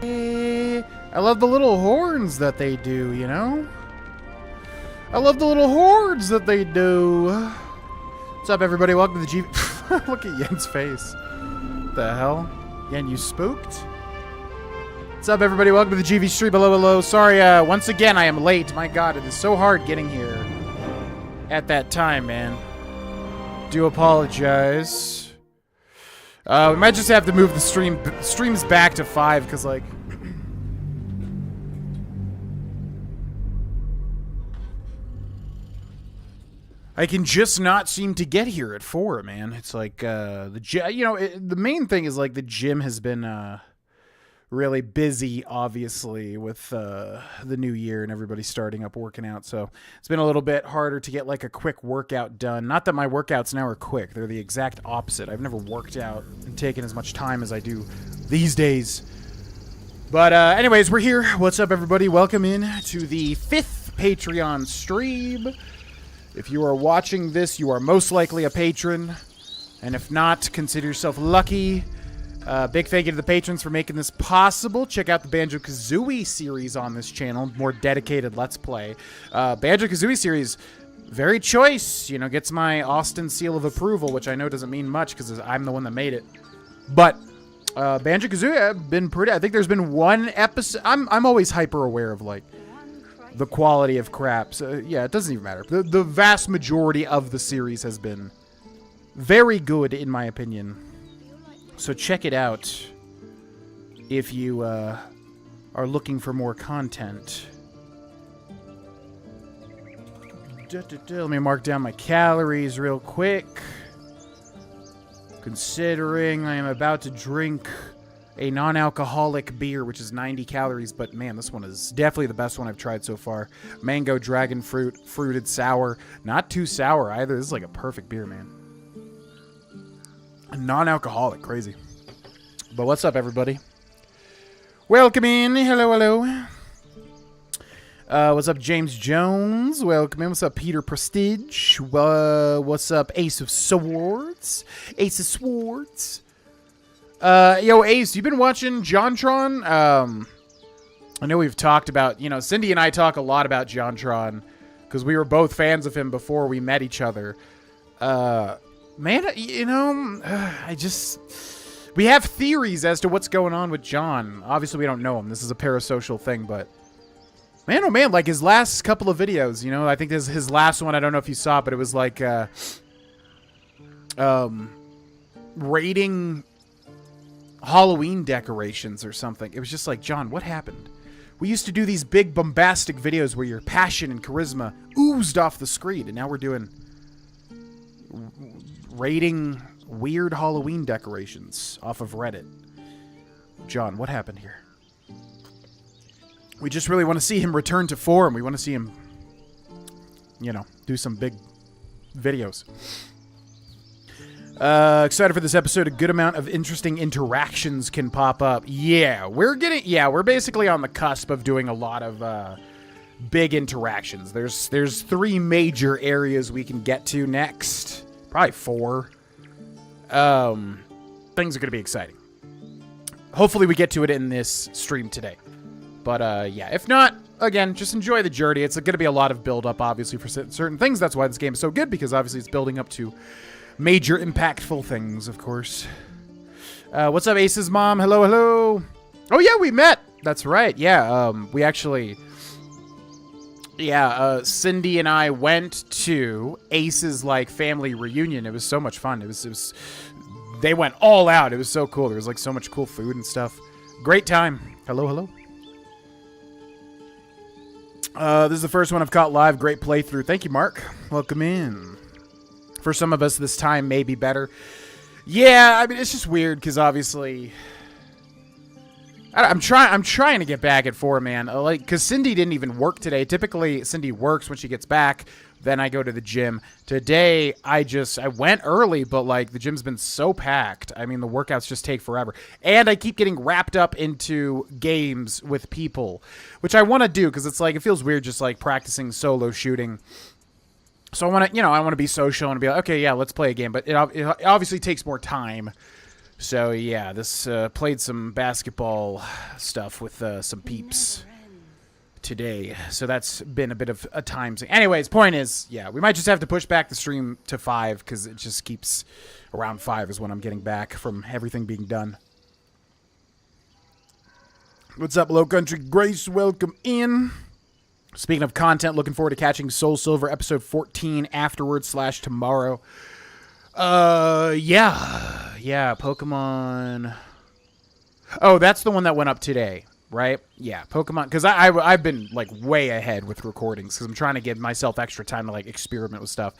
I love the little horns that they do, you know? I love the little horns that they do. What's up, everybody? Welcome to the G... Look at Yen's face. What the hell? Yen, you spooked? What's up, everybody? Welcome to the GV stream. Hello, hello. Sorry, once again, I am late. My God, it is so hard getting here at that time, man. Do apologize. We might just have to move the streams back to 5, because, like... I can just not seem to get here at 4, man. It's like, the main thing is, like, the gym has been, really busy, obviously, with, the new year and everybody starting up working out. So it's been a little bit harder to get, like, a quick workout done. Not that my workouts now are quick. They're the exact opposite. I've never worked out and taken as much time as I do these days. But, anyways, we're here. What's up, everybody? Welcome in to the 5th Patreon stream. If you are watching this, you are most likely a patron. And if not, consider yourself lucky. Big thank you to the patrons for making this possible. Check out the Banjo-Kazooie series on this channel. More dedicated Let's Play. Banjo-Kazooie series, very choice. You know, gets my Austin seal of approval, which I know doesn't mean much because I'm the one that made it. But Banjo-Kazooie, I've been pretty... I think there's been one episode... I'm always hyper aware of, like, the quality of crap. So, yeah, it doesn't even matter. The vast majority of the series has been very good, in my opinion. So check it out if you are looking for more content. Let me mark down my calories real quick. Considering I am about to drink a non-alcoholic beer, which is 90 calories, but man, this one is definitely the best one I've tried so far. Mango dragon fruit, fruited sour. Not too sour either. This is like a perfect beer, man. Non-alcoholic, crazy. But what's up, everybody? Welcome in. Hello, hello. What's up, James Jones? Welcome in. What's up, Peter Prestige? What's up, Ace of Swords? Ace of Swords. Yo, Ace, you been watching JonTron? I know we've talked about, you know, Cindy and I talk a lot about JonTron because we were both fans of him before we met each other. Man, you know, we have theories as to what's going on with John. Obviously, we don't know him. This is a parasocial thing, but man, oh man, like his last couple of videos, you know, I think this his last one. I don't know if you saw it, but it was like, rating Halloween decorations or something. It was just like, John, what happened? We used to do these big bombastic videos where your passion and charisma oozed off the screen, and now we're doing rating weird Halloween decorations off of Reddit. John, what happened here? We just really want to see him return to form. We want to see him, you know, do some big videos. Excited for this episode. A good amount of interesting interactions can pop up. Yeah, we're basically on the cusp of doing a lot of big interactions. There's 3 major areas we can get to next. Probably 4. Things are going to be exciting. Hopefully we get to it in this stream today. But yeah, if not, again, just enjoy the journey. It's going to be a lot of build-up, obviously, for certain things. That's why this game is so good, because obviously it's building up to major impactful things, of course. What's up, Ace's mom? Hello, hello. Oh, yeah, we met. That's right. Yeah, we actually... Yeah, Cindy and I went to Ace's, like, family reunion. It was so much fun. It was... They went all out. It was so cool. There was, like, so much cool food and stuff. Great time. Hello, hello. This is the first one I've caught live. Great playthrough. Thank you, Mark. Welcome in. For some of us, this time may be better. Yeah, I mean, it's just weird because obviously, I'm trying to get back at 4, man. Like, because Cindy didn't even work today. Typically, Cindy works when she gets back. Then I go to the gym. Today, I went early, but like the gym's been so packed. I mean, the workouts just take forever, and I keep getting wrapped up into games with people, which I want to do because it's like it feels weird just like practicing solo shooting. So I want to, I want to be social and be like, okay, yeah, let's play a game. But it obviously takes more time So yeah, this played some basketball stuff with some peeps today. So that's been a bit of a time thing. Anyways, point is, yeah, we might just have to push back the stream to 5 because it just keeps around 5 is when I'm getting back from everything being done. What's up, Low Country Grace? Welcome in. Speaking of content, looking forward to catching Soul Silver episode 14 afterwards / tomorrow. Yeah, Pokemon. Oh, that's the one that went up today, right? Yeah, Pokemon, because I've been like way ahead with recordings because I'm trying to give myself extra time to like experiment with stuff.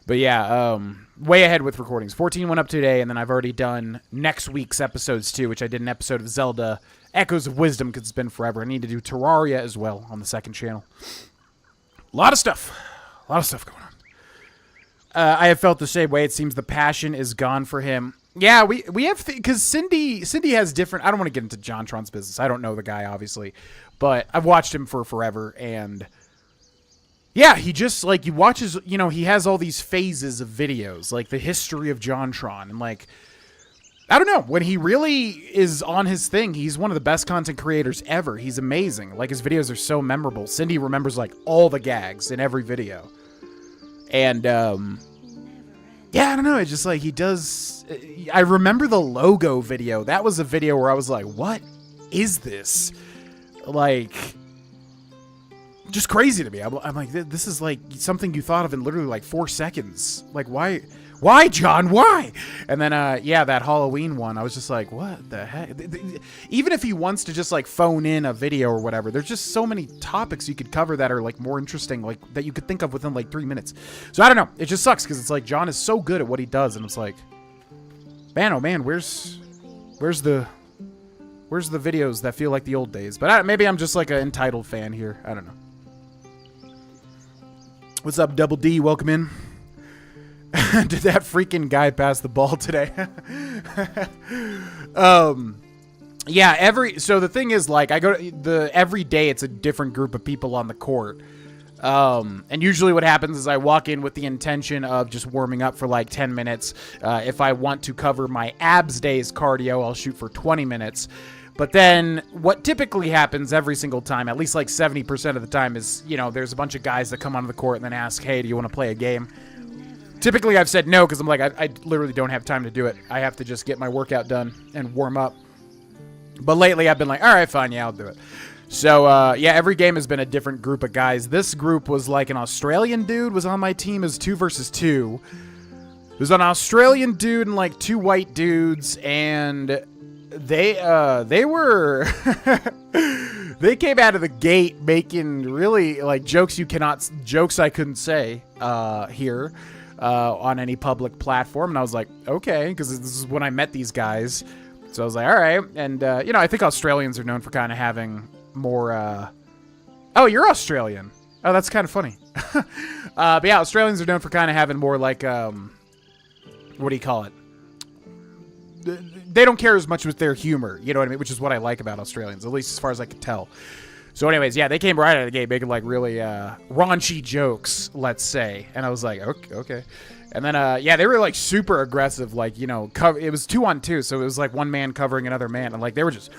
But yeah, way ahead with recordings. 14 went up today, and then I've already done next week's episodes too, which I did an episode of Zelda Echoes of Wisdom because it's been forever. I need to do Terraria as well on the second channel. A lot of stuff going on. I have felt the same way. It seems the passion is gone for him. Yeah, we have, because Cindy has different, I don't want to get into JonTron's business. I don't know the guy, obviously, but I've watched him for forever, and yeah, he just, like, he watches, you know, he has all these phases of videos, like the history of JonTron, and like, I don't know, when he really is on his thing, he's one of the best content creators ever. He's amazing. Like, his videos are so memorable. Cindy remembers, like, all the gags in every video. And, yeah, I don't know. It's just like he does. I remember the logo video. That was a video where I was like, what is this? Like, just crazy to me. I'm like, this is like something you thought of in literally like 4 seconds. Like, why? Why, John? Why? And then, yeah, that Halloween one, I was just like, what the heck? Even if he wants to just, like, phone in a video or whatever, there's just so many topics you could cover that are, like, more interesting, like, that you could think of within, like, 3 minutes. So, I don't know. It just sucks because it's like John is so good at what he does, and it's like, man, oh, man, where's the videos that feel like the old days? But maybe I'm just, like, an entitled fan here. I don't know. What's up, Double D? Welcome in. Did that freaking guy pass the ball today? Yeah, so the thing is, like, I go to every day it's a different group of people on the court. And usually what happens is I walk in with the intention of just warming up for like 10 minutes. If I want to cover my abs days cardio, I'll shoot for 20 minutes. But then what typically happens every single time, at least like 70% of the time, is, you know, there's a bunch of guys that come onto the court and then ask, hey, do you want to play a game? Typically, I've said no because I'm like, I literally don't have time to do it. I have to just get my workout done and warm up. But lately, I've been like, all right, fine, yeah, I'll do it. So, yeah, every game has been a different group of guys. This group was like an Australian dude was on my team as 2 versus 2. There's an Australian dude and like 2 white dudes, and they were... They came out of the gate making really, like, jokes I couldn't say here. On any public platform, and I was like, okay, because this is when I met these guys, so I was like, all right, and you know, I think Australians are known for kind of having more, oh, you're Australian, oh, that's kind of funny, but yeah, Australians are known for kind of having more, like, what do you call it, they don't care as much with their humor, you know what I mean, which is what I like about Australians, at least as far as I can tell. So anyways, yeah, they came right out of the gate making, like, really raunchy jokes, let's say. And I was like, okay. And then, yeah, they were, like, super aggressive, like, you know, it was 2-on-2, so it was, like, one man covering another man. And, like, they were just,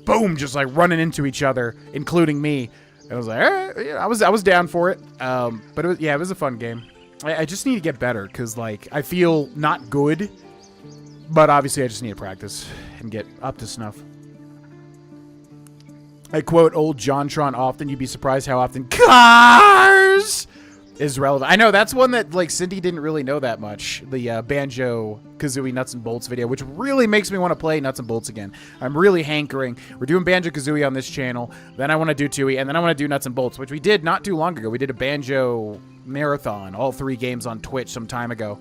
boom, just, like, running into each other, including me. And I was like, all right, yeah, I was down for it. But, it was a fun game. I just need to get better, because, like, I feel not good. But, obviously, I just need to practice and get up to snuff. I quote old JonTron often. You'd be surprised how often cars is relevant. I know that's one that, like, Cindy didn't really know that much. The Banjo-Kazooie Nuts and Bolts video, which really makes me want to play Nuts and Bolts again. I'm really hankering. We're doing Banjo-Kazooie on this channel. Then I want to do Tooie, and then I want to do Nuts and Bolts, which we did not too long ago. We did a Banjo marathon, all 3 games on Twitch some time ago.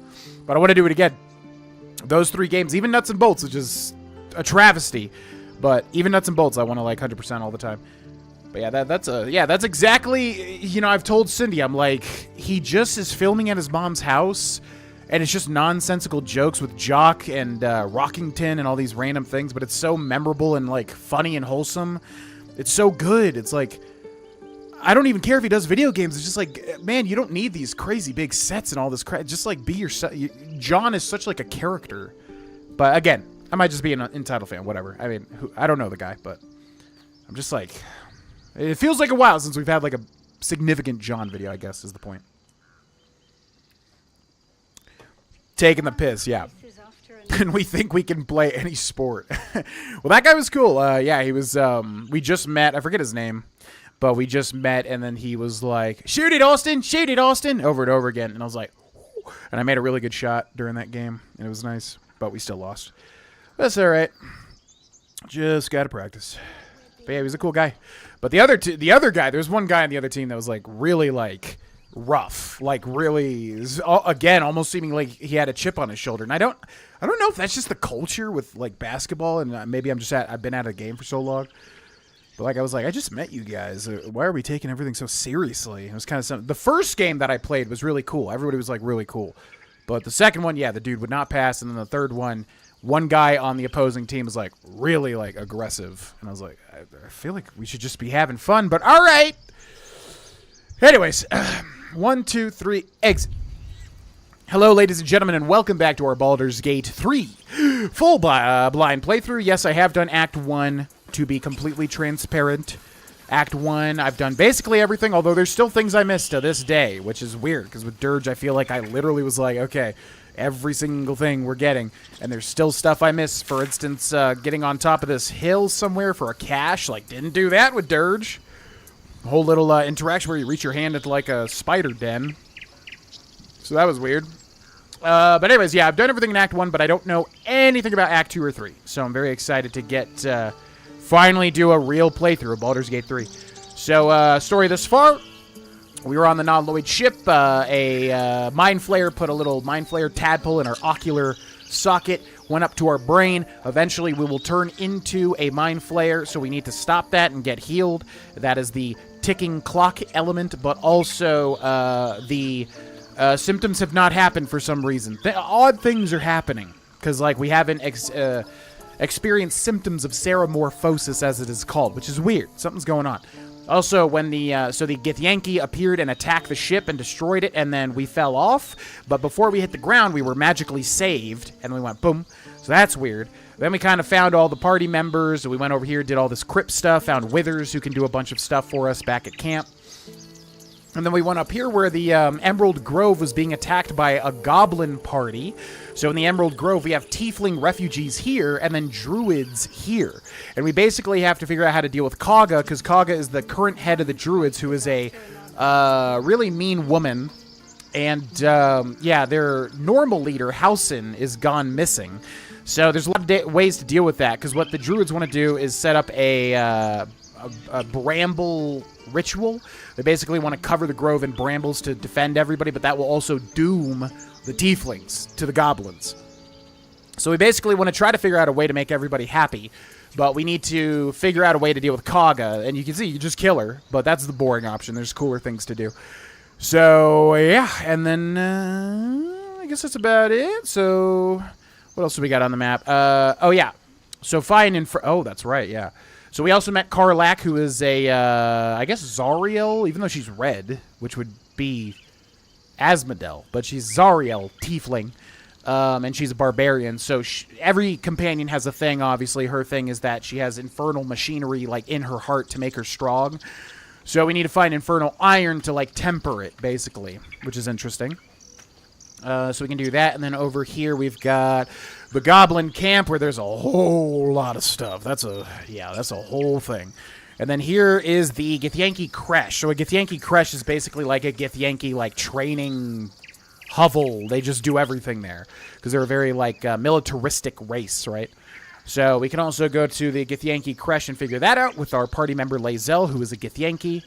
But I want to do it again. Those 3 games, even Nuts and Bolts, which is a travesty. But even Nuts and Bolts, I want to, like, 100% all the time. But yeah, that's exactly, you know, I've told Cindy, I'm like, he just is filming at his mom's house, and it's just nonsensical jokes with Jock and Rockington and all these random things, but it's so memorable and, like, funny and wholesome. It's so good. It's like, I don't even care if he does video games. It's just like, man, you don't need these crazy big sets and all this crap. Just, like, be yourself. John is such, like, a character. But again, I might just be an entitled fan, whatever. I mean, I don't know the guy, but I'm just like, it feels like a while since we've had like a significant John video, I guess is the point. Taking the piss, yeah. And we think we can play any sport. Well, that guy was cool. Yeah, he was, we just met, I forget his name, but we just met, and then he was like, shoot it, Austin, over and over again. And I was like, whoo. And I made a really good shot during that game, and it was nice, but we still lost. That's all right. Just got to practice. But yeah, he was a cool guy. But the other guy, there was one guy on the other team that was like really like rough, like really, again, almost seeming like he had a chip on his shoulder. And I don't know if that's just the culture with like basketball, and maybe I've been out of the game for so long. But like I was like, I just met you guys. Why are we taking everything so seriously? It was kind of something. The first game that I played was really cool. Everybody was like really cool. But the second one, yeah, the dude would not pass, and then the third one, one guy on the opposing team was like really like aggressive, and I was like, I feel like we should just be having fun, but all right. Anyways, 1, 2, 3, exit. Hello, ladies and gentlemen, and welcome back to our Baldur's Gate 3 full blind playthrough. Yes, I have done Act 1, to be completely transparent. Act 1, I've done basically everything, although there's still things I missed to this day, which is weird, because with Dirge, I feel like I literally was like, okay, every single thing we're getting, and there's still stuff I miss. For instance, getting on top of this hill somewhere for a cache, like, didn't do that with Dirge. A whole little interaction where you reach your hand into, like, a spider den. So that was weird. But anyways, yeah, I've done everything in Act 1, but I don't know anything about Act 2 or 3. So I'm very excited to get, finally do a real playthrough of Baldur's Gate 3. So, story this far. We were on the non-Lloyd ship. A mind flayer put a little mind flayer tadpole in our ocular socket, went up to our brain. Eventually, we will turn into a mind flayer, so we need to stop that and get healed. That is the ticking clock element, but also the symptoms have not happened for some reason. Odd things are happening, because like we haven't experienced symptoms of ceremorphosis, as it is called, which is weird. Something's going on. Also, when the Githyanki appeared and attacked the ship and destroyed it, and then we fell off. But before we hit the ground, we were magically saved, and we went boom. So that's weird. Then we kind of found all the party members. We went over here, did all this crypt stuff, found Withers, who can do a bunch of stuff for us back at camp. And then we went up here where the Emerald Grove was being attacked by a goblin party. So in the Emerald Grove, we have tiefling refugees here and then druids here. And we basically have to figure out how to deal with Kaga, because Kaga is the current head of the druids, who is a really mean woman. And, yeah, their normal leader, Hausen, is gone missing. So there's a lot of ways to deal with that, because what the druids want to do is set up a bramble ritual. They basically want to cover the grove in brambles to defend everybody, but that will also doom the tieflings to the goblins. So we basically want to try to figure out a way to make everybody happy, but we need to figure out a way to deal with Kaga, and you can see, you just kill her, but that's the boring option. There's cooler things to do. So, yeah, and then, I guess that's about it. So, what else do we got on the map? Oh, yeah. So, oh, that's right, yeah. So we also met Karlak, who is a, I guess Zariel, even though she's red, which would be Asmodel, but she's Zariel, tiefling, and she's a barbarian. So every companion has a thing, obviously. Her thing is that she has infernal machinery, like, in her heart to make her strong. So we need to find infernal iron to, like, temper it, basically, which is interesting. So we can do that, and then over here we've got the Goblin Camp, where there's a whole lot of stuff. That's a whole thing. And then here is the Githyanki Creche. So a Githyanki Creche is basically like a Githyanki, like, training hovel. They just do everything there, because they're a very, like, militaristic race, right? So we can also go to the Githyanki Creche and figure that out with our party member Lae'zel, who is a Githyanki.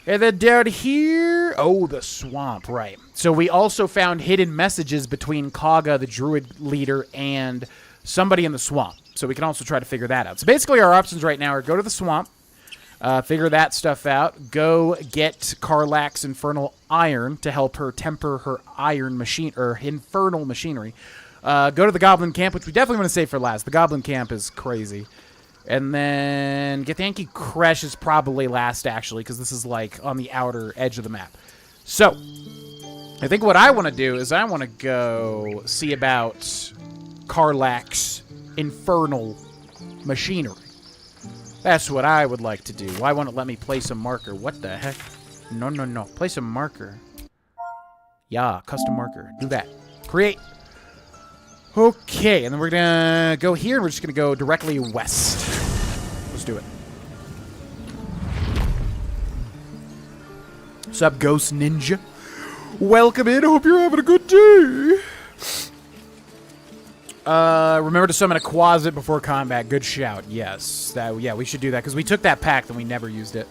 And then down here, oh, the swamp, right. So we also found hidden messages between Kaga, the druid leader, and somebody in the swamp. So we can also try to figure that out. So basically our options right now are go to the swamp, figure that stuff out, go get Karlak's infernal iron to help her temper her iron machine, or infernal machinery. Go to the Goblin Camp, which we definitely want to save for last. The Goblin Camp is crazy. And then Githyanki Creche is probably last, actually, because this is, like, on the outer edge of the map. So, I think what I want to do is I want to go see about Karlak's infernal machinery. That's what I would like to do. Why won't it let me place a marker? What the heck? No, no, no. Place a marker. Yeah, custom marker. Do that. Create. Okay, and then we're gonna go here, and we're just gonna go directly west. Let's do it. What's up, Ghost Ninja? Welcome in. Hope you're having a good day. Remember to summon a Quasit before combat. Good shout. Yes. Yeah, we should do that, because we took that pack, and we never used it.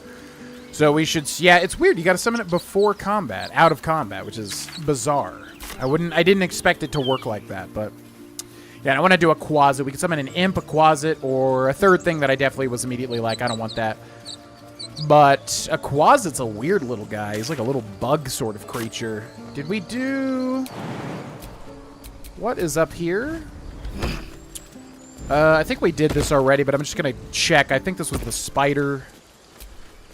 So we should... Yeah, it's weird. You got to summon it before combat. Out of combat, which is bizarre. I didn't expect it to work like that, but... Yeah, I want to do a Quasit. We can summon an Imp, a Quasit, or a third thing that I definitely was immediately like, I don't want that. But a Quasit's a weird little guy. He's like a little bug sort of creature. Did we do... What is up here? I think we did this already, but I'm just going to check. I think this was the spider...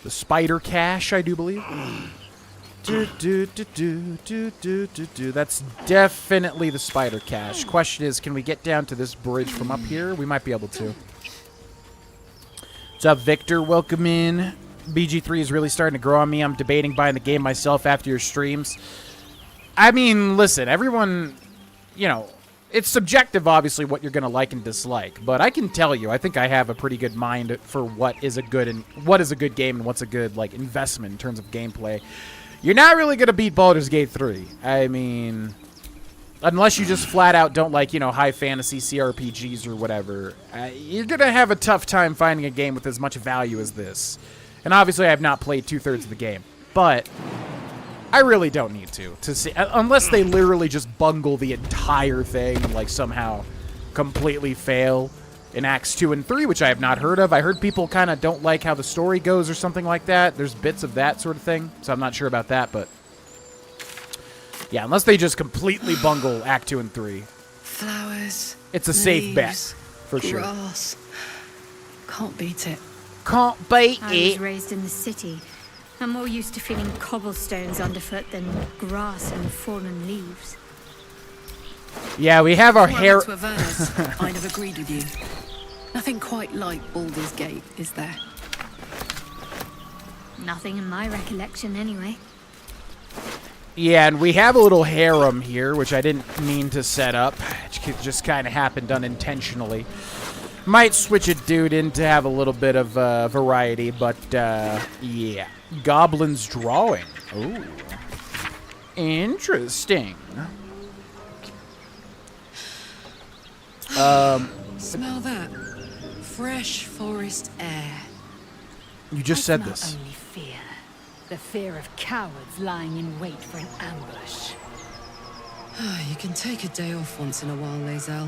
The spider cache, I do believe. That's definitely the spider cache. Question is, can we get down to this bridge from up here? We might be able to. What's up, Victor? Welcome in. BG3 is really starting to grow on me. I'm debating buying the game myself after your streams. I mean, listen, everyone, you know, it's subjective, obviously, what you're going to like and dislike. But I can tell you, I think I have a pretty good mind for what is a good game and what's a good, like, investment in terms of gameplay. You're not really going to beat Baldur's Gate 3. I mean, unless you just flat out don't like, you know, high fantasy CRPGs or whatever. You're going to have a tough time finding a game with as much value as this. And obviously, I have not played 2/3 of the game. But I really don't need to see, unless they literally just bungle the entire thing and, like, somehow completely fail in Acts 2 and 3, which I have not heard of. I heard people kind of don't like how the story goes or something like that. There's bits of that sort of thing, so I'm not sure about that, but... Yeah, unless they just completely bungle Act 2 and 3. Flowers. It's a safe leaves, bet, for sure. Grass. Can't beat it. Can't beat I it. was raised in the city. I'm more used to feeling cobblestones underfoot than grass and fallen leaves. Yeah, we have our hair... To Avernus, I'd have agreed with you. Nothing quite like Baldur's Gate, is there? Nothing in my recollection, anyway. Yeah, and we have a little harem here, which I didn't mean to set up. It just kind of happened unintentionally. Might switch a dude in to have a little bit of variety, but, yeah. Goblin's drawing. Ooh. Interesting. Smell that. Fresh forest air. You just said this. Only fear. The fear of cowards lying in wait for an ambush. You can take a day off once in a while, Lae'zel.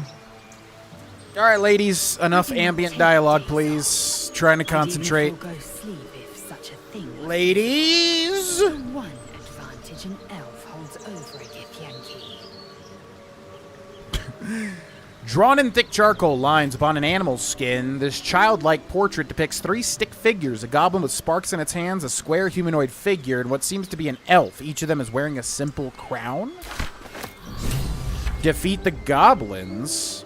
All right, ladies, enough ambient dialogue, please. Trying to concentrate. Go sleep if such a thing. Ladies! One advantage an elf holds over a Githyanki. Drawn in thick charcoal lines upon an animal's skin, this childlike portrait depicts 3 stick figures, a goblin with sparks in its hands, a square humanoid figure, and what seems to be an elf. Each of them is wearing a simple crown. Defeat the goblins.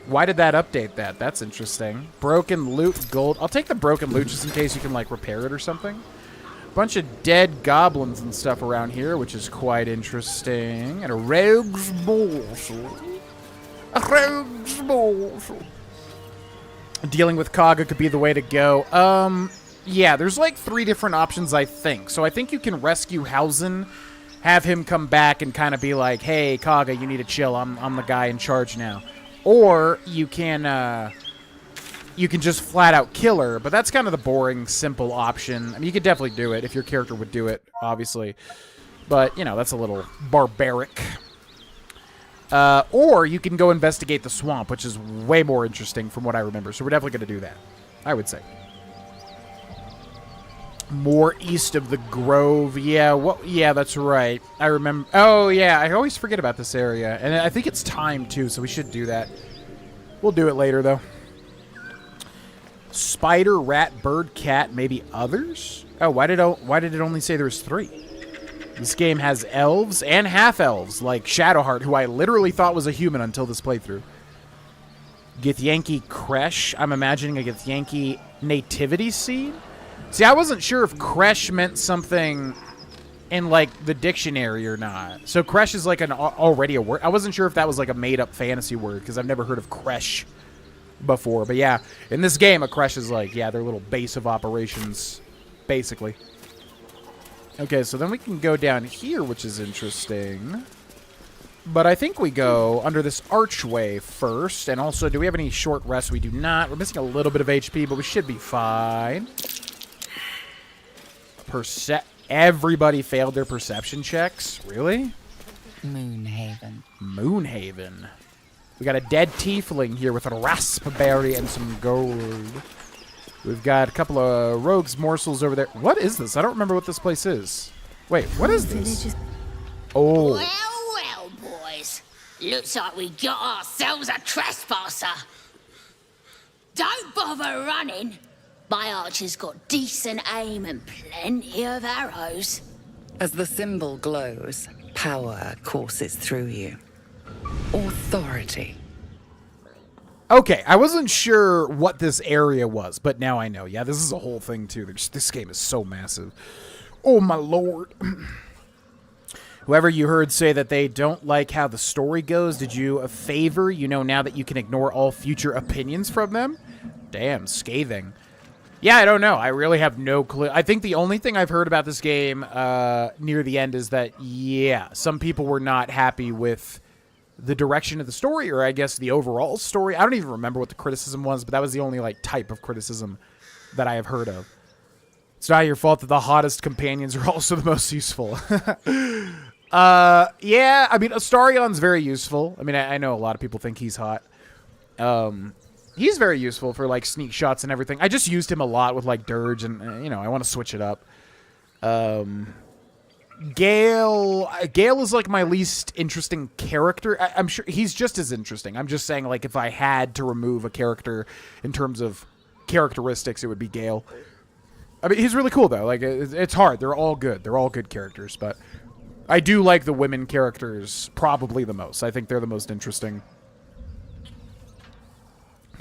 Why did that update that? That's interesting. Broken loot, gold. I'll take the broken loot just in case you can, like, repair it or something. Bunch of dead goblins and stuff around here, which is quite interesting. And a rogue's morsel. A rogue's morsel. Dealing with Kaga could be the way to go. Yeah, there's like 3 different options, I think. So I think you can rescue Hausen, have him come back and kind of be like, hey, Kaga, you need to chill. I'm the guy in charge now. Or you can just flat out kill her, but that's kind of the boring, simple option. I mean, you could definitely do it if your character would do it, obviously. But, you know, that's a little barbaric. Or you can go investigate the swamp, which is way more interesting from what I remember. So we're definitely going to do that, I would say. More east of the Grove. Yeah, yeah, that's right. I remember. Oh, yeah, I always forget about this area. And I think it's time, too, so we should do that. We'll do it later, though. Spider, rat, bird, cat, maybe others? Oh, why did it only say there was 3? This game has elves and half-elves, like Shadowheart, who I literally thought was a human until this playthrough. Githyanki Kresh. I'm imagining a Githyanki nativity scene. See, I wasn't sure if Kresh meant something in, like, the dictionary or not. So Kresh is, like, already a word. I wasn't sure if that was, like, a made-up fantasy word, because I've never heard of Kresh before. But, yeah, in this game, a Kresh is, like, yeah, their little base of operations, basically. Okay, so then we can go down here, which is interesting. But I think we go under this archway first. And also, do we have any short rests? We do not. We're missing a little bit of HP, but we should be fine. Everybody failed their perception checks? Really? Moonhaven. Moonhaven. We got a dead tiefling here with a raspberry and some gold. We've got a couple of rogues morsels over there. What is this? I don't remember what this place is. Wait, what is this? Oh. Well, boys. Looks like we got ourselves a trespasser. Don't bother running. My archer's got decent aim and plenty of arrows. As the symbol glows, power courses through you. Authority. Okay, I wasn't sure what this area was, but now I know. Yeah, this is a whole thing, too. This game is so massive. Oh, my lord. Whoever you heard say that they don't like how the story goes, did you a favor? You know now that you can ignore all future opinions from them? Damn, scathing. Yeah, I don't know. I really have no clue. I think the only thing I've heard about this game near the end is that, yeah, some people were not happy with the direction of the story, or I guess the overall story. I don't even remember what the criticism was, but that was the only, like, type of criticism that I have heard of. It's not your fault that the hottest companions are also the most useful. Yeah, I mean, Astarion's very useful. I mean, I know a lot of people think he's hot. He's very useful for, like, sneak shots and everything. I just used him a lot with, like, Dirge, and, you know, I want to switch it up. Gale is, like, my least interesting character. I'm sure he's just as interesting. I'm just saying, like, if I had to remove a character in terms of characteristics, it would be Gale. I mean, he's really cool, though. Like, it's hard. They're all good. They're all good characters, but I do like the women characters probably the most. I think they're the most interesting.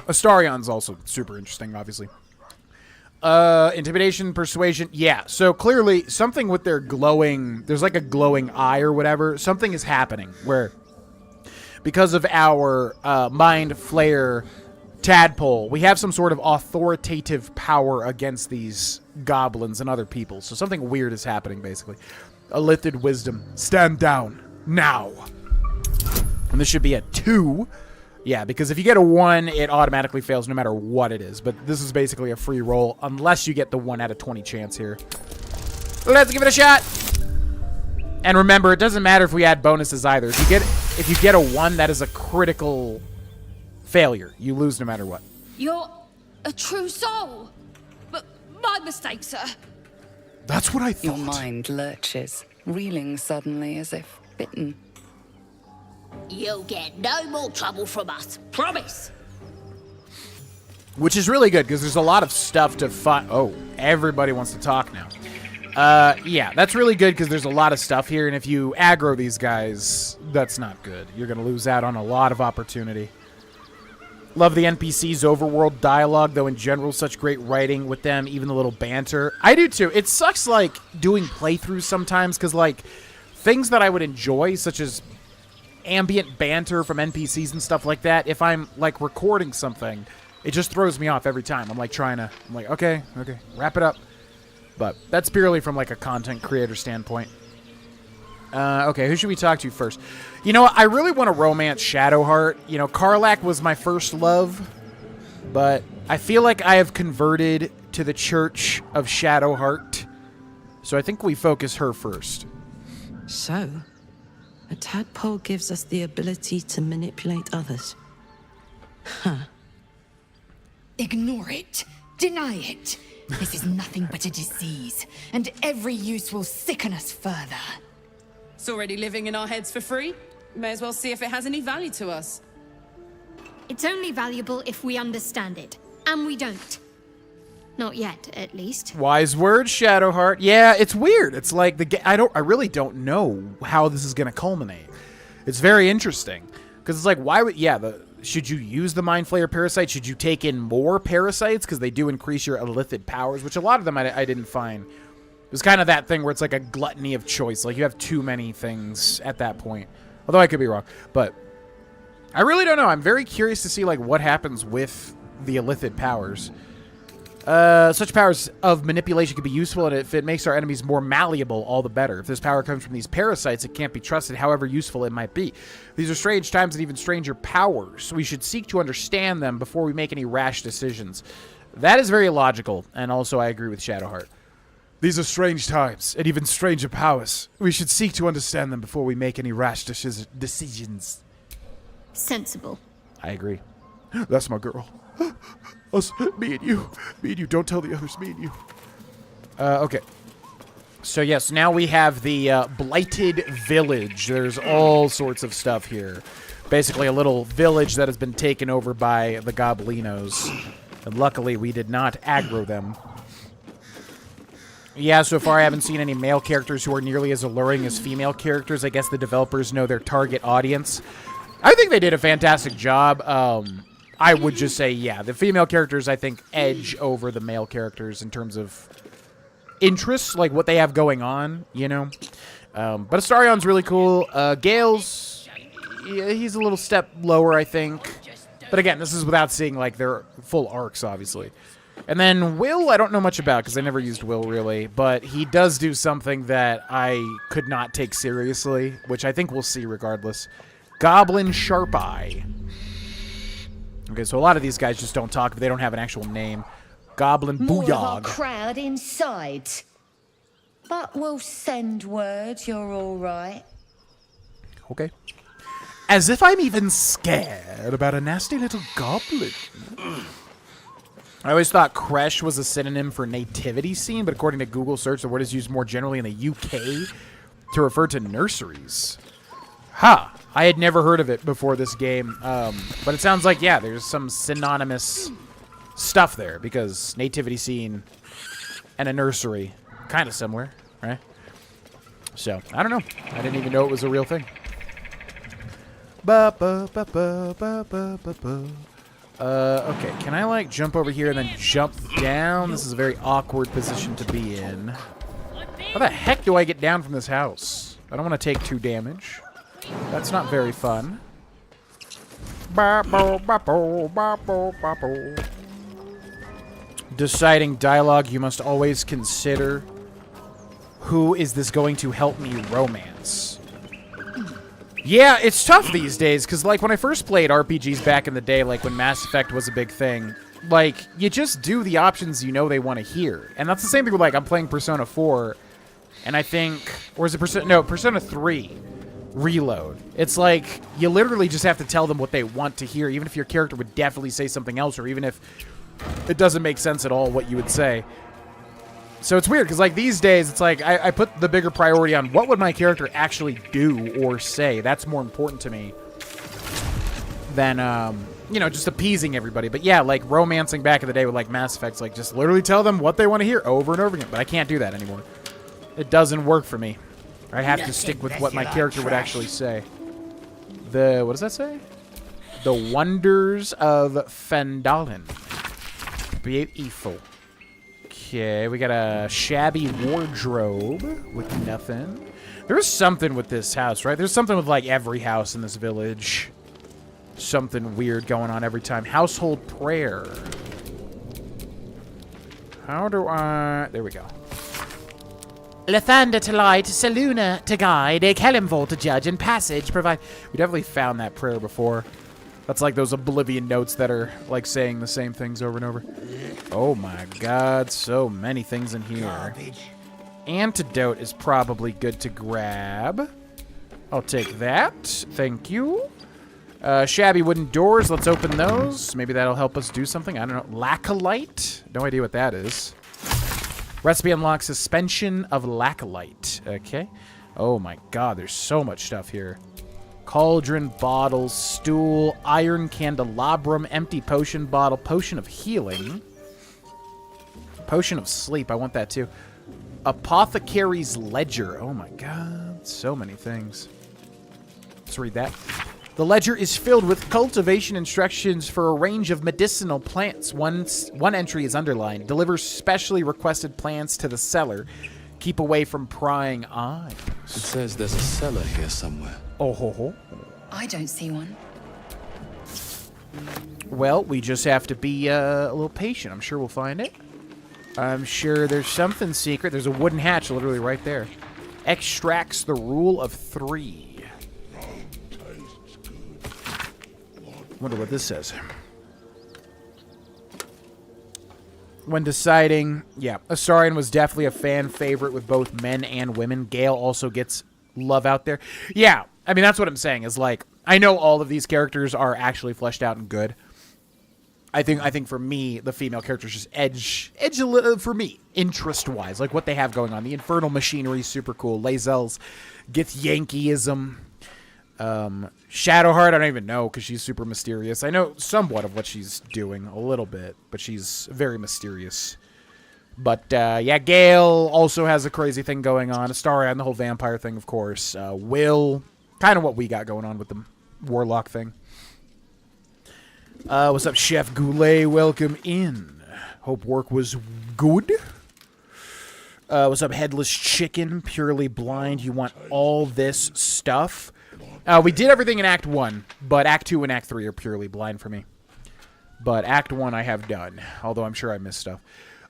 Astarion's also super interesting, obviously. Intimidation, persuasion. Yeah, so clearly something with their glowing... There's like a glowing eye or whatever. Something is happening where because of our mind flare tadpole, we have some sort of authoritative power against these goblins and other people. So something weird is happening, basically. A lifted wisdom. Stand down. Now. And this should be a 2. Yeah, because if you get a 1, it automatically fails no matter what it is. But this is basically a free roll, unless you get the 1 out of 20 chance here. Let's give it a shot! And remember, it doesn't matter if we add bonuses either. If you get a 1, that is a critical failure. You lose no matter what. You're a true soul. But my mistake, sir. That's what I thought. Your mind lurches, reeling suddenly as if bitten. You'll get no more trouble from us. Promise. Which is really good, because there's a lot of stuff to find. Oh, everybody wants to talk now. Yeah, that's really good, because there's a lot of stuff here, and if you aggro these guys, that's not good. You're going to lose out on a lot of opportunity. Love the NPCs' overworld dialogue, though in general, such great writing with them, even the little banter. I do, too. It sucks, like, doing playthroughs sometimes, because, like, things that I would enjoy, such as ambient banter from NPCs and stuff like that, if I'm, like, recording something, it just throws me off every time. I'm, like, I'm like, okay, wrap it up. But that's purely from, like, a content creator standpoint. Okay, who should we talk to first? You know what? I really want to romance Shadowheart. You know, Karlach was my first love, but I feel like I have converted to the Church of Shadowheart, so I think we focus her first. So, a tadpole gives us the ability to manipulate others. Huh. Ignore it. Deny it. This is nothing but a disease, and every use will sicken us further. It's already living in our heads for free. May as well see if it has any value to us. It's only valuable if we understand it, and we don't. Not yet, at least. Wise words, Shadowheart. Yeah, it's weird. It's like I really don't know how this is going to culminate. It's very interesting because it's like, why would the should you use the Mind Flayer parasite? Should you take in more parasites? Because they do increase your illithid powers, which a lot of them I didn't find. It was kind of that thing where it's like a gluttony of choice. Like, you have too many things at that point. Although I could be wrong. But I really don't know. I'm very curious to see, like, what happens with the illithid powers. Such powers of manipulation could be useful, and if it makes our enemies more malleable, all the better. If this power comes from these parasites, it can't be trusted, however useful it might be. These are strange times and even stranger powers. We should seek to understand them before we make any rash decisions. That is very logical, and also I agree with Shadowheart. These are strange times and even stranger powers. We should seek to understand them before we make any rash decisions. Sensible. I agree. That's my girl. Us, me and you. Me and you. Don't tell the others. Me and you. Okay. So, yes, now we have the Blighted Village. There's all sorts of stuff here. Basically, a little village that has been taken over by the Goblinos. And luckily, we did not aggro them. Yeah, so far I haven't seen any male characters who are nearly as alluring as female characters. I guess the developers know their target audience. I think they did a fantastic job. I would just say, yeah, the female characters, I think, edge over the male characters in terms of interests, like what they have going on, you know? But Astarion's really cool. Gale's, yeah, he's a little step lower, I think. But again, this is without seeing, like, their full arcs, obviously. And then Will, I don't know much about, because I never used Will, really. But he does do something that I could not take seriously, which I think we'll see regardless. Goblin Sharp Eye. Okay, so a lot of these guys just don't talk, but they don't have an actual name. Goblin More of our Booyog. crowd inside. But we'll send word you're all right. Okay. As if I'm even scared about a nasty little goblin. I always thought creche was a synonym for nativity scene, but according to Google search, the word is used more generally in the UK to refer to nurseries. Ha! I had never heard of it before this game, but it sounds like, yeah, there's some synonymous stuff there, because nativity scene and a nursery, kind of similar, right? So, I don't know. I didn't even know it was a real thing. Okay, can I, like, jump over here and then jump down? This is a very awkward position to be in. How the heck do I get down from this house? I don't want to take 2 damage. That's not very fun. Deciding dialogue, you must always consider who is this going to help me romance. Yeah, it's tough these days, because, like, when I first played RPGs back in the day, like, when Mass Effect was a big thing, like, you just do the options you know they want to hear. And that's the same thing with, like, I'm playing Persona 4, and I think, or is it Persona 3 Reload. It's like, you literally just have to tell them what they want to hear, even if your character would definitely say something else, or even if it doesn't make sense at all what you would say. So it's weird, because, like, these days, it's like, I put the bigger priority on what would my character actually do or say. That's more important to me than, you know, just appeasing everybody. But yeah, like, romancing back in the day with, like, Mass Effect's, like, just literally tell them what they want to hear over and over again. But I can't do that anymore. It doesn't work for me. I have to stick with what my character would actually say. What does that say? The Wonders of Fandalen. Beautiful. Okay, we got a shabby wardrobe with nothing. There's something with this house, right? There's something with, like, every house in this village. Something weird going on every time. Household prayer. How do I... There we go. Lathander to light, Saluna to guide, a Kelimvol to judge, and passage provide... We definitely found that prayer before. That's like those Oblivion notes that are, like, saying the same things over and over. Oh my god, so many things in here. Garbage. Antidote is probably good to grab. I'll take that. Thank you. Shabby wooden doors, let's open those. Maybe that'll help us do something. I don't know. Lacolite? No idea what that is. Recipe unlocks suspension of Lacolite. Okay. Oh my god, there's so much stuff here. Cauldron, bottles, stool, iron candelabrum, empty potion bottle, potion of healing, potion of sleep. I want that too. Apothecary's ledger. Oh my god, so many things. Let's read that. The ledger is filled with cultivation instructions for a range of medicinal plants. One entry is underlined. Deliver specially requested plants to the cellar. Keep away from prying eyes. It says there's a cellar here somewhere. Oh ho ho. I don't see one. Well, we just have to be a little patient. I'm sure we'll find it. I'm sure there's something secret. There's a wooden hatch literally right there. Extracts the rule of 3. Wonder what this says. When deciding, yeah, Astarion was definitely a fan favorite with both men and women. Gale also gets love out there. Yeah, I mean, that's what I'm saying is like, I know all of these characters are actually fleshed out and good. I think for me, the female characters just edge a little, for me, interest-wise, like what they have going on. The infernal machinery is super cool. Lae'zel's gets Yankeeism. Shadowheart, I don't even know because she's super mysterious. I know somewhat of what she's doing, a little bit, but she's very mysterious. But, yeah, Gale also has a crazy thing going on. Astarion, the whole vampire thing, of course. Will, kind of what we got going on with the warlock thing. What's up, Chef Goulet? Welcome in. Hope work was good. What's up, Headless Chicken? Purely blind. You want all this stuff? We did everything in Act 1, but Act 2 and Act 3 are purely blind for me. But Act 1 I have done, although I'm sure I missed stuff.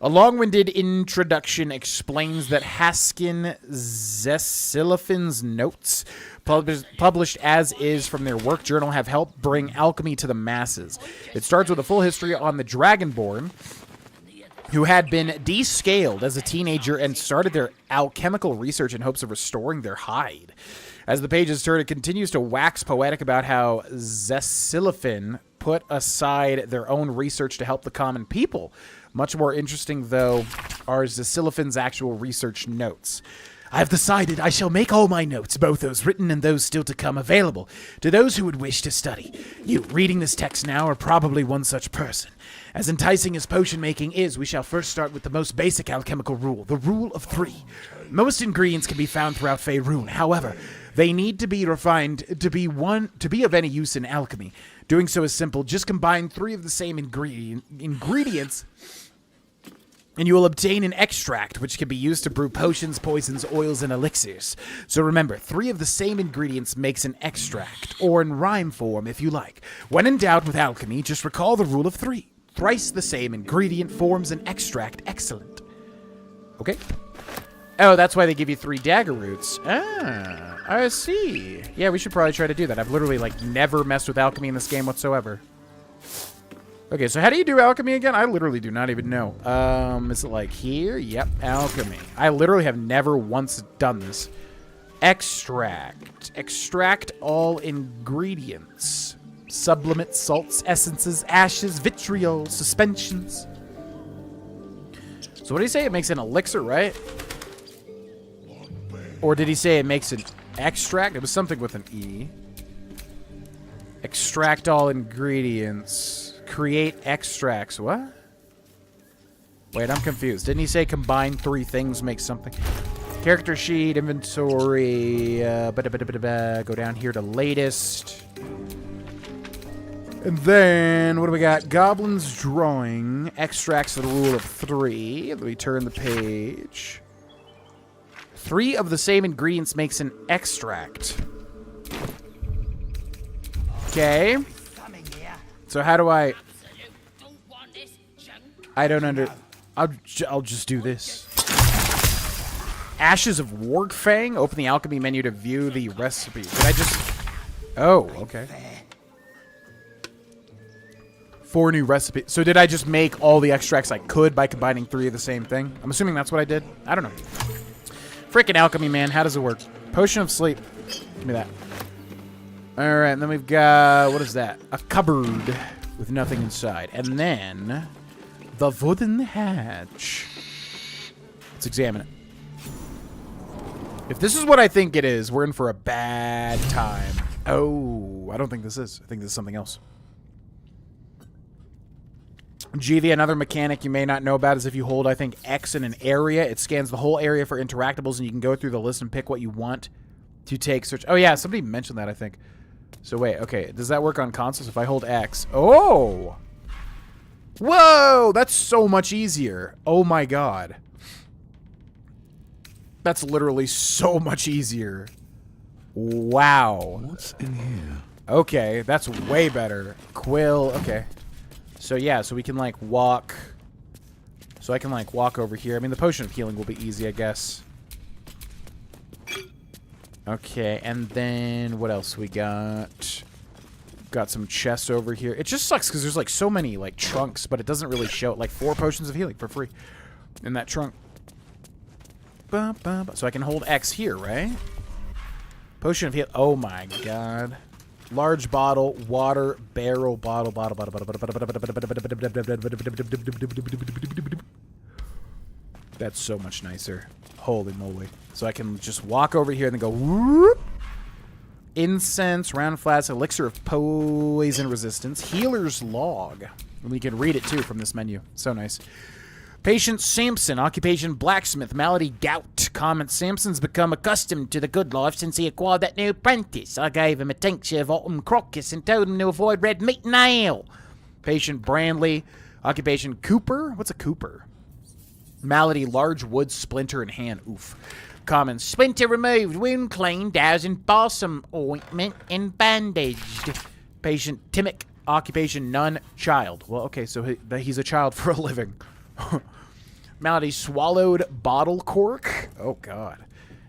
A long-winded introduction explains that Haskin Zesilophin's notes, published as is from their work journal, have helped bring alchemy to the masses. It starts with a full history on the Dragonborn, who had been descaled as a teenager and started their alchemical research in hopes of restoring their hide. As the pages turn, it continues to wax poetic about how Zesilophin put aside their own research to help the common people. Much more interesting, though, are Zesilophin's actual research notes. I've decided I shall make all my notes, both those written and those still to come, available to those who would wish to study. You, reading this text now, are probably one such person. As enticing as potion making is, we shall first start with the most basic alchemical rule, the rule of 3. Most ingredients can be found throughout Faerun. However, they need to be refined to be of any use in alchemy. Doing so is simple. Just combine 3 of the same ingredients, and you will obtain an extract, which can be used to brew potions, poisons, oils, and elixirs. So remember, 3 of the same ingredients makes an extract, or in rhyme form if you like. When in doubt with alchemy, just recall the rule of 3. Thrice the same ingredient forms an extract excellent. Okay. Oh, that's why they give you 3 dagger roots. Ah, I see. Yeah, we should probably try to do that. I've literally, like, never messed with alchemy in this game whatsoever. Okay, so how do you do alchemy again? I literally do not even know. Is it like here? Yep, alchemy. I literally have never once done this. Extract. Extract all ingredients. Sublimate, salts, essences, ashes, vitriol, suspensions. So what did he say? It makes an elixir, right? Or did he say it makes an extract? It was something with an E. Extract all ingredients. Create extracts. What? Wait, I'm confused. Didn't he say combine 3 things make something? Character sheet, inventory. Go down here to latest. And then, what do we got? Goblin's drawing. Extracts of the rule of 3. Let me turn the page. 3 of the same ingredients makes an extract. Okay. So how do I don't I'll just do this. Ashes of Wargfang. Open the alchemy menu to view the recipe. Did I just... Oh, okay. 4 new recipes. So did I just make all the extracts I could by combining 3 of the same thing? I'm assuming that's what I did. I don't know. Frickin' alchemy, man. How does it work? Potion of sleep. Give me that. Alright, and then we've got... What is that? A cupboard with nothing inside. And then... The wooden hatch. Let's examine it. If this is what I think it is, we're in for a bad time. Oh, I don't think this is. I think this is something else. GV, another mechanic you may not know about is if you hold, I think, X in an area, it scans the whole area for interactables, and you can go through the list and pick what you want to take search. Oh, yeah, somebody mentioned that, I think. So wait, okay. Does that work on consoles? If I hold X. Oh! Whoa! That's so much easier. Oh my god. That's literally so much easier. Wow. What's in here? Okay, that's way better. Quill, okay. So yeah, so we can like walk. So I can like walk over here. I mean, the potion of healing will be easy, I guess. Okay, and then what else we got? Got some chests over here. It just sucks because there's like so many like trunks, but it doesn't really show it. Like 4 potions of healing for free in that trunk. So I can hold X here, right? Potion of heal. Oh my god. Large bottle, water, barrel, bottle. That's so much nicer. Holy moly. So I can just walk over here and then go whoop. Incense, round flask, elixir of poison resistance, healer's log. And we can read it too from this menu. So nice. Patient Samson, occupation blacksmith, malady gout. Comment, Samson's become accustomed to the good life since he acquired that new apprentice. I gave him a tincture of autumn crocus and told him to avoid red meat and ale. Patient Brandley, occupation Cooper. What's a Cooper? Malady, large wood splinter in hand. Oof. Common, splinter removed, wound cleaned, doused in balsam ointment and bandaged. Patient Timmick, occupation none, child. Well, okay, so he's a child for a living. Malady, swallowed bottle cork. Oh, God.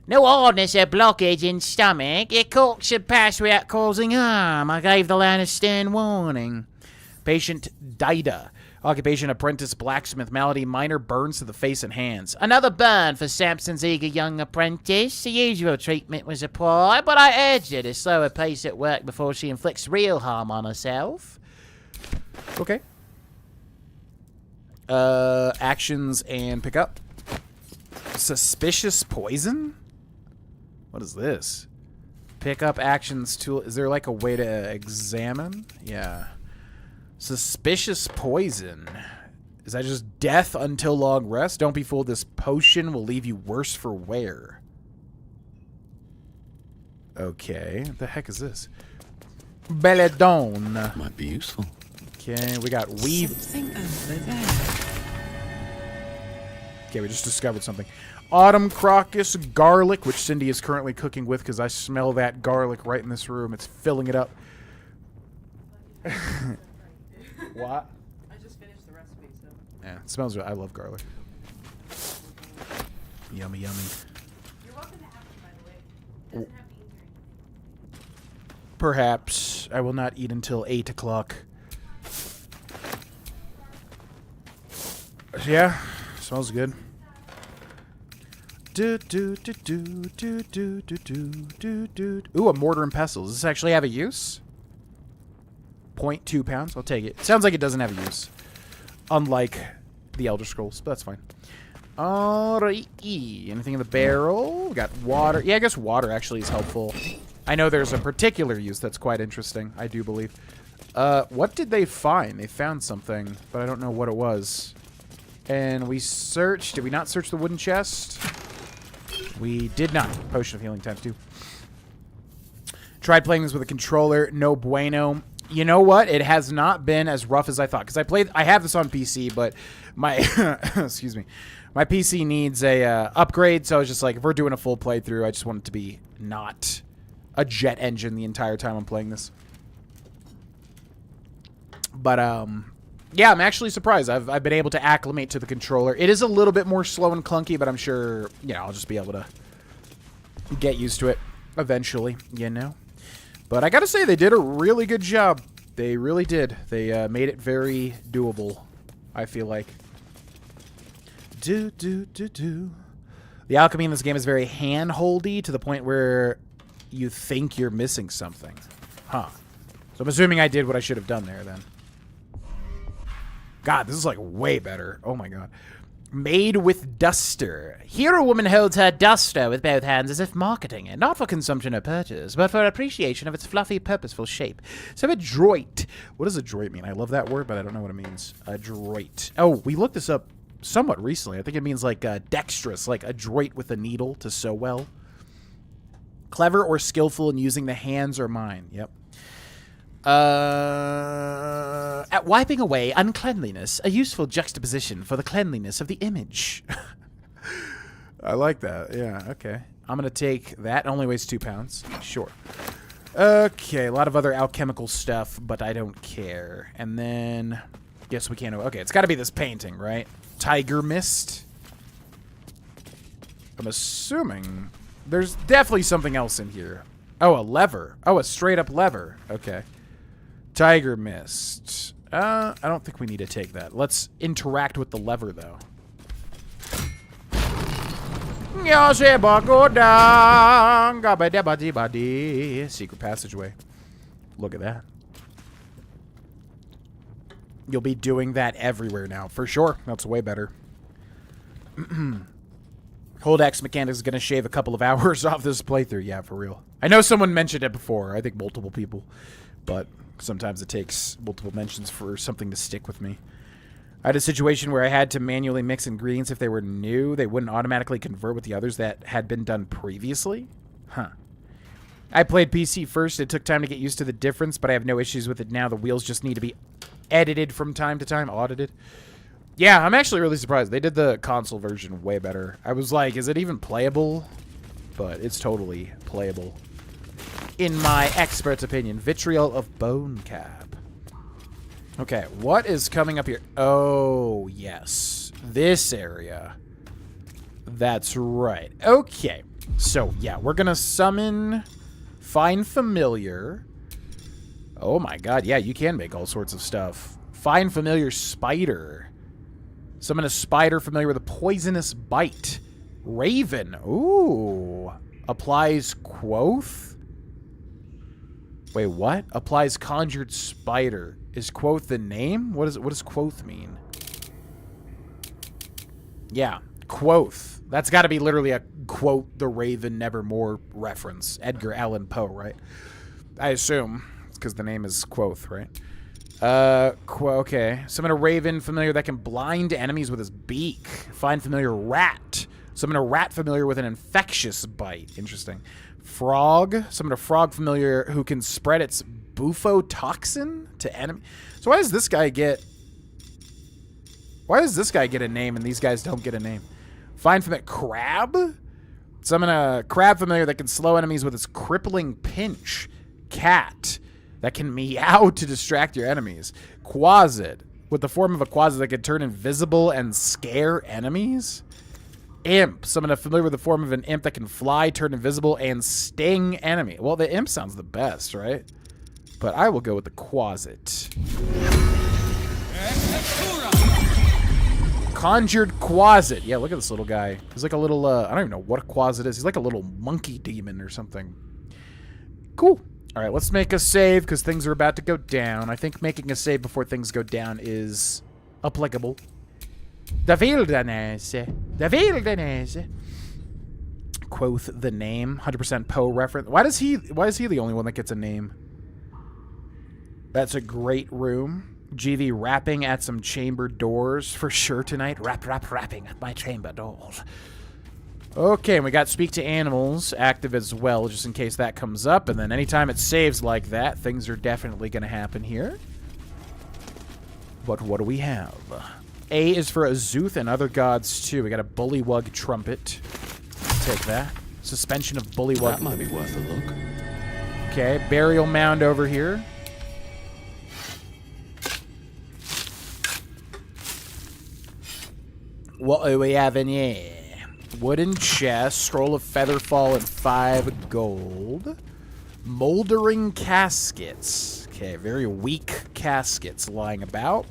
No hardness or blockage in stomach. Your cork should pass without causing harm. I gave the lad a stern warning. Patient Dida. Occupation apprentice blacksmith. Malady, minor burns to the face and hands. Another burn for Samson's eager young apprentice. The usual treatment was applied, but I urged her to slow her pace at work before she inflicts real harm on herself. Okay. Actions and pick up. Suspicious poison? What is this? Pick up actions tool. Is there like a way to examine? Yeah. Suspicious poison. Is that just death until long rest? Don't be fooled. This potion will leave you worse for wear. Okay. What the heck is this? Belladone. Might be useful. Okay, we got weave. Something over there. Okay, we just discovered something. Autumn crocus, garlic, which Cindy is currently cooking with because I smell that garlic right in this room. It's filling it up. What? I just finished the recipe, so. Yeah, it smells good. I love garlic. Yummy, yummy. You're welcome to have it, by the way. Doesn't have to eat here. Perhaps I will not eat until 8 o'clock. Yeah, smells good. Ooh, a mortar and pestle. Does this actually have a use? 0.2 pounds. I'll take it. Sounds like it doesn't have a use. Unlike the Elder Scrolls, but that's fine. Alrighty. Anything in the barrel? We got water. Yeah, I guess water actually is helpful. I know there's a particular use that's quite interesting, I do believe. What did they find? They found something, but I don't know what it was. And we searched. Did we not search the wooden chest? We did not. Potion of healing ×2. Tried playing this with a controller. No bueno. You know what? It has not been as rough as I thought. Because I have this on PC, but my excuse me, my PC needs a upgrade. So I was just like, if we're doing a full playthrough, I just want it to be not a jet engine the entire time I'm playing this. But yeah, I'm actually surprised. I've been able to acclimate to the controller. It is a little bit more slow and clunky, but I'm sure, you know, I'll just be able to get used to it eventually, you know. But I gotta say, they did a really good job. They really did. They made it very doable, I feel like. The alchemy in this game is very hand-holdy to the point where you think you're missing something. Huh. So I'm assuming I did what I should have done there, then. God, this is like way better. Oh my god. Made with duster. Here a woman holds her duster with both hands as if marketing it, not for consumption or purchase, but for appreciation of its fluffy, purposeful shape. So adroit. What does adroit mean? I love that word, but I don't know what it means. Adroit. Oh, we looked this up somewhat recently. I think it means like dexterous, like adroit with a needle to sew well. Clever or skillful in using the hands or mind. Yep. At wiping away uncleanliness, a useful juxtaposition for the cleanliness of the image. I like that. Yeah, okay. I'm going to take that. It only weighs 2 pounds. Sure. Okay, a lot of other alchemical stuff, but I don't care. And then, guess we can't... Okay, it's got to be this painting, right? Tiger Mist. I'm assuming there's definitely something else in here. Oh, a lever. Oh, a straight-up lever. Okay. Tiger Mist. I don't think we need to take that. Let's interact with the lever, though. Secret passageway. Look at that. You'll be doing that everywhere now, for sure. That's way better. Hold X mechanics is going to shave a couple of hours off this playthrough. Yeah, for real. I know someone mentioned it before. I think multiple people. But sometimes it takes multiple mentions for something to stick with me. I had a situation where I had to manually mix ingredients. If they were new, they wouldn't automatically convert with the others that had been done previously. Huh. I played PC first. It took time to get used to the difference, but I have no issues with it now. The wheels just need to be edited from time to time. Audited. Yeah, I'm actually really surprised. They did the console version way better. I was like, is it even playable? But it's totally playable. In my expert opinion. Vitriol of Bone Cap. Okay, what is coming up here? Oh, yes. This area. That's right. Okay. So, yeah, we're going to summon Find Familiar. Oh, my God. Yeah, you can make all sorts of stuff. Find Familiar Spider. Summon a spider familiar with a poisonous bite. Raven. Ooh. Applies Quoth. Wait, what? Applies Conjured Spider. Is Quoth the name? What does Quoth mean? Yeah, Quoth. That's got to be literally a quote the Raven Nevermore reference. Edgar Allan Poe, right? I assume. It's because the name is Quoth, right? Okay. Summon a raven familiar that can blind enemies with his beak. Find familiar rat. Summon a rat familiar with an infectious bite. Interesting. Frog. Summon a frog familiar who can spread its bufotoxin to enemy. So why does this guy get... Why does this guy get a name and these guys don't get a name? Find familiar crab. Summon a crab familiar that can slow enemies with its crippling pinch. Cat. That can meow to distract your enemies. Quasit. With the form of a quasit that can turn invisible and scare enemies. Imp. Summon a familiar with the form of an imp that can fly, turn invisible, and sting enemy. Well, the imp sounds the best, right? But I will go with the quasit. Conjured Quasit. Yeah, look at this little guy. He's like a little, I don't even know what a quasit is. He's like a little monkey demon or something. Cool. All right, let's make a save because things are about to go down. I think making a save before things go down is applicable. The wilderness. The wilderness. Quoth the name. 100% Poe reference. Why is he the only one that gets a name? That's a great room. GV rapping at some chamber doors for sure tonight. Rapping at my chamber doors. Okay, and we got Speak to Animals active as well, just in case that comes up. And then anytime it saves like that, things are definitely going to happen here. But what do we have? A is for Azuth and other gods, too. We got a Bullywug Trumpet. Take that. Suspension of Bullywug. That might be worth a look. Okay, Burial Mound over here. What do we have in here? Wooden chest, scroll of featherfall, and 5 gold. Moldering caskets. Okay, very weak caskets lying about.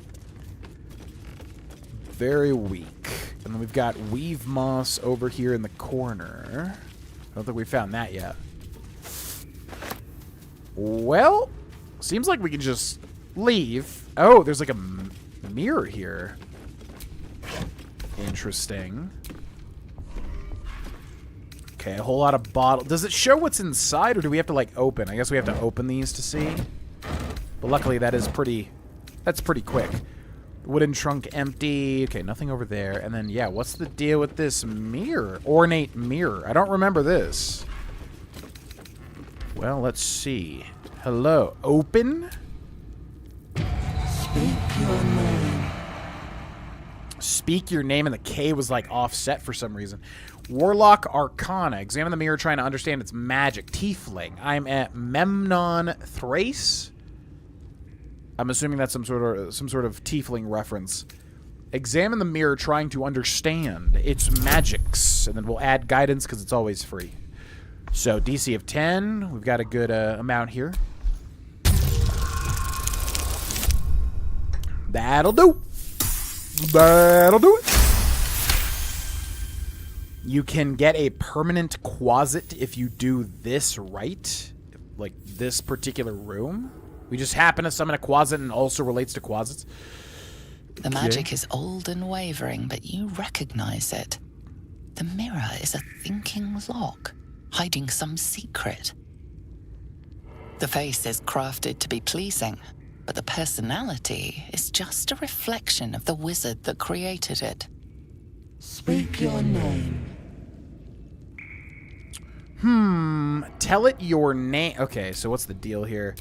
Very weak. And then we've got weave moss over here in the corner. I don't think we found that yet. Well, seems like we can just leave. Oh, there's like a mirror here. Interesting. Okay, a whole lot of bottle. Does it show what's inside, or do we have to, like, open? I guess we have to open these to see. But luckily, that's pretty quick. Wooden trunk empty. Okay, nothing over there. And then, yeah, what's the deal with this mirror? Ornate mirror. I don't remember this. Well, let's see. Hello. Open? Speak your name. Speak your name, and the K was like offset for some reason. Warlock Arcana. Examine the mirror trying to understand its magic. Tiefling. I'm at Memnon Thrace. I'm assuming that's some sort of tiefling reference. Examine the mirror trying to understand its magics. And then we'll add guidance because it's always free. So DC of 10. We've got a good amount here. That'll do. That'll do it. You can get a permanent quasit if you do this right. Like this particular room. We just happen to summon a quasit and also relates to quasits. The magic is old and wavering, but you recognize it. The mirror is a thinking lock, hiding some secret. The face is crafted to be pleasing, but the personality is just a reflection of the wizard that created it. Speak your name. Tell it your name. Okay, so what's the deal here?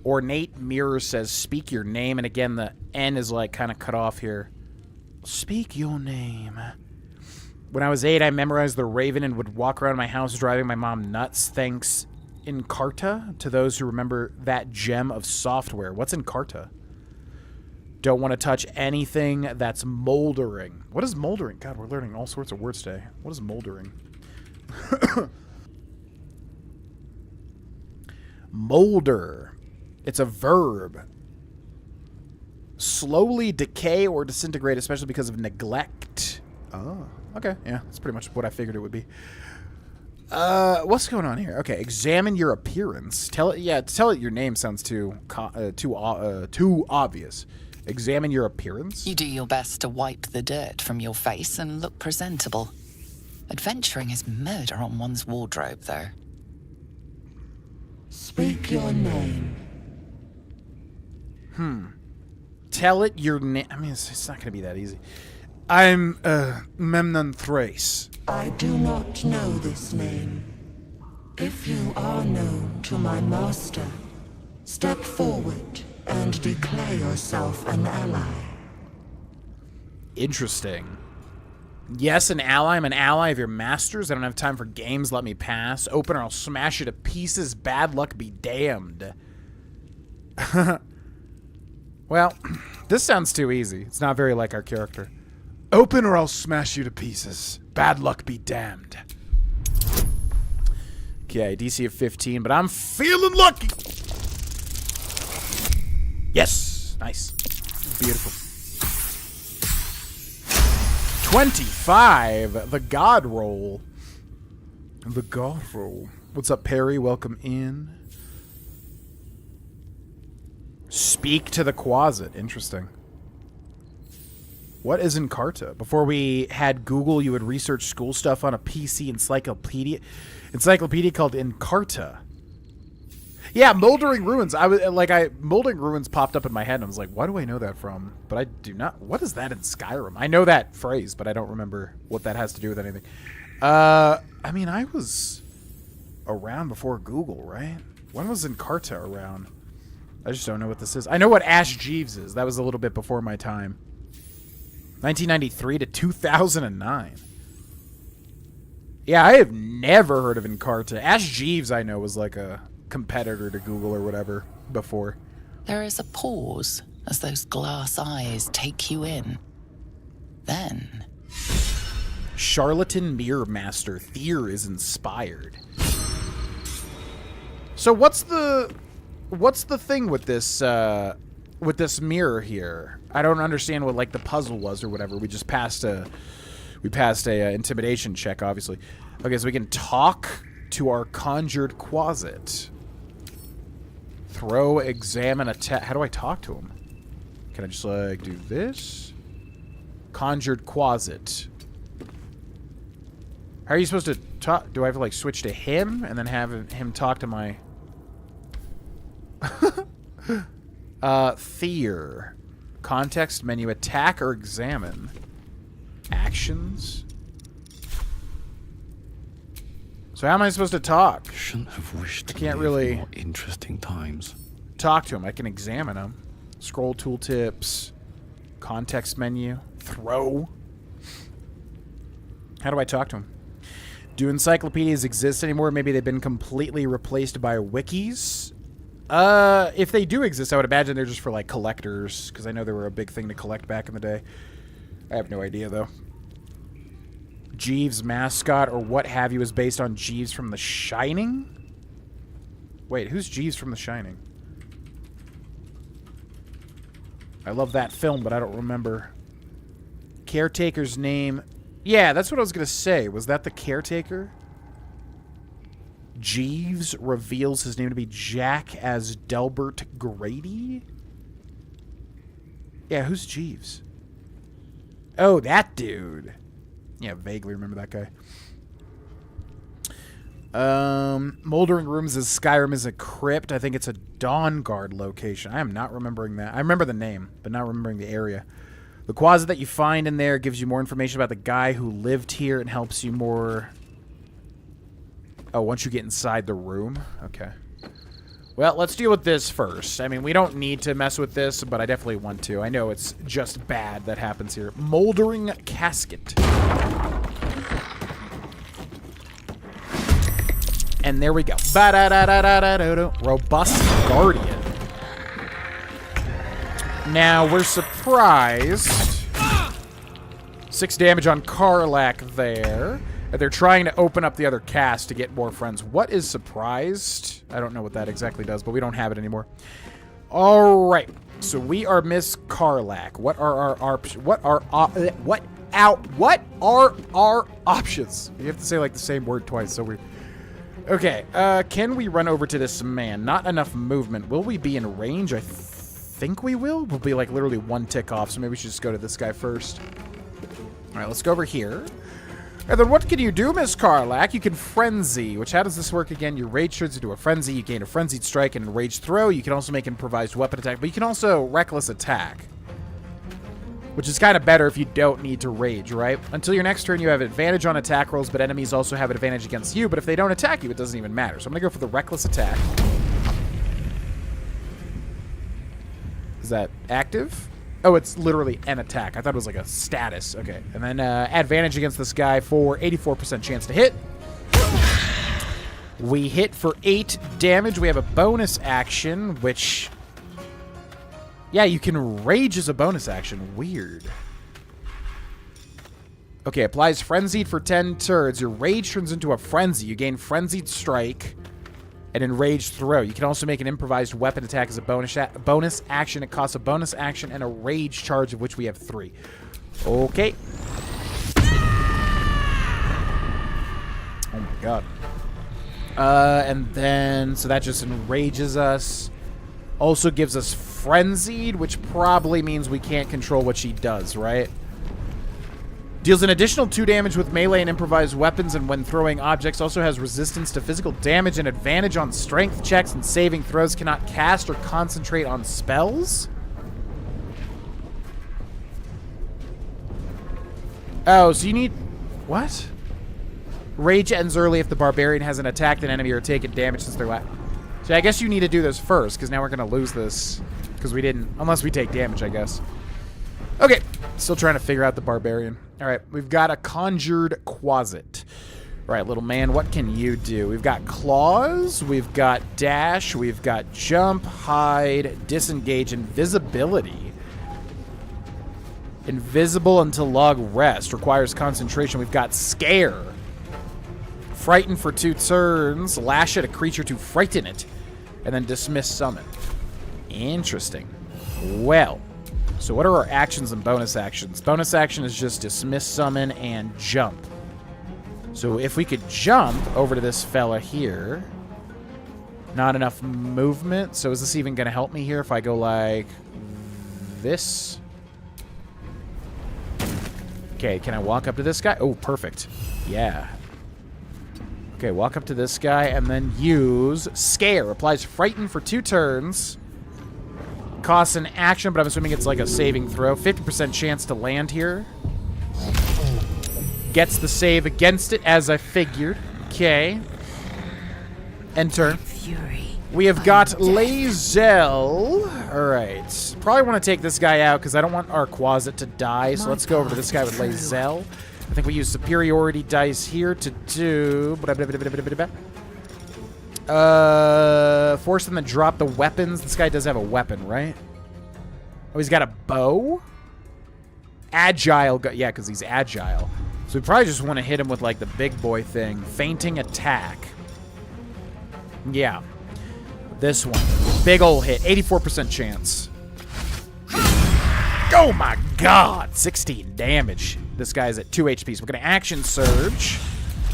Ornate mirror says speak your name, and again the N is like kind of cut off here. Speak your name. When I was 8, I memorized the Raven and would walk around my house driving my mom nuts. Thanks, Encarta, to those who remember that gem of software. What's Encarta? Don't want to touch anything that's moldering. What is moldering? God, we're learning all sorts of words today. What is moldering? Molder. It's a verb. Slowly decay or disintegrate, especially because of neglect. Oh, okay. Yeah, that's pretty much what I figured it would be. What's going on here? Okay, examine your appearance. Tell it your name sounds too obvious. Examine your appearance? You do your best to wipe the dirt from your face and look presentable. Adventuring is murder on one's wardrobe, though. Speak your name. Tell it your name. I mean, it's not going to be that easy. I'm, Memnon Thrace. I do not know this name. If you are known to my master, step forward and declare yourself an ally. Interesting. Yes, an ally. I'm an ally of your masters. I don't have time for games. Let me pass. Open or I'll smash you to pieces. Bad luck be damned. Well, this sounds too easy. It's not very like our character. Open or I'll smash you to pieces. Bad luck be damned. Okay, DC of 15, but I'm feeling lucky. Yes. Nice. Beautiful. 25. The God roll. The God roll. What's up, Perry? Welcome in. Speak to the Quasit. Interesting. What is Encarta? Before we had Google, you would research school stuff on a PC encyclopedia called Encarta. Yeah, Moldering Ruins. Moldering Ruins popped up in my head, and I was like, why do I know that from? But I do not. What is that in Skyrim? I know that phrase, but I don't remember what that has to do with anything. I mean, I was around before Google, right? When was Encarta around? I just don't know what this is. I know what Ash Jeeves is. That was a little bit before my time. 1993 to 2009. Yeah, I have never heard of Encarta. Ash Jeeves, I know, was like a competitor to Google or whatever before. There is a pause as those glass eyes take you in. Then... Charlatan Mirror Master. Thier is inspired. So what's the thing with this mirror here? I don't understand what like the puzzle was or whatever. We just passed a intimidation check, obviously. Okay, so we can talk to our conjured quasit. Throw, examine, attack. How do I talk to him? Can I just like do this? Conjured quasit. How are you supposed to talk? Do I have to like switch to him and then have him talk to my Thier. Context menu. Attack or examine. Actions. So how am I supposed to talk? Shouldn't have wished I to can't live really more interesting times. talk to him. I can examine him. Scroll tooltips, context menu, throw. How do I talk to him? Do encyclopedias exist anymore? Maybe they've been completely replaced by wikis. If they do exist, I would imagine they're just for like collectors, because I know they were a big thing to collect back in the day. I have no idea though. Jeeves' mascot or what have you is based on Jeeves from The Shining? Wait, who's Jeeves from The Shining? I love that film, but I don't remember. Caretaker's name. Yeah, that's what I was going to say. Was that the caretaker? Jeeves reveals his name to be Jack as Delbert Grady? Yeah, who's Jeeves? Oh, that dude. Yeah, vaguely remember that guy. Moldering Rooms is Skyrim is a crypt. I think it's a Dawn Guard location. I am not remembering that. I remember the name, but not remembering the area. The closet that you find in there gives you more information about the guy who lived here and helps you more... Oh, once you get inside the room? Okay. Well, let's deal with this first. I mean, we don't need to mess with this, but I definitely want to. I know it's just bad that happens here. Moldering Casket. And there we go. Ba-da-da-da-da-da-da. Robust Guardian. Now, we're surprised. 6 damage on Karlak there. And they're trying to open up the other cast to get more friends. What is surprised? I don't know what that exactly does, but we don't have it anymore. All right. So we are Miss Karlak. What are our options? You have to say like the same word twice, so weird. Okay, can we run over to this man? Not enough movement. Will we be in range? I think we will. We'll be like literally 1 tick off, so maybe we should just go to this guy first. All right, let's go over here. And then what can you do, Miss Karlak? You can Frenzy, which how does this work again? Your rage turns into a Frenzy. You gain a Frenzied Strike and a Rage Throw. You can also make Improvised Weapon Attack, but you can also Reckless Attack, which is kind of better if you don't need to rage, right? Until your next turn, you have advantage on attack rolls, but enemies also have an advantage against you. But if they don't attack you, it doesn't even matter. So I'm going to go for the Reckless Attack. Is that active? Oh, it's literally an attack. I thought it was like a status. Okay. And then advantage against this guy for 84% chance to hit. We hit for 8 damage. We have a bonus action, which... Yeah, you can rage as a bonus action. Weird. Okay, applies Frenzied for 10 turns. Your rage turns into a Frenzy. You gain Frenzied Strike and Enraged Throw. You can also make an Improvised Weapon Attack as a bonus action. It costs a bonus action and a Rage Charge, of which we have 3. Okay. Oh my god. And then, so that just enrages us. Also gives us Frenzied, which probably means we can't control what she does, right? Deals an additional 2 damage with melee and improvised weapons, and when throwing objects also has resistance to physical damage and advantage on strength checks and saving throws. Cannot cast or concentrate on spells. Oh, so you need... What? Rage ends early if the barbarian hasn't attacked an enemy or taken damage since their last... So I guess you need to do this first, because now we're going to lose this. Because we didn't... Unless we take damage, I guess. Okay. Still trying to figure out the barbarian. Alright, we've got a Conjured Quasit. Alright, little man, what can you do? We've got Claws, we've got Dash, we've got Jump, Hide, Disengage, Invisibility. Invisible until log rest. Requires concentration. We've got Scare. Frighten for 2 turns. Lash at a creature to frighten it. And then Dismiss Summon. Interesting. Well... So what are our actions and bonus actions? Bonus action is just Dismiss Summon and Jump. So if we could jump over to this fella here. Not enough movement. So is this even going to help me here if I go like this? Okay, can I walk up to this guy? Oh, perfect. Yeah. Okay, walk up to this guy and then use Scare. Applies Frighten for 2 turns. Costs an action, but I'm assuming it's like a saving throw. 50% chance to land here. Gets the save against it, as I figured. Okay. Enter. Fury. We have got Lae'zel. Alright. Probably want to take this guy out because I don't want our Quasit to die. So let's go over to this guy with Lae'zel. I think we use superiority dice here to do... force them to drop the weapons. This guy does have a weapon, right? Oh, he's got a bow? Agile. Yeah, because he's agile. So we probably just want to hit him with, like, the big boy thing. Fainting attack. Yeah. This one. Big ol' hit. 84% chance. Oh, my God. 16 damage. This guy's at 2 HP. So we're going to action surge.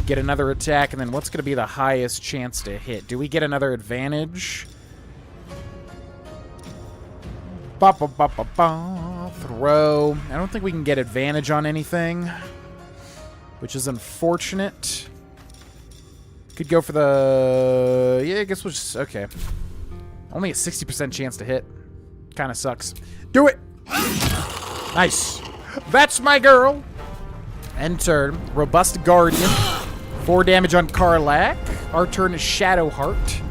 Get another attack. And then what's going to be the highest chance to hit? Do we get another advantage? Ba, ba, ba, ba, ba. Throw. I don't think we can get advantage on anything, which is unfortunate. Could go for the... Yeah, I guess we'll just... Okay. Only a 60% chance to hit. Kind of sucks. Do it! Nice. That's my girl. Enter. Robust Guardian. 4 damage on Karlach. Our turn is Shadowheart.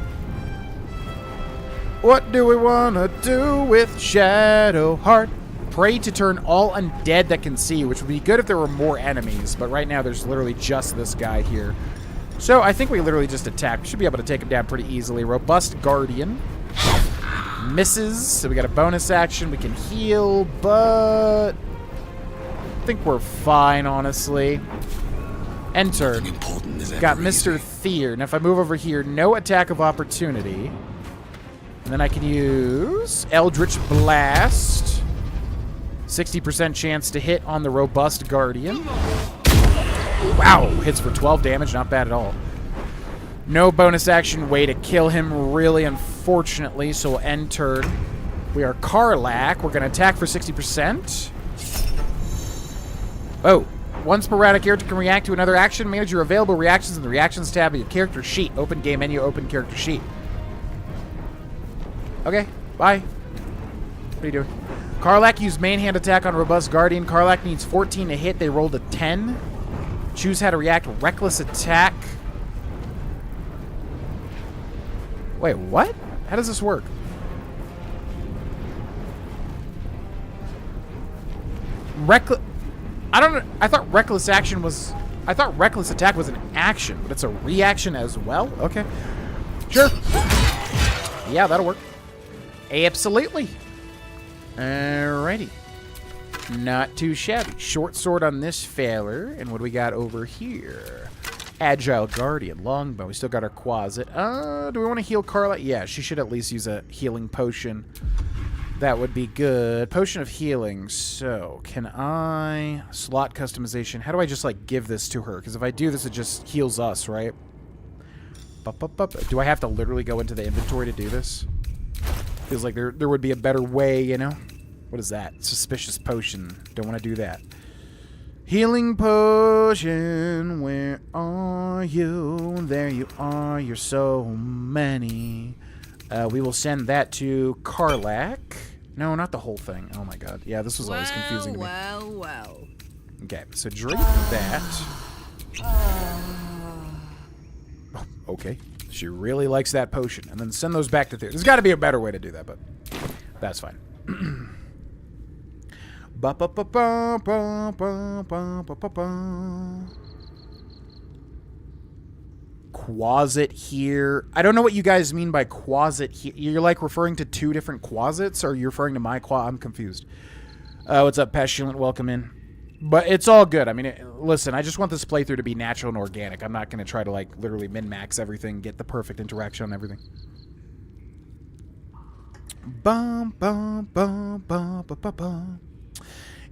What do we want to do with Shadowheart? Pray to turn all undead that can see, which would be good if there were more enemies, but right now there's literally just this guy here. So I think we literally just attack. We should be able to take him down pretty easily. Robust Guardian. Misses, so we got a bonus action. We can heal, but I think we're fine, honestly. Enter. Got Mr. Thier. Now if I move over here, no attack of opportunity. And then I can use Eldritch Blast. 60% chance to hit on the Robust Guardian. Wow, hits for 12 damage, not bad at all. No bonus action way to kill him, really, unfortunately, so we'll end turn. We are Karlach. We're going to attack for 60%. Oh, one sporadic character can react to another action. Manage your available reactions in the Reactions tab of your character sheet. Open game menu, open character sheet. Okay, bye. What are you doing? Karlach used main hand attack on Robust Guardian. Karlach needs 14 to hit. They rolled a 10. Choose how to react. Reckless attack. Wait, what? How does this work? I don't know. I thought reckless action was... I thought reckless attack was an action, but it's a reaction as well? Okay. Sure. Yeah, that'll work. Absolutely. Alrighty. Not too shabby. Short sword on this feller. And what do we got over here? Agile Guardian. Longbow. We still got our Quasit. Do we want to heal Karlach? Yeah, she should at least use a healing potion. That would be good. Potion of healing. So, can I... Slot customization. How do I just, like, give this to her? Because if I do this, it just heals us, right? Do I have to literally go into the inventory to do this? Feels like there would be a better way, you know? What is that? Suspicious potion. Don't want to do that. Healing potion, where are you? There you are, you're so many. We will send that to Karlach. No, not the whole thing. Oh my god. Yeah, this was always confusing to me. Well. Okay, so drink that. Oh, okay. She really likes that potion. And then send those back to Theater. There's got to be a better way to do that, but that's fine. Quasit here. I don't know what you guys mean by Quasit here. You're like referring to two different Quasits, or you're referring to my I'm confused. What's up, Pestilent? Welcome in. But it's all good. I mean, listen, I just want this playthrough to be natural and organic. I'm not going to try to, like, literally min-max everything, get the perfect interaction on everything.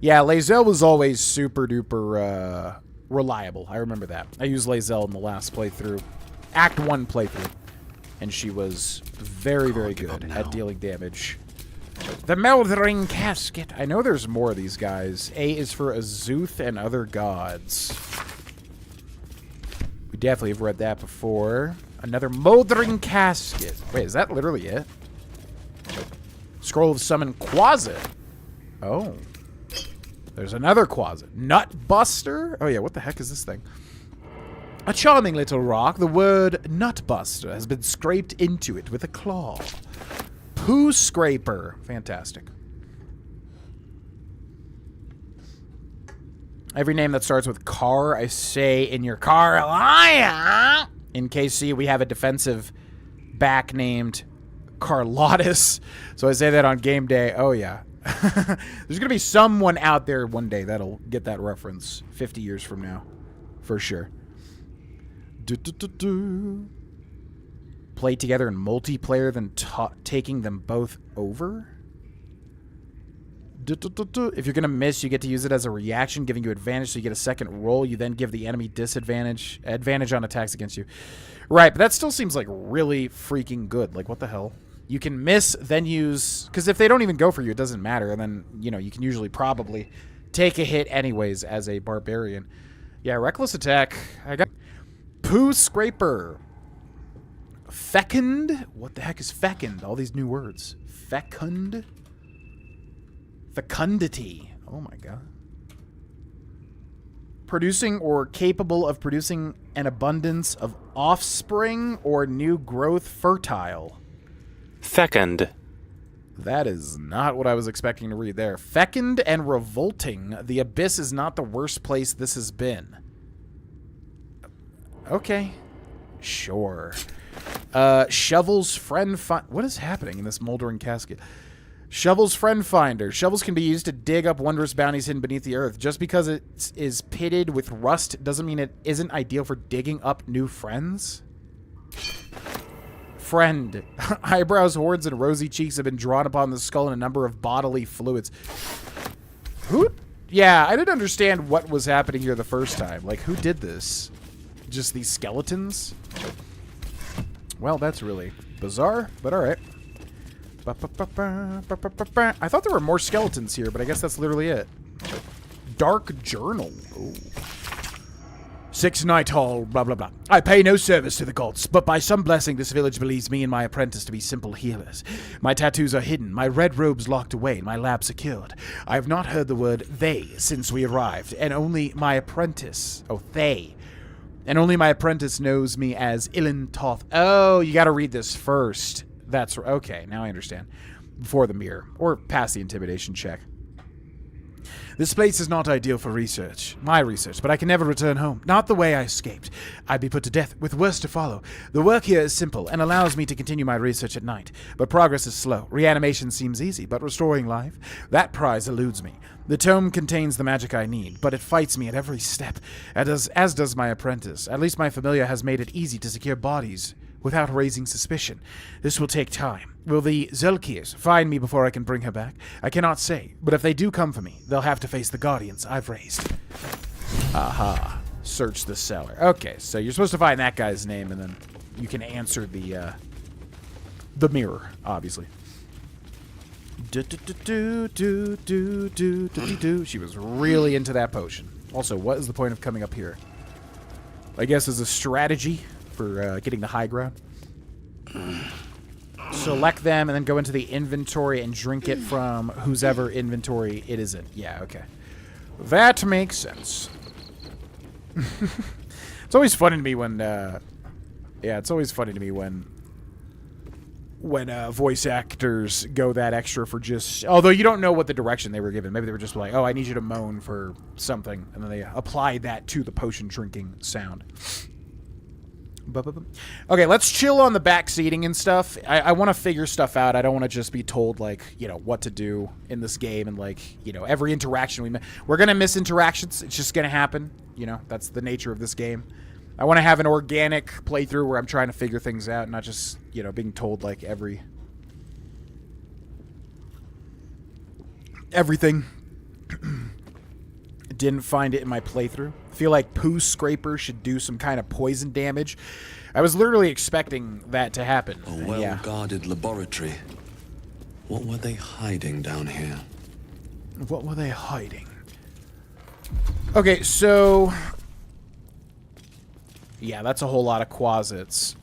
Yeah, Lae'zel was always super-duper reliable. I remember that. I used Lae'zel in the last playthrough. Act 1 playthrough. And she was very, very good at dealing damage. The Mouldering Casket. I know there's more of these guys. A is for Azuth and other gods. We definitely have read that before. Another Mouldering Casket. Wait, is that literally it? Scroll of Summon Quasit. Oh. There's another Quasit. Nut Buster? Oh yeah, what the heck is this thing? A charming little rock. The word Nutbuster has been scraped into it with a claw. Poo Scraper. Fantastic. Every name that starts with car, I say in your car, Elia! In KC, we have a defensive back named Carlotus. So I say that on game day. Oh, yeah. There's going to be someone out there one day that'll get that reference 50 years from now. For sure. Play together in multiplayer, then taking them both over? If you're going to miss, you get to use it as a reaction, giving you advantage, so you get a second roll. You then give the enemy advantage on attacks against you. Right, but that still seems like really freaking good. Like, what the hell? You can miss, then use... Because if they don't even go for you, it doesn't matter. And then, you know, you can usually probably take a hit anyways as a barbarian. Yeah, reckless attack. I got... Poo Scraper. Fecund? What the heck is fecund? All these new words. Fecund? Fecundity. Oh my god. Producing or capable of producing an abundance of offspring or new growth fertile. Fecund. That is not what I was expecting to read there. Fecund and revolting. The abyss is not the worst place this has been. Okay. Sure. Shovel's friend what is happening in this moldering casket? Shovel's friend finder. Shovels can be used to dig up wondrous bounties hidden beneath the earth. Just because it is pitted with rust doesn't mean it isn't ideal for digging up new friends. Friend. Eyebrows, horns, and rosy cheeks have been drawn upon the skull in a number of bodily fluids. Who? Yeah, I didn't understand what was happening here the first time. Like, who did this? Just these skeletons? Well, that's really bizarre, but alright. I thought there were more skeletons here, but I guess that's literally it. Dark Journal. Ooh. 6 Night Hall, blah, blah, blah. I pay no service to the gods, but by some blessing this village believes me and my apprentice to be simple healers. My tattoos are hidden, my red robes locked away, and my lab secured. I have not heard the word they since we arrived, and only my apprentice... Oh, they. And only my apprentice knows me as Ilan Toth. Oh, you gotta read this first. That's... Okay, now I understand. Before the mirror. Or past the intimidation check. This place is not ideal for research. My research, but I can never return home. Not the way I escaped. I'd be put to death, with worse to follow. The work here is simple, and allows me to continue my research at night. But progress is slow. Reanimation seems easy, but restoring life? That eludes me. The tome contains the magic I need, but it fights me at every step, as does my apprentice. At least my familiar has made it easy to secure bodies without raising suspicion. This will take time. Will the Zelkirs find me before I can bring her back? I cannot say, but if they do come for me, they'll have to face the guardians I've raised. Aha. Search the cellar. Okay, so you're supposed to find that guy's name, and then you can answer the mirror, obviously. She was really into that potion. Also, what is the point of coming up here? I guess as a strategy for getting the high ground. Select them and then go into the inventory and drink it from whosever inventory it is in. Yeah, okay. That makes sense. It's always funny to me when it's always funny to me when voice actors go that extra for just... Although you don't know what the direction they were given. Maybe they were just like, oh, I need you to moan for something. And then they applied that to the potion drinking sound. Okay, let's chill on the back seating and stuff. I want to figure stuff out. I don't want to just be told, like, you know, what to do in this game. And, like, you know, every interaction we're going to miss interactions. It's just going to happen. You know, that's the nature of this game. I want to have an organic playthrough where I'm trying to figure things out, not just, you know, being told, like, everything. Didn't find it in my playthrough. Feel like Poo Scraper should do some kind of poison damage. I was literally expecting that to happen. A well-guarded laboratory. What were they hiding down here? What were they hiding? Okay, so... Yeah, that's a whole lot of quasits.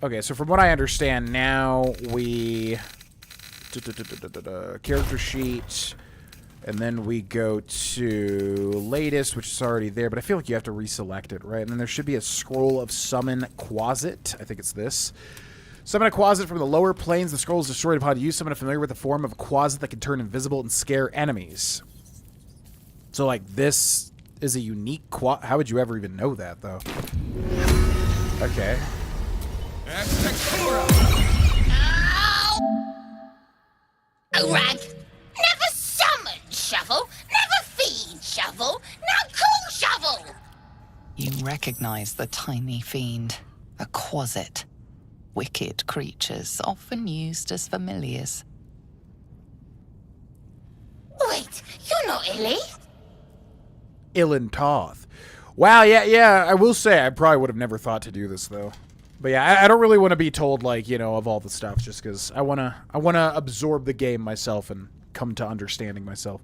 Okay, so from what I understand, now we... Character sheet... And then we go to latest, which is already there, but I feel like you have to reselect it, right? And then there should be a scroll of summon Quasit. I think it's this. Summon a Quasit from the lower planes. The scroll is destroyed upon use. Summon a familiar with the form of a Quasit that can turn invisible and scare enemies. So, like, this is a unique Quasit. How would you ever even know that, though? Okay. Oh, Rag. Never summon Shovel. Never feed Shovel. Now call Shovel. You recognize the tiny fiend, a Quasit. Wicked creatures, often used as familiars. Wait, you're not Illy? Ilin Toth. Wow, yeah, I will say I probably would have never thought to do this, though. But yeah, I don't really want to be told, like, you know, of all the stuff, just because I wanna absorb the game myself and come to understanding myself.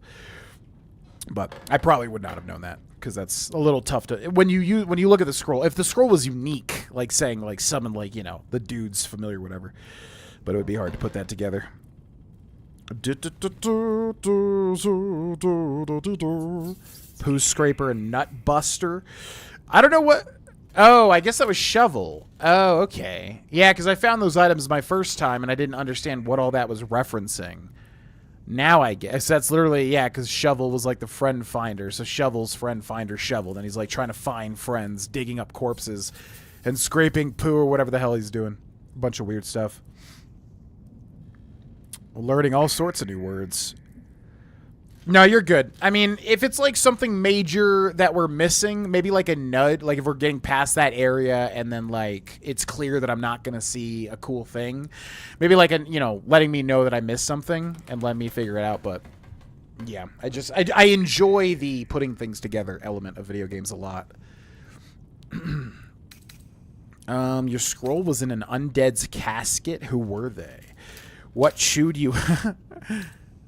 But I probably would not have known that, because that's a little tough to... When you look at the scroll, if the scroll was unique, like saying, like, summon, like, you know, the dude's familiar, whatever. But it would be hard to put that together. Poo Scraper and Nut Buster. I don't know what... Oh, I guess that was Shovel. Oh, okay. Yeah, because I found those items my first time, and I didn't understand what all that was referencing. Now I guess that's literally, yeah, because Shovel was like the friend finder. So Shovel's friend finder Shovel. Then he's like trying to find friends, digging up corpses, and scraping poo or whatever the hell he's doing. A bunch of weird stuff. Learning all sorts of new words. No, you're good. I mean, if it's like something major that we're missing, maybe like a nud, like if we're getting past that area and then like it's clear that I'm not going to see a cool thing, maybe like, you know, letting me know that I missed something and letting me figure it out. But yeah, I enjoy the putting things together element of video games a lot. Your scroll was in an undead's casket. Who were they? What chewed you?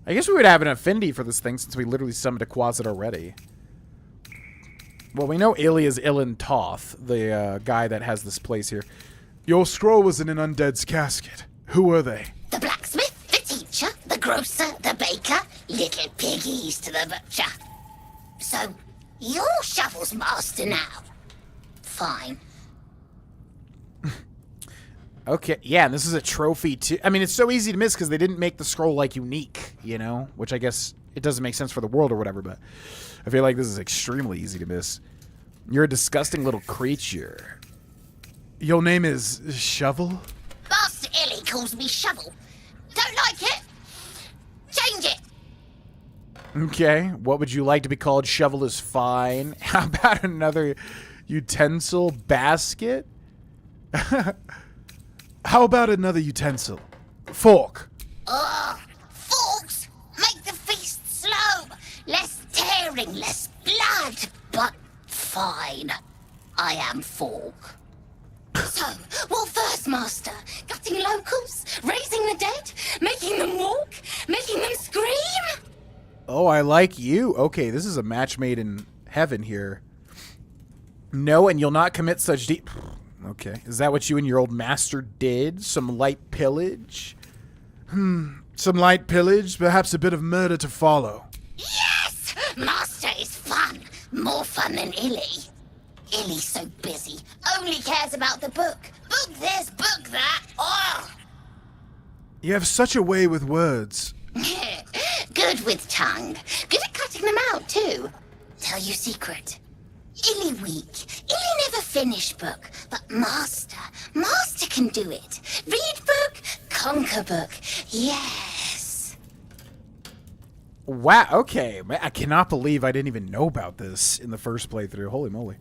I guess we would have an affinity for this thing since we literally summoned a Quasit already. Well, we know Illy is Ilin Toth, the guy that has this place here. Your scroll was in an undead's casket. Who were they? The blacksmith, the teacher, the grocer, the baker, little piggies to the butcher. So, you're Shovel's master now. Fine. Okay, yeah, and this is a trophy too. I mean, it's so easy to miss because they didn't make the scroll, like, unique, you know? Which I guess it doesn't make sense for the world or whatever, but I feel like this is extremely easy to miss. You're a disgusting little creature. Your name is Shovel? Master Illy calls me Shovel. Don't like it? Change it. Okay, what would you like to be called? Shovel is fine. How about another utensil basket? How about another utensil? Fork. Ugh, forks make the feast slow. Less tearing, less blood. But fine. I am fork. So, what first, Master? Gutting locals? Raising the dead? Making them walk? Making them scream? Oh, I like you. Okay, this is a match made in heaven here. No, and you'll not commit such deep... Okay. Is that what you and your old master did? Some light pillage? Some light pillage, perhaps a bit of murder to follow. Yes! Master is fun. More fun than Illy. Illy's so busy. Only cares about the book. Book this, book that. Oh! You have such a way with words. Good with tongue. Good at cutting them out, too. Tell you secret. Illy weak. Illy never finish book. But Master can do it. Read book, conquer book. Yes. Wow, okay. I cannot believe I didn't even know about this in the first playthrough. Holy moly.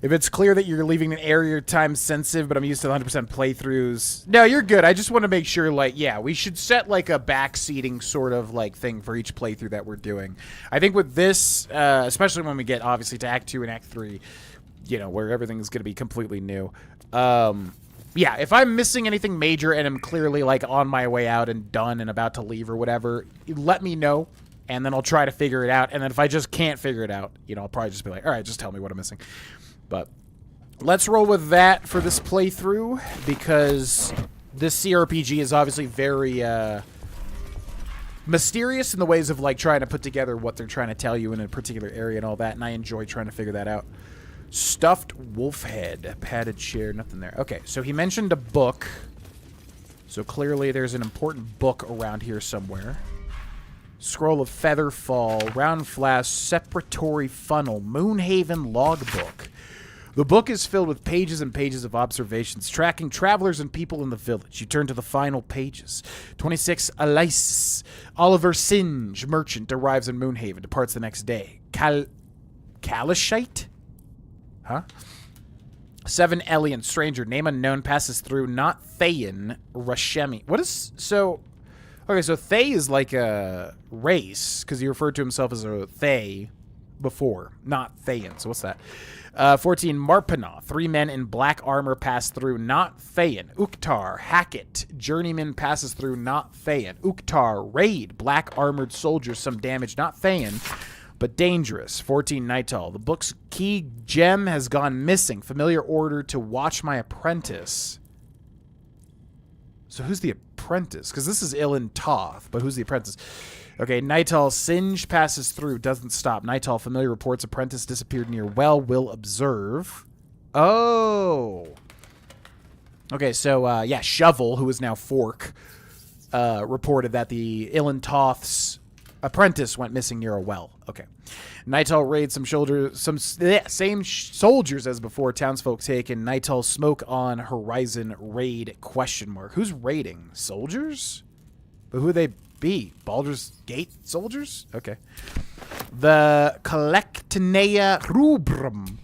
If it's clear that you're leaving an area time sensitive, but I'm used to 100% playthroughs. No, you're good. I just want to make sure, like, yeah, we should set, like, a backseating sort of, like, thing for each playthrough that we're doing. I think with this, especially when we get, obviously, to Act 2 and Act 3, you know, where everything is going to be completely new. Yeah, if I'm missing anything major and I'm clearly, like, on my way out and done and about to leave or whatever, let me know, and then I'll try to figure it out. And then if I just can't figure it out, you know, I'll probably just be like, all right, just tell me what I'm missing. But let's roll with that for this playthrough, because this CRPG is obviously very, mysterious in the ways of like trying to put together what they're trying to tell you in a particular area and all that, and I enjoy trying to figure that out. Stuffed wolf head, padded chair, nothing there. Okay, so he mentioned a book. So clearly there's an important book around here somewhere. Scroll of Featherfall, Round Flask, Separatory Funnel, Moonhaven Logbook. The book is filled with pages and pages of observations, tracking travelers and people in the village. You turn to the final pages. 26 Elisis. Oliver Singe, merchant, arrives in Moonhaven, departs the next day. Kalashite? Huh? 7 Elian, stranger, name unknown, passes through, not Thayan, Rashemi. What is... So... Okay, so Thay is like a race, because he referred to himself as a Thay before, not Thayan. So what's that? 14, Marpana. 3 men in black armor pass through, not Thayan. Uktar, Hackett. Journeyman passes through, not Thayan. Uktar, raid. Black armored soldiers, some damage, not Thayan, but dangerous. 14, Nightal. The book's key gem has gone missing. Familiar order to watch my apprentice. So who's the apprentice? Because this is Ilan Toth, but who's the apprentice? Okay, Nightal, Singe passes through, doesn't stop. Nightal, familiar reports apprentice disappeared near well, will observe. Oh. Okay, so, yeah, Shovel, who is now Fork, reported that the Ilan Toth's apprentice went missing near a well. Okay. Nightal raids same soldiers as before. Townsfolk taken. Nightal smoke on horizon raid ? Who's raiding? Soldiers? But who would they be? Baldur's Gate soldiers? Okay. The Collectinea Rubrum.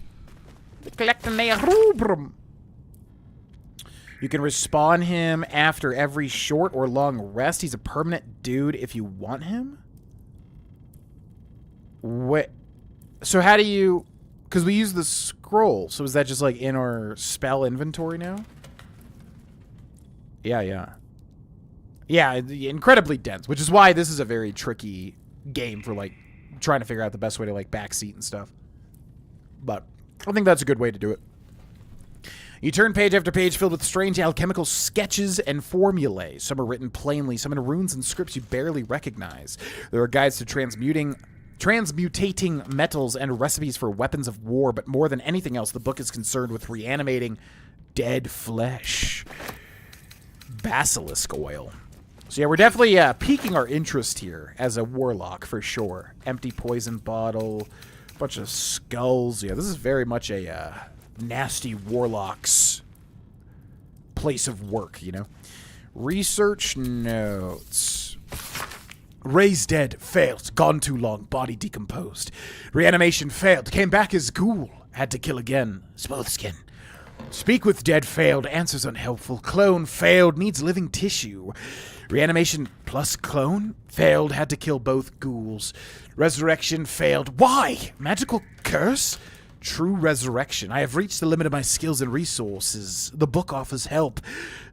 You can respawn him after every short or long rest. He's a permanent dude if you want him. What? So how do you... Because we use the scroll. So is that just like in our spell inventory now? Yeah. Yeah, incredibly dense, which is why this is a very tricky game for like trying to figure out the best way to like backseat and stuff. But I think that's a good way to do it. You turn page after page filled with strange alchemical sketches and formulae. Some are written plainly, some in runes and scripts you barely recognize. There are guides to transmutating metals and recipes for weapons of war, but more than anything else, the book is concerned with reanimating dead flesh. Basilisk oil. So yeah, we're definitely piquing our interest here as a warlock for sure. Empty poison bottle, bunch of skulls. Yeah, this is very much a nasty warlock's place of work, you know. Research notes. Raised dead, failed, gone too long, body decomposed. Reanimation failed, came back as ghoul, had to kill again. Smooth skin. Speak with dead failed, answers unhelpful. Clone failed, needs living tissue. Reanimation plus clone failed, had to kill both ghouls. Resurrection failed. Why? Magical curse? True resurrection. I have reached the limit of my skills and resources. The book offers help.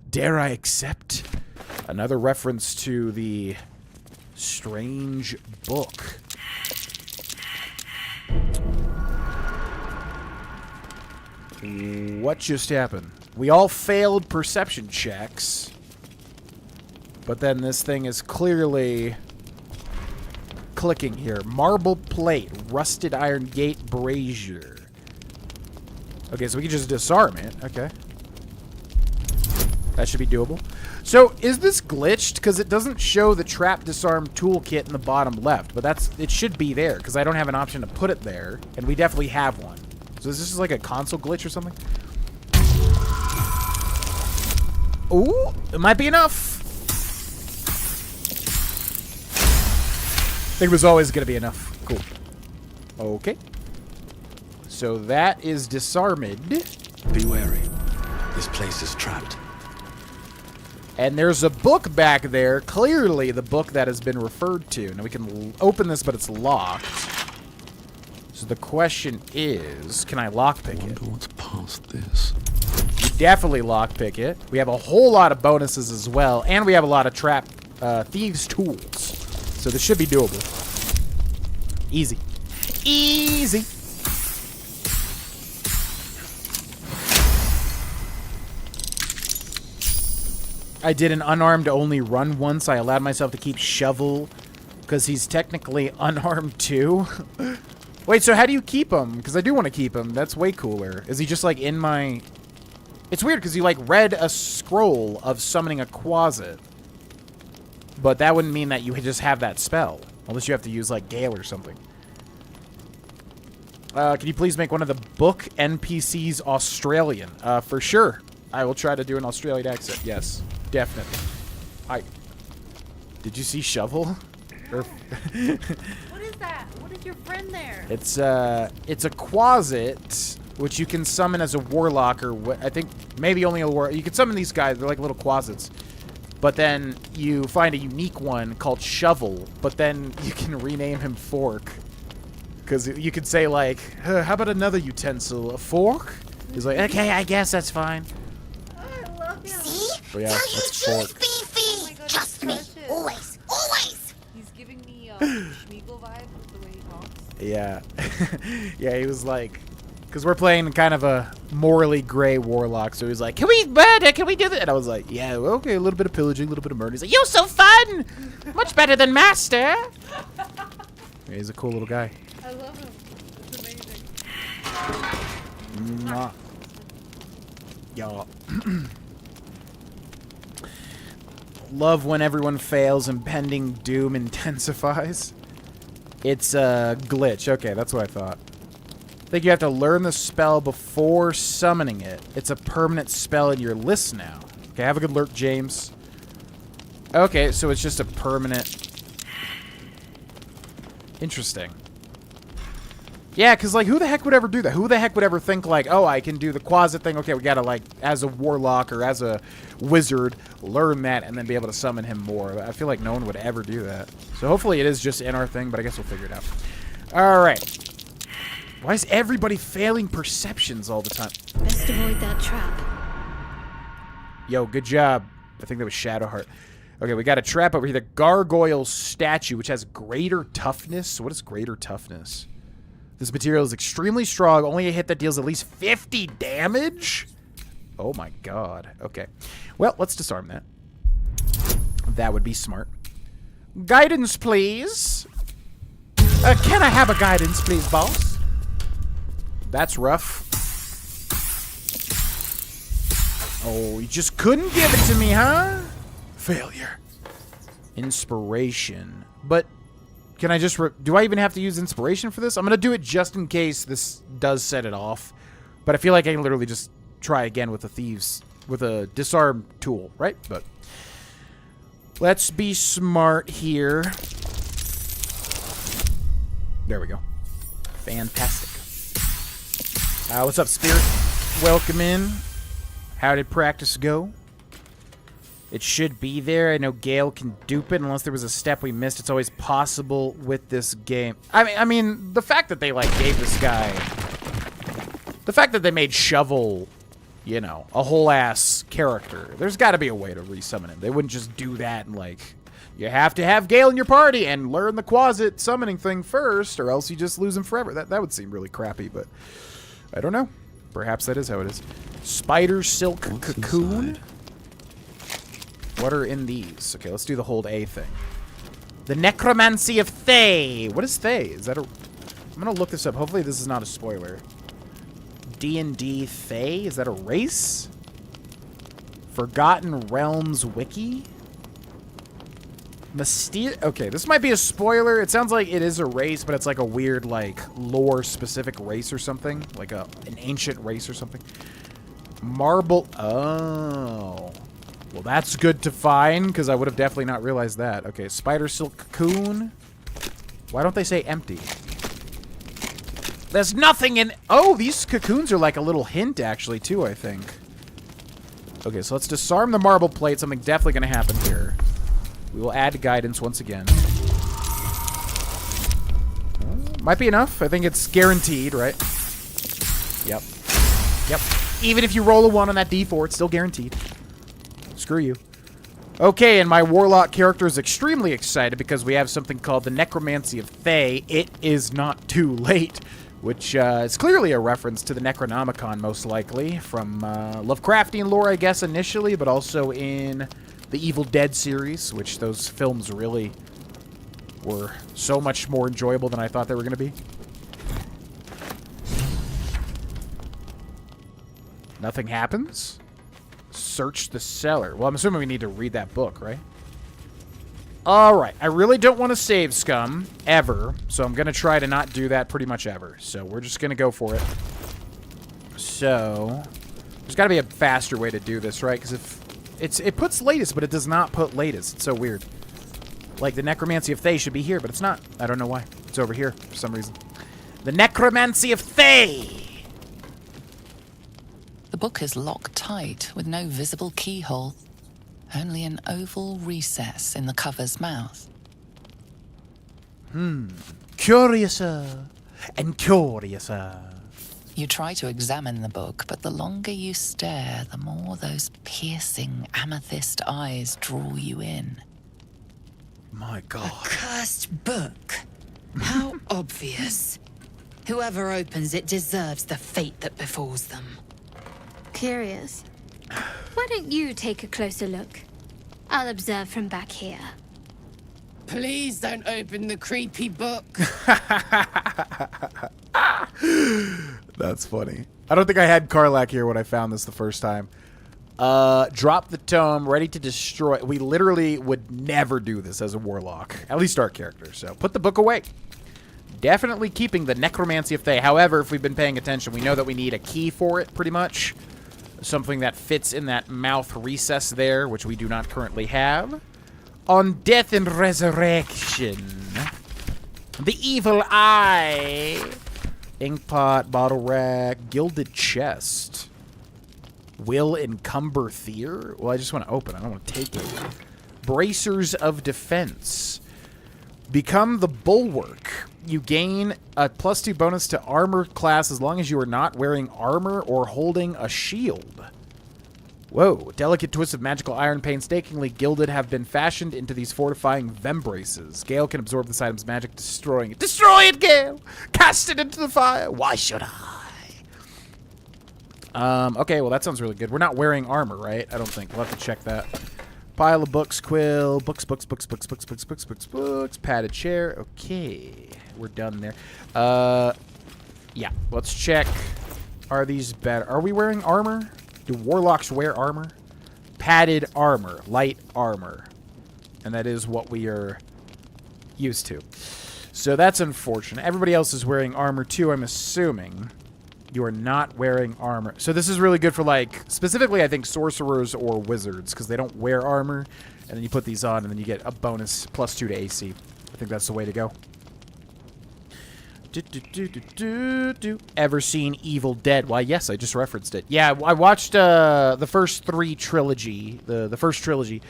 Dare I accept? Another reference to the strange book. What just happened? We all failed perception checks. But then this thing is clearly clicking here. Marble plate, rusted iron gate brazier. Okay, so we can just disarm it. Okay. That should be doable. So, is this glitched? Because it doesn't show the trap disarm toolkit in the bottom left. But it should be there, because I don't have an option to put it there. And we definitely have one. So is this just like a console glitch or something? Ooh, it might be enough. I think it was always going to be enough. Cool. Okay. So that is disarmed. Be wary. This place is trapped. And there's a book back there. Clearly the book that has been referred to. Now we can open this, but it's locked. So the question is, can I lockpick it? I wonder what's past this. We definitely lockpick it. We have a whole lot of bonuses as well. And we have a lot of trap thieves' tools. So this should be doable. Easy. Easy. I did an unarmed only run once. I allowed myself to keep Shovel because he's technically unarmed too. Wait, so how do you keep him? Because I do want to keep him. That's way cooler. Is he just like in my... It's weird because you like read a scroll of summoning a Quasit. But that wouldn't mean that you just have that spell. Unless you have to use like Gale or something. Can you please make one of the book NPCs Australian? For sure. I will try to do an Australian accent. Yes, definitely. Did you see Shovel? What is that? What is your friend there? It's a Quasit, which you can summon as a warlock, or I think maybe only a war. You can summon these guys. They're like little Quasits. But then you find a unique one called Shovel. But then you can rename him Fork. Because you could say, like, how about another utensil? A fork? He's like, okay, I guess that's fine. Oh, I love him. See? But yeah, Tell that's you Fork. choose Beefy. God, Trust me. precious. Always. Always. He's giving me Schmeagle vibes with the way he talks. Yeah. Yeah, he was like... Because we're playing kind of a morally gray warlock, so he was like, can we murder? Can we do that? And I was like, yeah, okay, a little bit of pillaging, a little bit of murder. He's like, you're so fun! Much better than Master! Yeah, he's a cool little guy. I love him. It's amazing. Mwah. Y'all. Love when everyone fails and pending doom intensifies. It's a glitch. Okay, that's what I thought. I think you have to learn the spell before summoning it. It's a permanent spell in your list now. Okay, have a good lurk, James. Okay, so it's just a permanent... Interesting. Yeah, because, like, who the heck would ever do that? Who the heck would ever think, like, oh, I can do the Quasit thing. Okay, we gotta, like, as a warlock or as a wizard, learn that and then be able to summon him more. I feel like no one would ever do that. So hopefully it is just in our thing, but I guess we'll figure it out. All right. Why is everybody failing perceptions all the time? Best avoid that trap. Yo, good job. I think that was Shadowheart. Okay, we got a trap over here. The Gargoyle Statue, which has greater toughness. What is greater toughness? This material is extremely strong. Only a hit that deals at least 50 damage? Oh my god. Okay. Well, let's disarm that. That would be smart. Guidance, please. Can I have a guidance, please, boss? That's rough. Oh, you just couldn't give it to me, huh? Failure. Inspiration. But... Can I just... do I even have to use inspiration for this? I'm going to do it just in case this does set it off. But I feel like I can literally just try again with the thieves... with a disarm tool, right? But... let's be smart here. There we go. Fantastic. What's up, Spirit? Welcome in. How did practice go? It should be there. I know Gale can dupe it unless there was a step we missed. It's always possible with this game. I mean, the fact that they, like, gave this guy... The fact that they made Shovel, you know, a whole-ass character. There's got to be a way to resummon him. They wouldn't just do that and, like... You have to have Gale in your party and learn the Quasit summoning thing first, or else you just lose him forever. That would seem really crappy, but... I don't know. Perhaps that is how it is. Spider Silk Cocoon? Inside? What are in these? Okay, let's do the hold A thing. The Necromancy of Thay. What is Thay? Is that a... I'm going to look this up. Hopefully this is not a spoiler. D&D Thay? Is that a race? Forgotten Realms Wiki? Okay, this might be a spoiler. It sounds like it is a race, but it's like a weird, like, lore-specific race or something. Like an ancient race or something. Marble... Oh... Well, that's good to find, because I would have definitely not realized that. Okay, Spider Silk Cocoon. Why don't they say empty? There's nothing in... Oh, these cocoons are like a little hint, actually, too, I think. Okay, so let's disarm the marble plate. Something definitely going to happen here. We will add guidance once again. Might be enough. I think it's guaranteed, right? Yep. Yep. Even if you roll a 1 on that D4, it's still guaranteed. Screw you. Okay, and my warlock character is extremely excited because we have something called the Necromancy of Thay. It is not too late, which is clearly a reference to the Necronomicon, most likely, from Lovecraftian lore, I guess, initially, but also in the Evil Dead series, which those films really were so much more enjoyable than I thought they were going to be. Nothing happens? Search the cellar. Well, I'm assuming we need to read that book, right? Alright, I really don't want to save scum, ever, so I'm going to try to not do that pretty much ever. So we're just going to go for it. So, there's got to be a faster way to do this, right? Because if it puts latest, but it does not put latest. It's so weird. Like, the Necromancy of Thay should be here, but it's not. I don't know why. It's over here for some reason. The Necromancy of Thay! The book is locked tight with no visible keyhole. Only an oval recess in the cover's mouth. Curiouser and curiouser. You try to examine the book, but the longer you stare, the more those piercing amethyst eyes draw you in. My God. A cursed book. How obvious. Whoever opens it deserves the fate that befalls them. Curious. Why don't you take a closer look? I'll observe from back here. Please don't open the creepy book. That's funny. I don't think I had Karlach here when I found this the first time. Drop the tome, ready to destroy. We literally would never do this as a warlock. At least our character. So put the book away. Definitely keeping the Necromancy of Thay. However, if we've been paying attention, we know that we need a key for it, pretty much. Something that fits in that mouth recess there, which we do not currently have. On Death and Resurrection. The Evil Eye. Inkpot, bottle rack, gilded chest. Will encumber Thier? Well, I just want to open it. I don't want to take it. Bracers of Defense. Become the Bulwark. You gain a +2 bonus to armor class as long as you are not wearing armor or holding a shield. Whoa. Delicate twists of magical iron painstakingly gilded have been fashioned into these fortifying vembraces. Gale can absorb this item's magic, destroying it. Destroy it, Gale! Cast it into the fire! Why should I? Okay, well, that sounds really good. We're not wearing armor, right? I don't think. We'll have to check that. Pile of books, quill, books, padded chair. Okay, we're done there. Yeah, let's check. Are these better? Are we wearing armor? Do warlocks wear armor? Padded armor, light armor. And that is what we are used to. So that's unfortunate. Everybody else is wearing armor too, I'm assuming. You are not wearing armor. So this is really good for, like, specifically, I think, sorcerers or wizards, because they don't wear armor. And then you put these on, and then you get a bonus +2 to AC. I think that's the way to go. Ever seen Evil Dead? Why, yes, I just referenced it. Yeah, I watched the first trilogy, the first trilogy,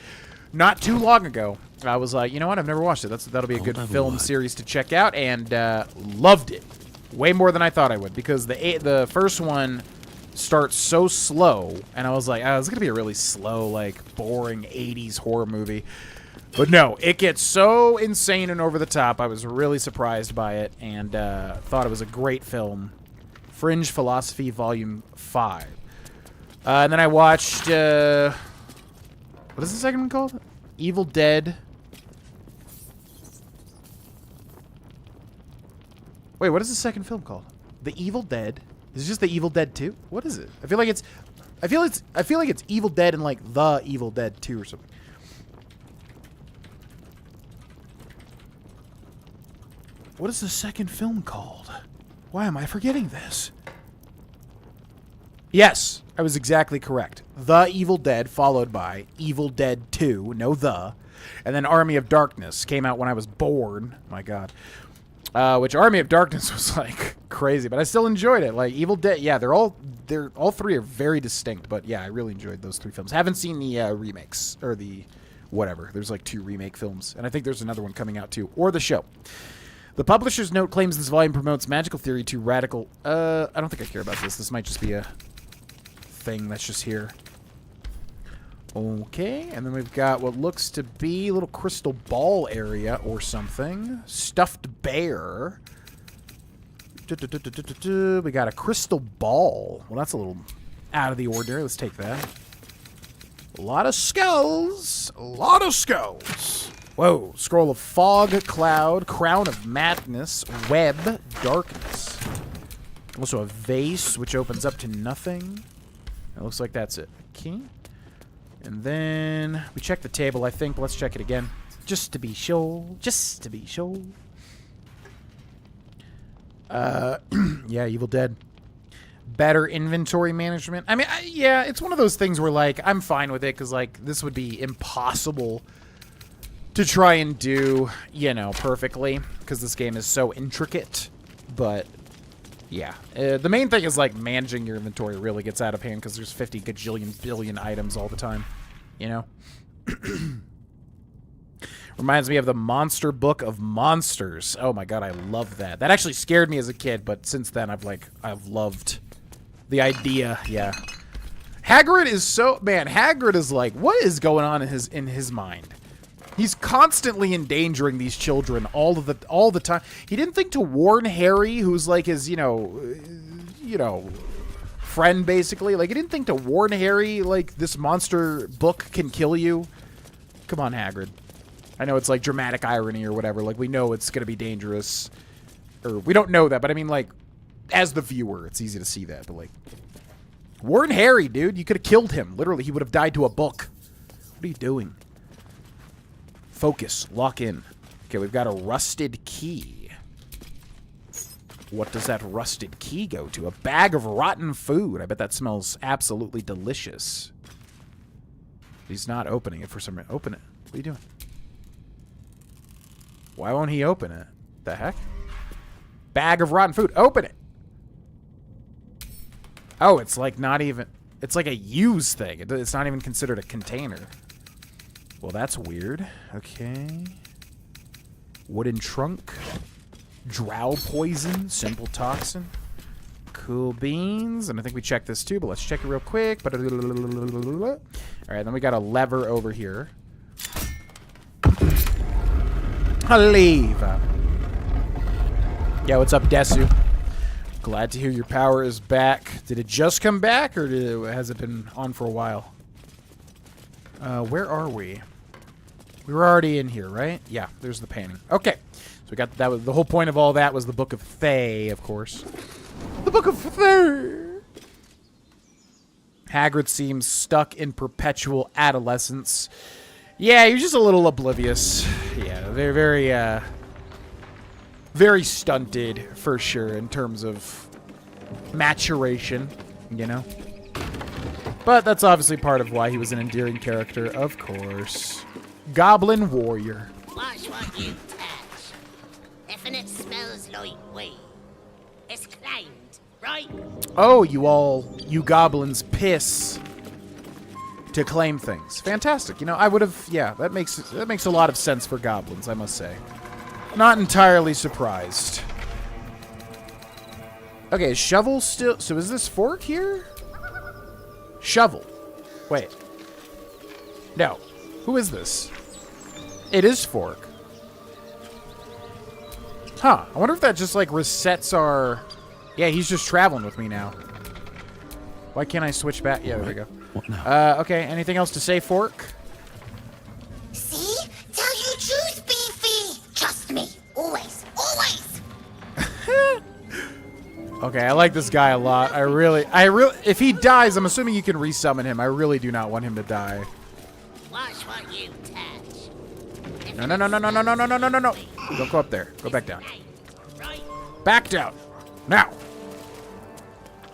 not too long ago. I was like, you know what? I've never watched it. That'll be a good film series to check out, and loved it. Way more than I thought I would, because the first one starts so slow, and I was like, oh, it's going to be a really slow, like, boring 80s horror movie. But no, it gets so insane and over the top. I was really surprised by it, and thought it was a great film. Fringe Philosophy Volume 5. And then I watched, what is the second one called? Evil Dead. Wait, what is the second film called? The Evil Dead? Is it just The Evil Dead 2? What is it? I feel like it's Evil Dead and like The Evil Dead 2 or something. What is the second film called? Why am I forgetting this? Yes, I was exactly correct. The Evil Dead, followed by Evil Dead 2, no the, and then Army of Darkness came out when I was born. My God. Which Army of Darkness was like crazy, but I still enjoyed it. Like Evil Dead, yeah, all three are very distinct, but yeah, I really enjoyed those three films. Haven't seen the remakes or the whatever. There's like 2 remake films, and I think there's another one coming out too, or the show. The publisher's note claims this volume promotes magical theory to radical. I don't think I care about this. This might just be a thing that's just here. Okay, and then we've got what looks to be a little crystal ball area or something. Stuffed bear. We got a crystal ball. Well, that's a little out of the ordinary. Let's take that. A lot of skulls. A lot of skulls. Whoa. Scroll of Fog, Cloud, Crown of Madness, Web, Darkness. Also a vase, which opens up to nothing. It looks like that's it. Okay. And then we check the table, I think. Let's check it again. Just to be sure. Just to be sure. Yeah, Evil Dead. Better inventory management. I mean, yeah, it's one of those things where, like, I'm fine with it because, like, this would be impossible to try and do, you know, perfectly because this game is so intricate. But, yeah. The main thing is, like, managing your inventory really gets out of hand because there's 50 gajillion billion items all the time, you know? Reminds me of the Monster Book of Monsters. Oh my god, I love that. That actually scared me as a kid, but since then I've loved the idea. Yeah. Hagrid is so, man, Hagrid is like, what is going on in his mind? He's constantly endangering these children all the time. He didn't think to warn Harry, who's like his, you know, friend basically. Like, he didn't think to warn Harry like this monster book can kill you. Come on, Hagrid. I know it's like dramatic irony or whatever. Like, we know it's going to be dangerous. Or, we don't know that, but I mean, like, as the viewer, it's easy to see that. But, like, warn Harry, dude. You could have killed him. Literally, he would have died to a book. What are you doing? Focus. Lock in. Okay, we've got a rusted key. What does that rusted key go to? A bag of rotten food. I bet that smells absolutely delicious. He's not opening it for some reason. Open it. What are you doing? Why won't he open it? The heck? Bag of rotten food. Open it! Oh, it's like not even... It's like a used thing. It's not even considered a container. Well, that's weird. Okay. Wooden trunk. Drow poison. Simple toxin. Cool beans. And I think we checked this too, but let's check it real quick. Alright, then we got a lever over here. Leave. Yeah, what's up, Desu? Glad to hear your power is back. Did it just come back, or has it been on for a while? Where are we? We were already in here, right? Yeah, there's the painting. Okay, so we got that. Was the whole point of all that was the Book of Thay, of course. The Book of Thay. Hagrid seems stuck in perpetual adolescence. Yeah, you're just a little oblivious. Yeah, they're very, very stunted, for sure, in terms of maturation, you know? But that's obviously part of why he was an endearing character, of course. Goblin Warrior. Watch what you touch. If it smells like weed, it's claimed, right? Oh, you goblins piss to claim things. Fantastic. You know, I would have, yeah, that makes a lot of sense for goblins, I must say. Not entirely surprised. Okay, shovel still, so is this fork here? Shovel. Wait. No. Who is this? It is fork. Huh. I wonder if that just, like, resets our... Yeah, he's just traveling with me now. Why can't I switch back? Yeah, there we go. What now? Okay, anything else to say, Fork? See? Tell you truth, Beefy. Trust me. Always. Always. Okay, I like this guy a lot. I really, if he dies, I'm assuming you can resummon him. I really do not want him to die. Watch what you touch. No. Don't go up there. Go back down. Right? Back down. Now.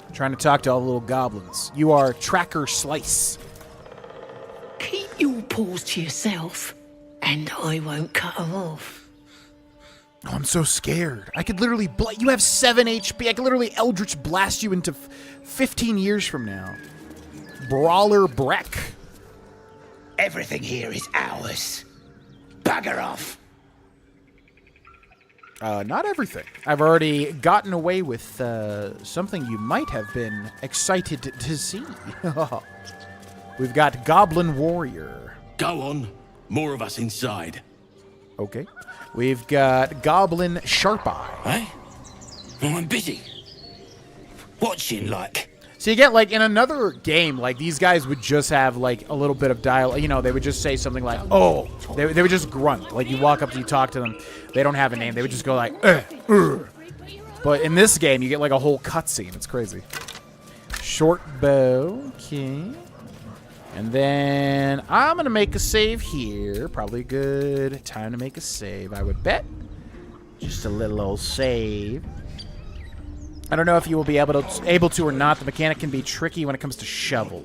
I'm trying to talk to all the little goblins. You are Tracker Slice. Keep your paws to yourself, and I won't cut them off. Oh, I'm so scared. I could literally... You have 7 HP. I could literally Eldritch Blast you into 15 years from now. Brawler Breck. Everything here is ours. Bugger off. Not everything. I've already gotten away with something you might have been excited to see. We've got Goblin Warrior. Go on. More of us inside. Okay. We've got Goblin Sharp Eye. Eh? Oh, I'm busy. Watching, like. So you get, like, in another game, like, these guys would just have, like, a little bit of dialogue. You know, they would just say something like, oh. They would just grunt. Like, you walk up to you, talk to them. They don't have a name. They would just go like, But in this game, you get, like, a whole cutscene. It's crazy. Short bow. Okay. And then I'm going to make a save here. Probably a good time to make a save, I would bet. Just a little old save. I don't know if you will be able to or not. The mechanic can be tricky when it comes to shovel.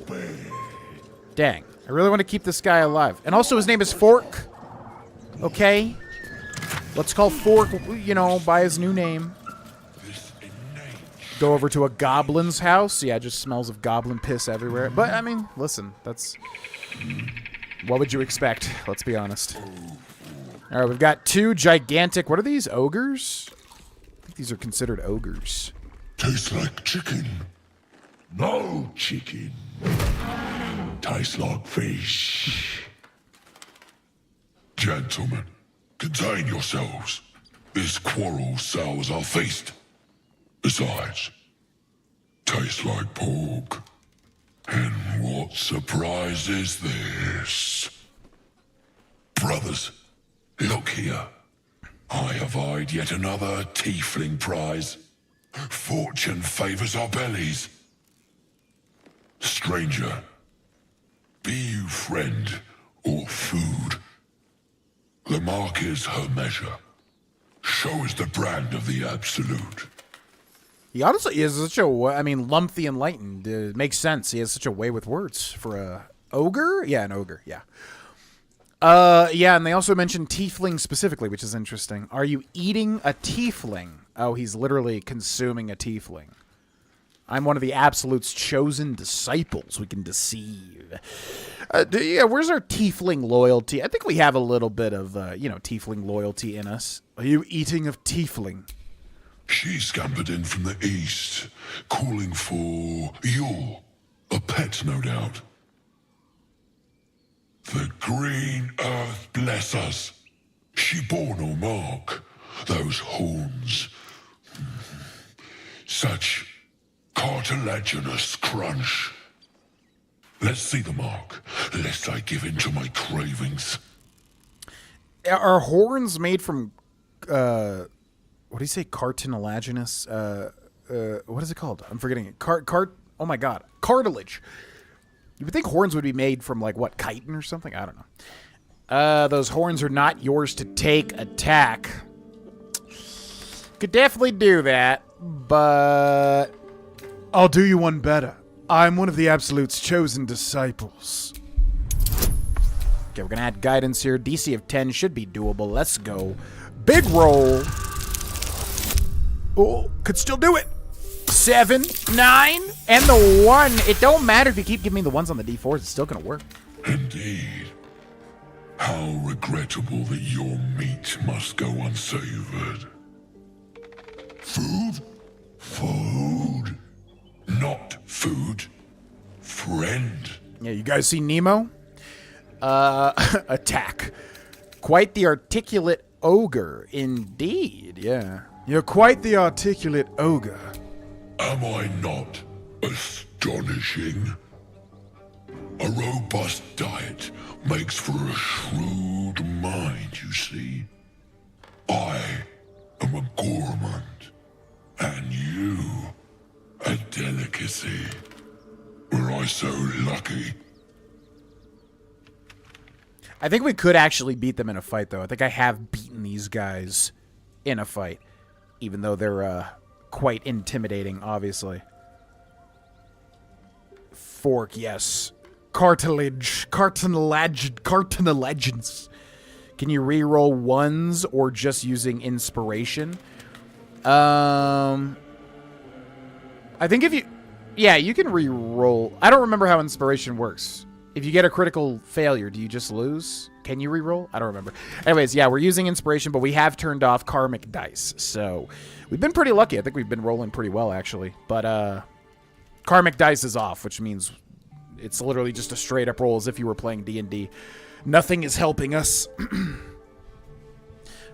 Dang. I really want to keep this guy alive. And also, his name is Fork. Okay? Let's call Fork, you know, by his new name. Go over to a goblin's house. Yeah, it just smells of goblin piss everywhere. But, I mean, listen, that's... What would you expect? Let's be honest. Alright, we've got 2 gigantic... What are these? Ogres? I think these are considered ogres. Tastes like chicken. No chicken. Tastes like fish. Gentlemen, contain yourselves. This quarrel sours our feast. Besides, tastes like pork. And what surprise is this? Brothers, look here. I have eyed yet another tiefling prize. Fortune favors our bellies. Stranger, be you friend or food, the mark is her measure. Show is the brand of the absolute. He honestly is such a, I mean, lump the enlightened. It makes sense. He has such a way with words. For a ogre? Yeah, an ogre, yeah. Yeah, and they also mentioned tiefling specifically, which is interesting. Are you eating a tiefling? Oh, he's literally consuming a tiefling. I'm one of the Absolute's chosen disciples. We can deceive. Yeah, where's our tiefling loyalty? I think we have a little bit of, you know, tiefling loyalty in us. Are you eating of tiefling? She scampered in from the east, calling for a pet, no doubt. The green earth bless us. She bore no mark. Those horns. Such cartilaginous crunch. Let's see the mark, lest I give in to my cravings. Are horns made from, what do you say, cartilaginous? What is it called? I'm forgetting it. Oh my god. Cartilage. You would think horns would be made from, like, what, chitin or something? I don't know. Those horns are not yours to take. Attack. Could definitely do that, but... I'll do you one better. I'm one of the Absolute's chosen disciples. Okay, we're gonna add guidance here. DC of 10 should be doable. Let's go. Big roll. Oh, could still do it. 7, 9, and the 1. It don't matter if you keep giving me the ones on the D4s. It's still gonna work. Indeed. How regrettable that your meat must go unsavored. Food? Food. Not food. Friend. Yeah, you guys see Nemo? Attack. Quite the articulate ogre, indeed, yeah. You're quite the articulate ogre. Am I not astonishing? A robust diet makes for a shrewd mind, you see. I am a gourmand, and you a delicacy. Were I so lucky? I think we could actually beat them in a fight, though. I think I have beaten these guys in a fight, even though they're quite intimidating, obviously. Fork, yes. Cartilagens. Can you reroll ones or just using inspiration? I think if you... Yeah, you can reroll. I don't remember how inspiration works. If you get a critical failure, do you just lose? Can you reroll? I don't remember. Anyways, yeah, we're using inspiration, but we have turned off karmic dice. So we've been pretty lucky. I think we've been rolling pretty well, actually. But karmic dice is off, which means it's literally just a straight up roll as if you were playing D&D. Nothing is helping us.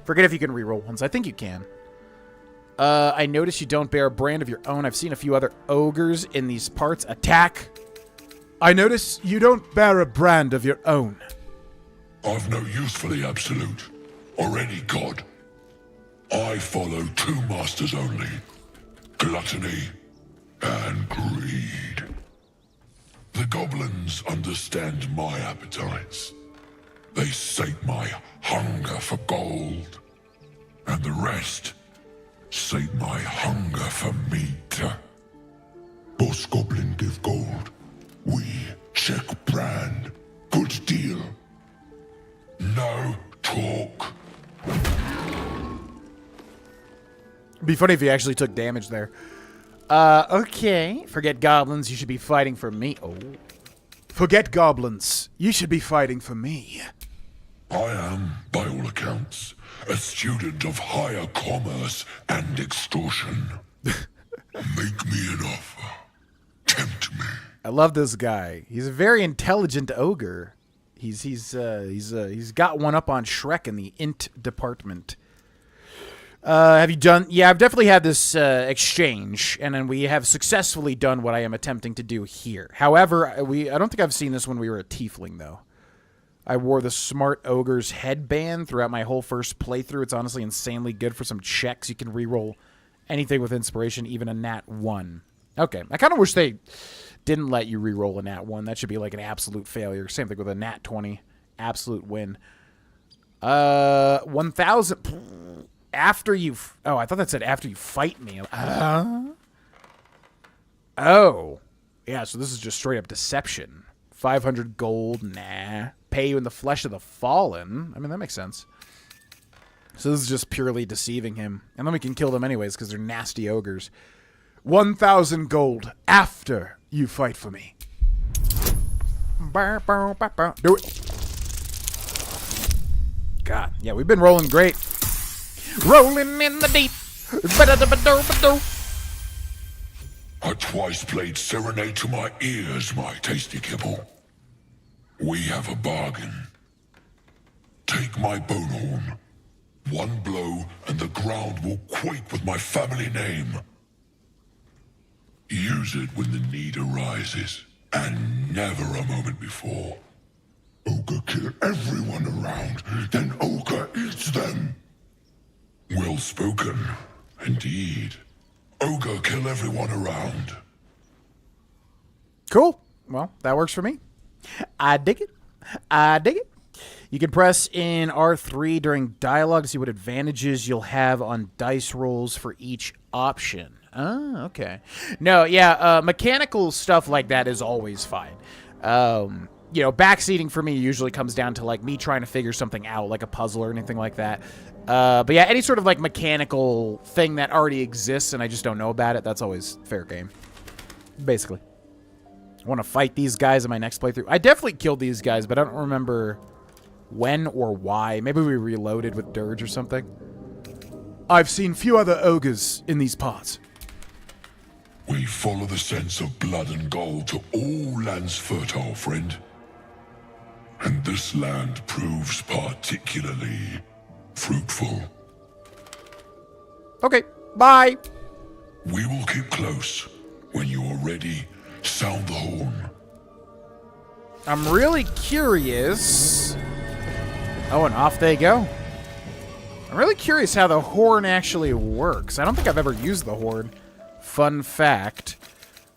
Forget if you can reroll ones. I think you can. I notice you don't bear a brand of your own. I've seen a few other ogres in these parts. Attack. I notice you don't bear a brand of your own. I've no use for the Absolute, or any god. I follow two masters only. Gluttony and greed. The goblins understand my appetites. They sate my hunger for gold. And the rest sate my hunger for meat. Boss goblin give gold. We check brand. Good deal. No talk. It'd be funny if he actually took damage there. Okay. Forget goblins, you should be fighting for me. Oh. Forget goblins, you should be fighting for me. I am, by all accounts, a student of higher commerce and extortion. Make me an offer. Tempt me. I love this guy. He's a very intelligent ogre. He's got one up on Shrek in the int department. Have you done? Yeah, I've definitely had this exchange, and then we have successfully done what I am attempting to do here. However, I don't think I've seen this when we were a tiefling, though. I wore the Smart Ogre's headband throughout my whole first playthrough. It's honestly insanely good for some checks. You can reroll anything with inspiration, even a nat 1. Okay, I kind of wish they didn't let you reroll a nat 1. That should be like an absolute failure. Same thing with a nat 20. Absolute win. 1,000... After you... Oh, I thought that said after you fight me. Oh. Yeah, so this is just straight up deception. 500 gold, nah. Pay you in the flesh of the fallen. I mean, that makes sense. So this is just purely deceiving him. And then we can kill them anyways, because they're nasty ogres. 1,000 gold after you fight for me. Do it. God, yeah, we've been rolling great. Rolling in the deep. I twice played serenade to my ears, my tasty kibble. We have a bargain. Take my bone horn. One blow and the ground will quake with my family name. Use it when the need arises, and never a moment before. Ogre kill everyone around, then Ogre eats them. Well spoken, indeed. Ogre kill everyone around. Cool. Well, that works for me. I dig it. I dig it. You can press in R3 during dialogue to see what advantages you'll have on dice rolls for each option. Oh, okay. No, yeah, mechanical stuff like that is always fine. You know, backseating for me usually comes down to, like, me trying to figure something out, like a puzzle or anything like that. But yeah, any sort of, like, mechanical thing that already exists and I just don't know about it, that's always fair game. Basically. I want to fight these guys in my next playthrough. I definitely killed these guys, but I don't remember when or why. Maybe we reloaded with dirge or something. I've seen few other ogres in these parts. We follow the sense of blood and gold to all lands fertile, friend. And this land proves particularly fruitful. Okay, bye. We will keep close. When you are ready, sound the horn. I'm really curious. Oh, and off they go. I'm really curious how the horn actually works. I don't think I've ever used the horn. Fun fact.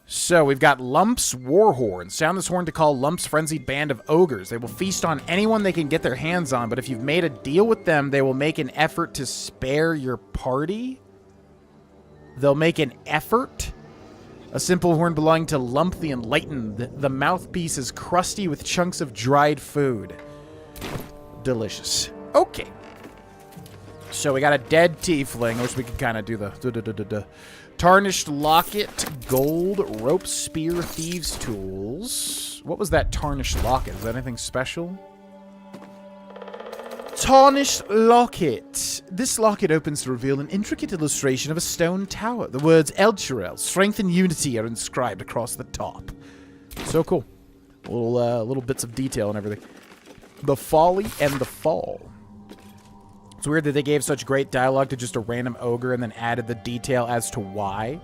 So, we've got Lump's War Horn. Sound this horn to call Lump's frenzied band of ogres. They will feast on anyone they can get their hands on, but if you've made a deal with them, they will make an effort to spare your party? They'll make an effort? A simple horn belonging to Lump the Enlightened. The mouthpiece is crusty with chunks of dried food. Delicious. Okay. So we got a dead tiefling, which we can kind of do the... Tarnished locket, gold, rope, spear, thieves' tools. What was that tarnished locket? Is that anything special? Tarnished locket. This locket opens to reveal an intricate illustration of a stone tower. The words Elturel, strength and unity, are inscribed across the top. So cool. Little bits of detail and everything. The folly and the fall. It's weird that they gave such great dialogue to just a random ogre and then added the detail as to why.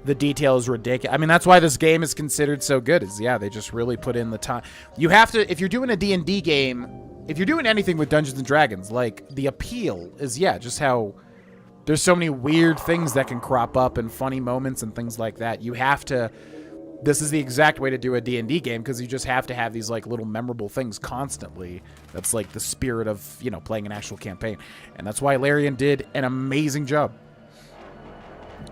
The detail is ridiculous. I mean, that's why this game is considered so good. Is yeah, they just really put in the time. You have to, if you're doing a D&D game, if you're doing anything with Dungeons and Dragons, like the appeal is yeah, just how there's so many weird things that can crop up and funny moments and things like that. You have to. This is the exact way to do a D&D game because you just have to have these like little memorable things constantly. That's like the spirit of, you know, playing an actual campaign. And that's why Larian did an amazing job.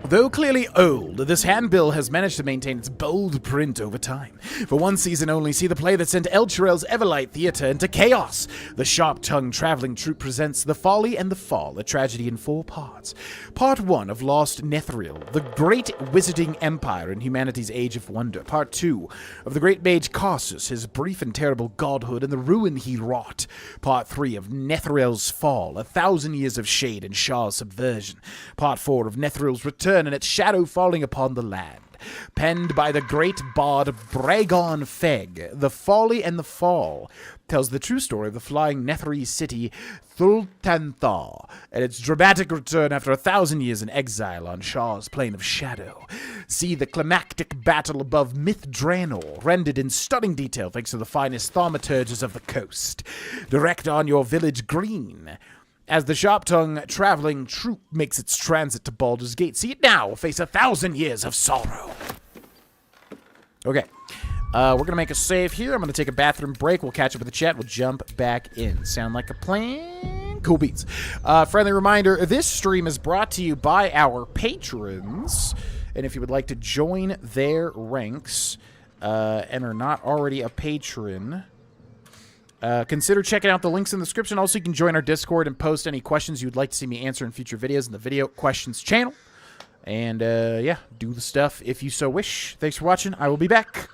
Though clearly old, this handbill has managed to maintain its bold print over time. For one season only, see the play that sent El Chirel's Everlight Theatre into chaos. The sharp-tongued traveling troupe presents The Folly and the Fall, a tragedy in 4 parts. Part 1 of Lost Nethril, the great wizarding empire in humanity's age of wonder. Part 2 of the great mage Karsus, his brief and terrible godhood, and the ruin he wrought. Part 3 of Nethril's Fall, 1,000 years of shade and Shah's subversion. Part 4 of Nethril's return and its shadow falling upon the land. Penned by the great bard Bragon Feg, The Folly and the Fall tells the true story of the flying Nethri city Thultanthar and its dramatic return after 1,000 years in exile on Shah's plane of shadow. See the climactic battle above Myth Draenor, rendered in stunning detail thanks to the finest thaumaturges of the coast. Direct on your village green. As the sharp-tongued traveling troupe makes its transit to Baldur's Gate. See it now, face 1,000 years of sorrow. Okay. We're going to make a save here. I'm going to take a bathroom break. We'll catch up with the chat. We'll jump back in. Sound like a plan? Cool beats. Friendly reminder, this stream is brought to you by our patrons. And if you would like to join their ranks and are not already a patron... consider checking out the links in the description. Also, you can join our Discord and post any questions you'd like to see me answer in future videos in the video questions channel. And, yeah, do the stuff if you so wish. Thanks for watching. I will be back.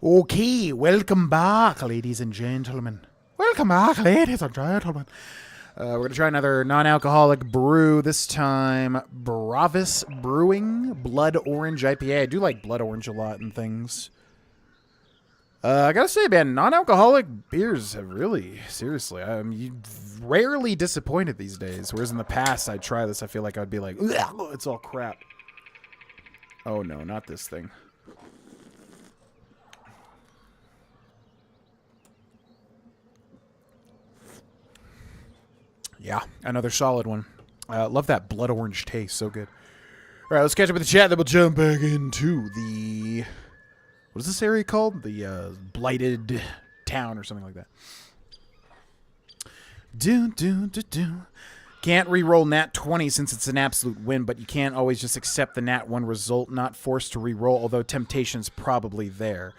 Okay, welcome back, ladies and gentlemen. Welcome back, ladies and gentlemen. We're going to try another non-alcoholic brew. This time, Bravis Brewing Blood Orange IPA. I do like Blood Orange a lot and things. I gotta say, man, non-alcoholic beers have really, seriously, you rarely disappointed these days. Whereas in the past, I'd try this, I feel like I'd be like, ugh, it's all crap. Oh no, not this thing. Yeah, another solid one. Love that blood orange taste, so good. All right, let's catch up with the chat, then we'll jump back into the... What is this area called? The Blighted Town or something like that. Can't re-roll Nat 20 since it's an absolute win, but you can't always just accept the Nat 1 result, not forced to re-roll, although temptation's probably there.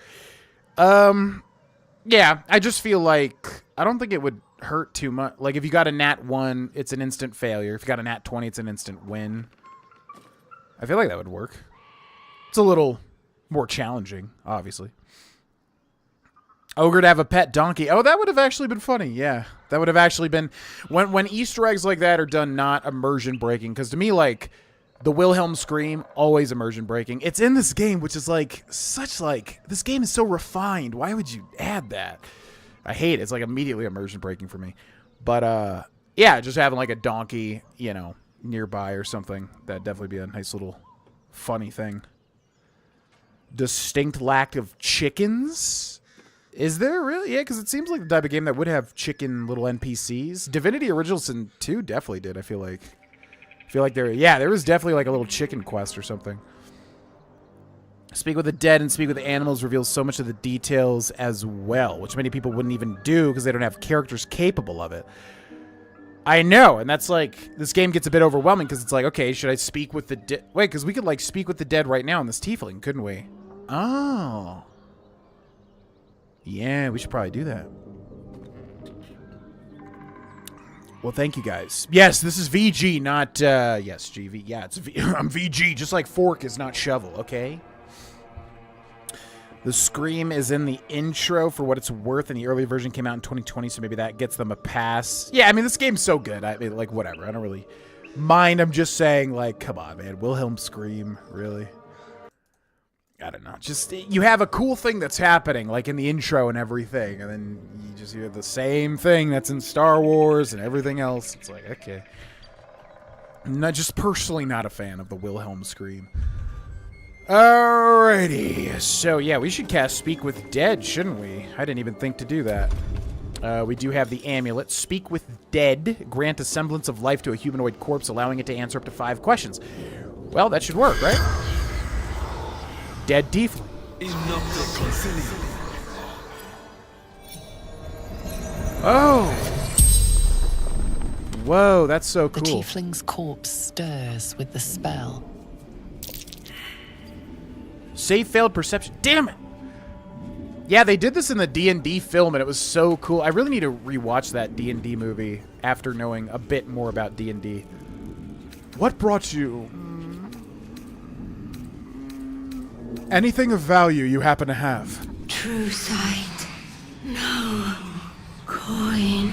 Yeah, I just feel like... I don't think it would hurt too much. Like, if you got a Nat 1, it's an instant failure. If you got a Nat 20, it's an instant win. I feel like that would work. It's a little... more challenging, obviously. Ogre to have a pet donkey. Oh, that would have actually been funny. Yeah, that would have actually been... When Easter eggs like that are done not immersion breaking, because to me, like, the Wilhelm scream, always immersion breaking. It's in this game, which is like, such like... This game is so refined. Why would you add that? I hate it. It's like immediately immersion breaking for me. But, yeah, just having like a donkey, you know, nearby or something. That'd definitely be a nice little funny thing. Distinct lack of chickens? Is there really? Yeah, because it seems like the type of game that would have chicken little NPCs. Divinity Original Sin 2 definitely did, I feel like. There was definitely like a little chicken quest or something. Speak with the dead and speak with the animals reveals so much of the details as well, which many people wouldn't even do because they don't have characters capable of it. I know, and that's like, this game gets a bit overwhelming because it's like, okay, should I speak with the dead? Wait, because we could like speak with the dead right now in this tiefling, couldn't we? Oh. Yeah, we should probably do that. Well, thank you guys. Yes, this is VG, not, yes, GV. Yeah, it's I'm VG, just like fork is not shovel, okay? The scream is in the intro for what it's worth, and the early version came out in 2020, so maybe that gets them a pass. Yeah, I mean, this game's so good. I mean, like, whatever. I don't really mind. I'm just saying, like, come on, man. Wilhelm scream, really? I don't know. Just, you have a cool thing that's happening, like in the intro and everything, and then you just hear the same thing that's in Star Wars and everything else. It's like, okay. I'm not just personally not a fan of the Wilhelm scream. Alrighty. So, yeah, we should cast Speak with Dead, shouldn't we? I didn't even think to do that. We do have the amulet. Speak with Dead. Grant a semblance of life to a humanoid corpse, allowing it to answer up to 5 questions. Well, that should work, right? Dead tiefling. Oh. Whoa, that's so cool. The tiefling's corpse stirs with the spell. Save failed perception. Damn it. Yeah, they did this in the D&D film, and it was so cool. I really need to rewatch that D&D movie after knowing a bit more about D&D. What brought you... Anything of value you happen to have? True sight. No coin.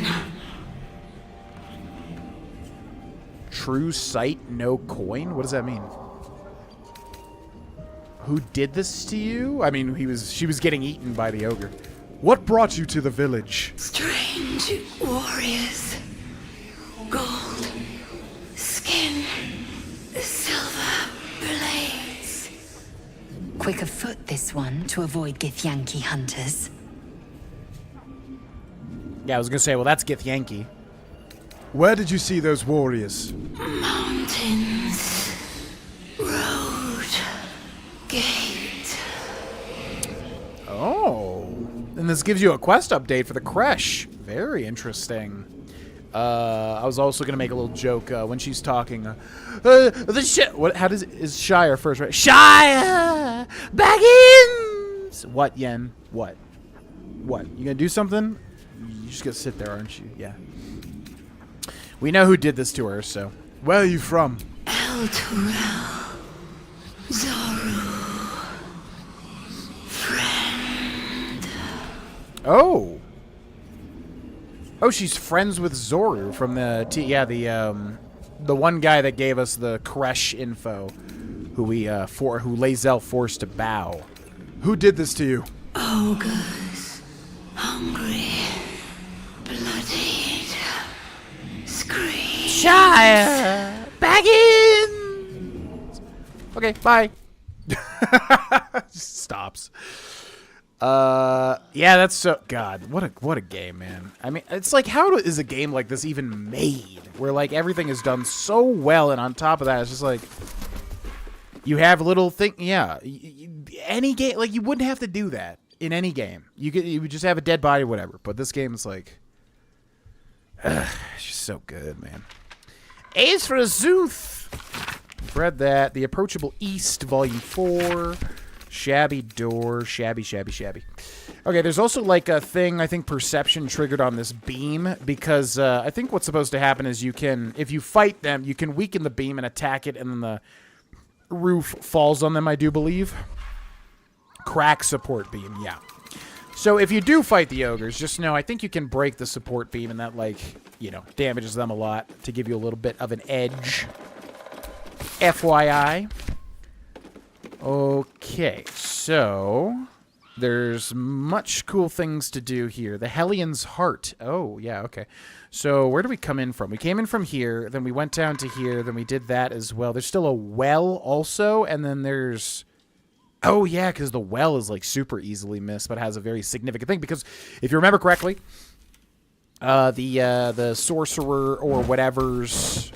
True sight, no coin? What does that mean? Who did this to you? I mean, she was getting eaten by the ogre. What brought you to the village? Strange warriors. Gold. Skin. Silver blades. Quick of foot, this one, to avoid Githyanki hunters. Yeah, I was gonna say, well, that's Githyanki. Where did you see those warriors? Mountains. Road. Gate. Oh. And this gives you a quest update for the Kresh. Very interesting. I was also gonna make a little joke when she's talking. What? How is Shire first? Right? Shire Baggins. What, Yen? What? What? You gonna do something? You just gonna sit there, aren't you? Yeah. We know who did this to her, so. Where are you from? El Turel. Zoru. Friend. Oh. Oh, she's friends with Zoru from the the one guy that gave us the Kresh info, who Lae'zel forced to bow. Who did this to you? Ogres. Hungry. Bloodied. Scream. Shire! Back in! Okay, bye. Just stops. Yeah, that's so... God, what a game, man. I mean, it's like, how is a game like this even made? Where, like, everything is done so well, and on top of that, it's just like... You have little thing... Yeah. Any game... Like, you wouldn't have to do that in any game. You would just have a dead body or whatever. But this game is like... it's just so good, man. A's for Azuth! Read that. The Approachable East, Volume 4... Shabby door. Shabby. Okay, there's also like a thing, I think perception triggered on this beam, because I think what's supposed to happen is you can, if you fight them, you can weaken the beam and attack it, and then the roof falls on them, I do believe. Crack support beam, yeah. So if you do fight the ogres, just know, I think you can break the support beam, and that, like, you know, damages them a lot to give you a little bit of an edge. FYI. Okay, so there's much cool things to do here. The Hellion's Heart. Oh, yeah, okay. So where do we come in from? We came in from here, then we went down to here, then we did that as well. There's still a well also, and then there's... Oh, yeah, because the well is, like, super easily missed, but has a very significant thing. Because if you remember correctly, the sorcerer or whatever's...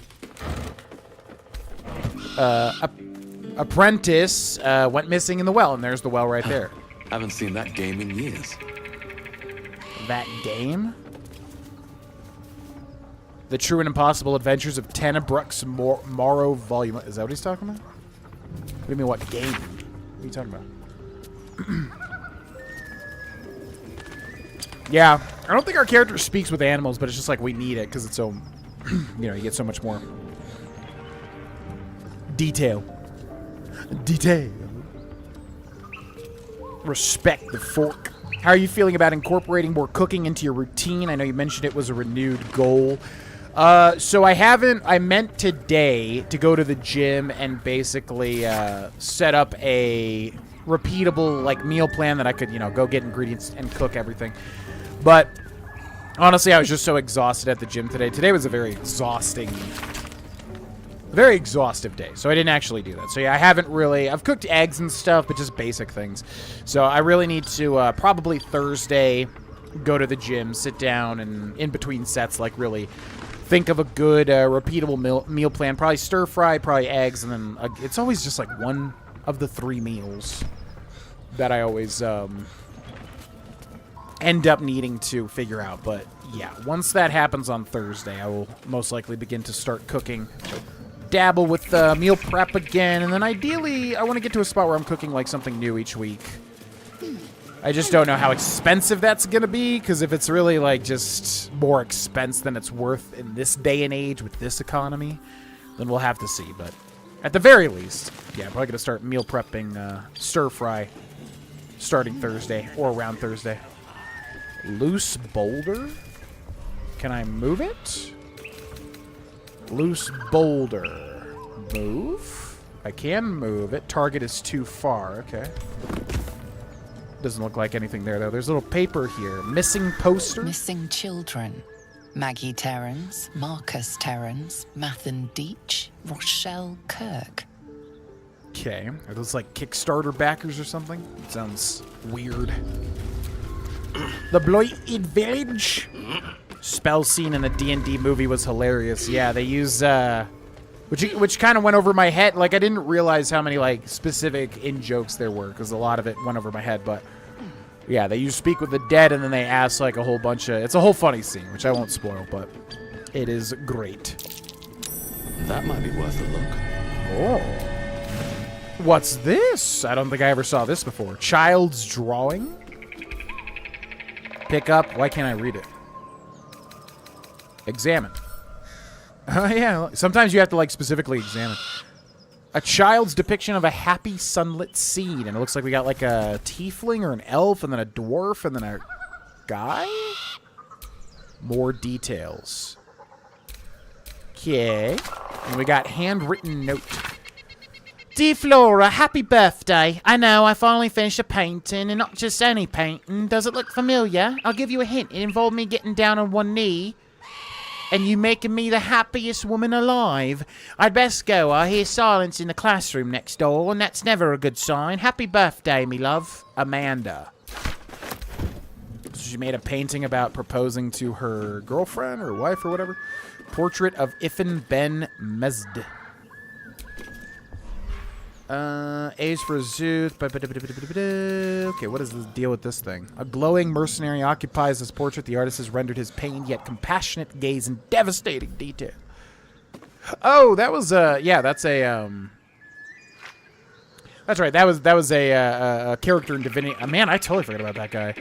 apprentice went missing in the well, and there's the well right there. Haven't seen that game in years. That game? The True and Impossible Adventures of Tenebrux Morrow Volume... Is that what he's talking about? What do you mean, what game? What are you talking about? Yeah, I don't think our character speaks with animals, but it's just like we need it, because it's so... you know, you get so much more... detail. Respect the fork. How are you feeling about incorporating more cooking into your routine? I know you mentioned it was a renewed goal. So I meant today to go to the gym and basically set up a repeatable, like, meal plan that I could, you know, go get ingredients and cook everything. But honestly, I was just so exhausted at the gym today. Today was a very exhaustive day, so I didn't actually do that. So yeah, I've cooked eggs and stuff, but just basic things. So I really need to, probably Thursday, go to the gym, sit down, and in between sets, like, really think of a good, repeatable meal plan. Probably stir fry, probably eggs, and then it's always just, like, one of the 3 meals that I always, end up needing to figure out. But yeah, once that happens on Thursday, I will most likely begin to start cooking. Dabble with meal prep again, and then ideally I want to get to a spot where I'm cooking like something new each week. I just don't know how expensive that's gonna be, because if it's really like just more expense than it's worth in this day and age with this economy, then we'll have to see. But at the very least, yeah, I'm probably gonna start meal prepping stir fry starting Thursday or around Thursday. Loose boulder? Can I move it? Loose boulder. Move? I can move it. Target is too far. Okay. Doesn't look like anything there, though. There's a little paper here. Missing poster? Missing children. Maggie Terrans, Marcus Terrans, Mathan Deach, Rochelle Kirk. Okay. Are those like Kickstarter backers or something? It sounds weird. The Bloated Village? Spell scene in the D&D movie was hilarious. Yeah, they use, which kind of went over my head. Like, I didn't realize how many, like, specific in-jokes there were, because a lot of it went over my head, but yeah, they use Speak with the Dead, and then they ask, like, a whole bunch of... It's a whole funny scene, which I won't spoil, but it is great. That might be worth a look. Oh. What's this? I don't think I ever saw this before. Child's Drawing? Pick up. Why can't I read it? Examine. Yeah, sometimes you have to, like, specifically examine. A child's depiction of a happy sunlit scene, and it looks like we got, like, a tiefling or an elf, and then a dwarf, and then a sky? More details. Okay. And we got handwritten note. Dear Flora, happy birthday. I know, I finally finished a painting, and not just any painting. Does it look familiar? I'll give you a hint. It involved me getting down on one knee, and you making me the happiest woman alive. I'd best go. I hear silence in the classroom next door, and that's never a good sign. Happy birthday, me love. Amanda. So she made a painting about proposing to her girlfriend or wife or whatever. Portrait of Ifan Ben Mesd. A's for Zuth. Okay, what is the deal with this thing? A glowing mercenary occupies this portrait. The artist has rendered his pained yet compassionate gaze in devastating detail. Oh, that was yeah, that's a that's right. That was a character in Divinity. Man, I totally forgot about that guy.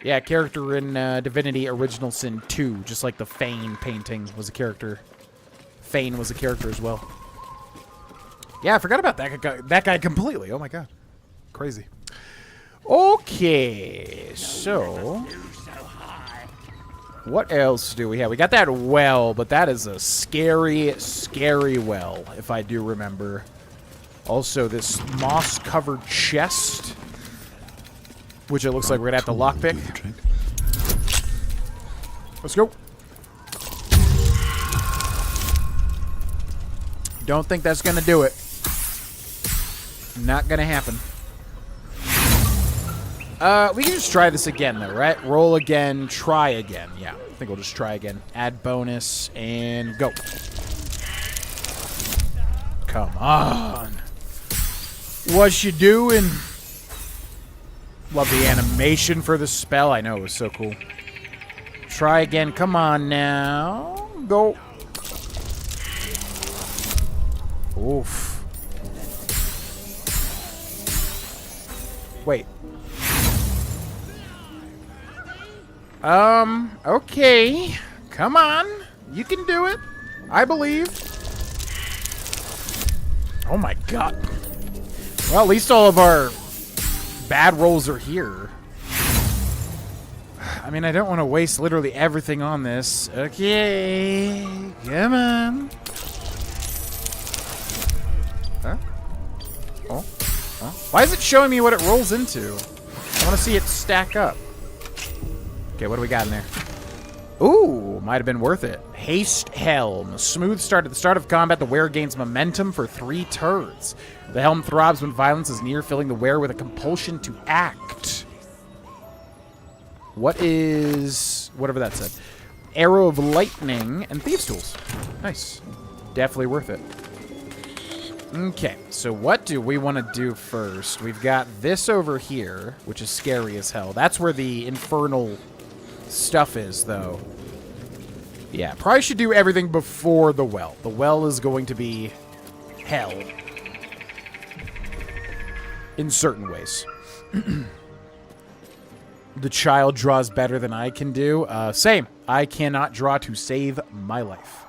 Yeah, character in Divinity Original Sin 2, just like the Fane painting was a character. Fane was a character as well. Yeah, I forgot about that guy completely. Oh my god. Crazy. Okay, so what else do we have? We got that well, but that is a scary, scary well, if I do remember. Also, this moss-covered chest, which it looks like we're gonna have to lockpick. Let's go. Don't think that's gonna do it. Not gonna happen. We can just try this again, though, right? Roll again, try again. Yeah, I think we'll just try again. Add bonus, and go. Come on. What you doing? Love the animation for the spell. I know, it was so cool. Try again. Come on now. Go. Oof. Wait. Okay. Come on. You can do it. I believe. Oh my god. Well, at least all of our bad rolls are here. I mean, I don't want to waste literally everything on this. Okay. Come on. Huh? Oh. Huh? Why is it showing me what it rolls into? I want to see it stack up. Okay, what do we got in there? Ooh, might have been worth it. Haste Helm. Smooth start at the start of combat. The wearer gains momentum for 3 turns. The helm throbs when violence is near, filling the wearer with a compulsion to act. What is... whatever that said. Arrow of Lightning and Thieves' Tools. Nice. Definitely worth it. Okay, so what do we want to do first? We've got this over here, which is scary as hell. That's where the infernal stuff is, though. Yeah, probably should do everything before the well. The well is going to be hell. In certain ways. The child draws better than I can do. Same. I cannot draw to save my life.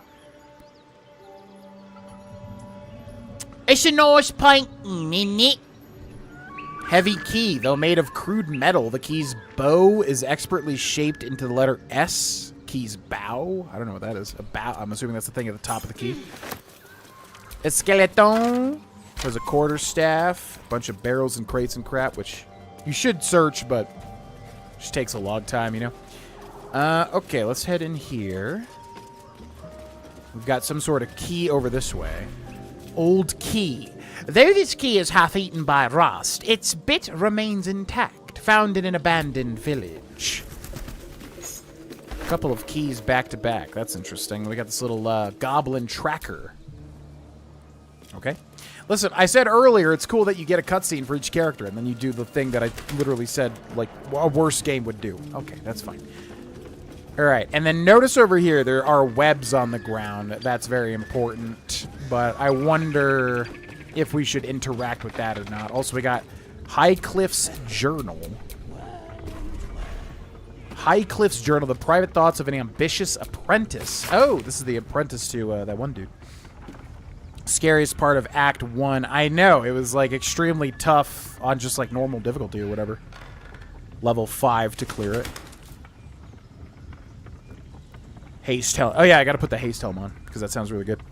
It's a nice painting, isn't it? Heavy key, though made of crude metal. The key's bow is expertly shaped into the letter S. Key's bow? I don't know what that is. A bow. I'm assuming that's the thing at the top of the key. A skeleton. There's a quarterstaff. A bunch of barrels and crates and crap, which you should search, but just takes a long time, you know? Okay, let's head in here. We've got some sort of key over this way. Old key. Though this key is half eaten by rust, its bit remains intact, found in an abandoned village. A couple of keys back to back. That's interesting. We got this little goblin tracker. Okay. Listen, I said earlier it's cool that you get a cutscene for each character, and then you do the thing that I literally said, like, a worse game would do. Okay, that's fine. All right, and then notice over here there are webs on the ground. That's very important, but I wonder if we should interact with that or not. Also, we got Highcliffe's Journal. Highcliffe's Journal, the private thoughts of an ambitious apprentice. Oh, this is the apprentice to that one dude. Scariest part of Act 1. I know, it was like extremely tough on just like normal difficulty or whatever. Level 5 to clear it. Haste helm. Oh yeah, I gotta put the haste helm on because that sounds really good.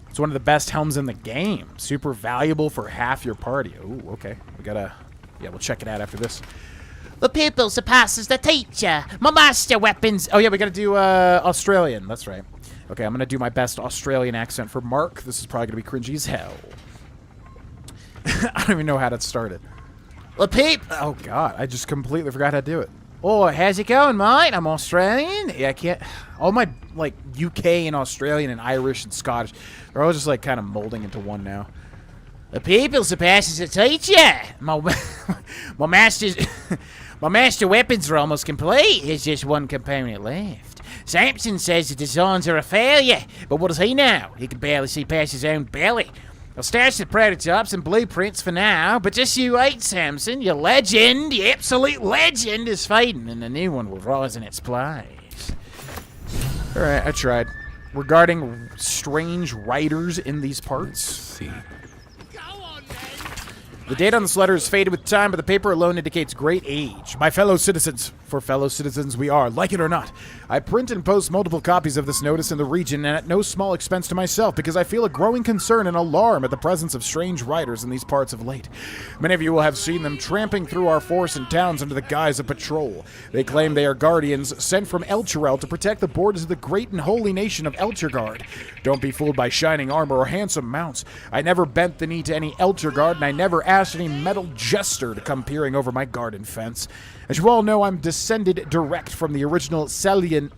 It's one of the best helms in the game. Super valuable for half your party. Ooh, okay. We gotta... Yeah, we'll check it out after this. The pupil surpasses the teacher. My master weapons. Oh yeah, we gotta do Australian. That's right. Okay, I'm gonna do my best Australian accent for Mark. This is probably gonna be cringy as hell. I don't even know how to start it. The peep. Oh god, I just completely forgot how to do it. Oh, how's it going, mate? I'm Australian. Yeah, I can't... All my, like, UK and Australian and Irish and Scottish, they're all just, like, kind of molding into one now. The pupil surpasses the teacher. My master's... my master weapons are almost complete. There's just one component left. Samson says the designs are a failure, but what does he know? He can barely see past his own belly. I'll stash the prototypes and blueprints for now, but just you wait, Samson. Your legend, your absolute legend, is fading, and a new one will rise in its place. Alright, I tried. Regarding strange writers in these parts. See. The date on this letter is faded with time, but the paper alone indicates great age. My fellow citizens, for fellow citizens we are, like it or not. I print and post multiple copies of this notice in the region, and at no small expense to myself, because I feel a growing concern and alarm at the presence of strange riders in these parts of late. Many of you will have seen them tramping through our forests and towns under the guise of patrol. They claim they are guardians sent from Elturel to protect the borders of the great and holy nation of Elturgard. Don't be fooled by shining armor or handsome mounts. I never bent the knee to any Elturgard, and I never asked any metal jester to come peering over my garden fence. As you all know, I'm descended direct from the original Selunite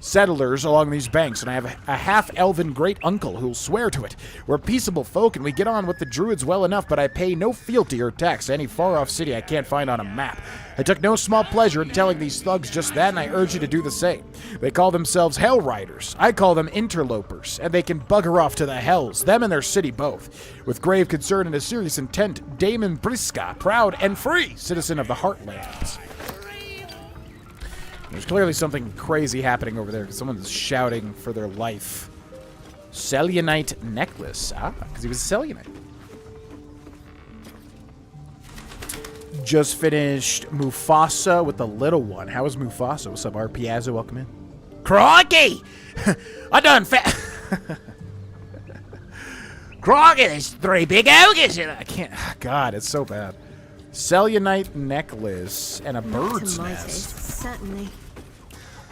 settlers along these banks, and I have a half-elven great-uncle who'll swear to it. We're peaceable folk, and we get on with the druids well enough, but I pay no fealty or tax to any far-off city I can't find on a map. I took no small pleasure in telling these thugs just that, and I urge you to do the same. They call themselves Hell Riders. I call them interlopers, and they can bugger off to the hells, them and their city both. With grave concern and a serious intent, Damon Briska, proud and free citizen of the Heartlands. There's clearly something crazy happening over there because someone's shouting for their life. Selunite necklace. Ah, because he was a Selunite. Just finished Mufasa with the little one. How is Mufasa? What's up, Piazza? Welcome in. Crikey! I done Crikey, there's 3 big ogres in it. I can't. God, it's so bad. Selunite necklace and a bird's nest. Certainly.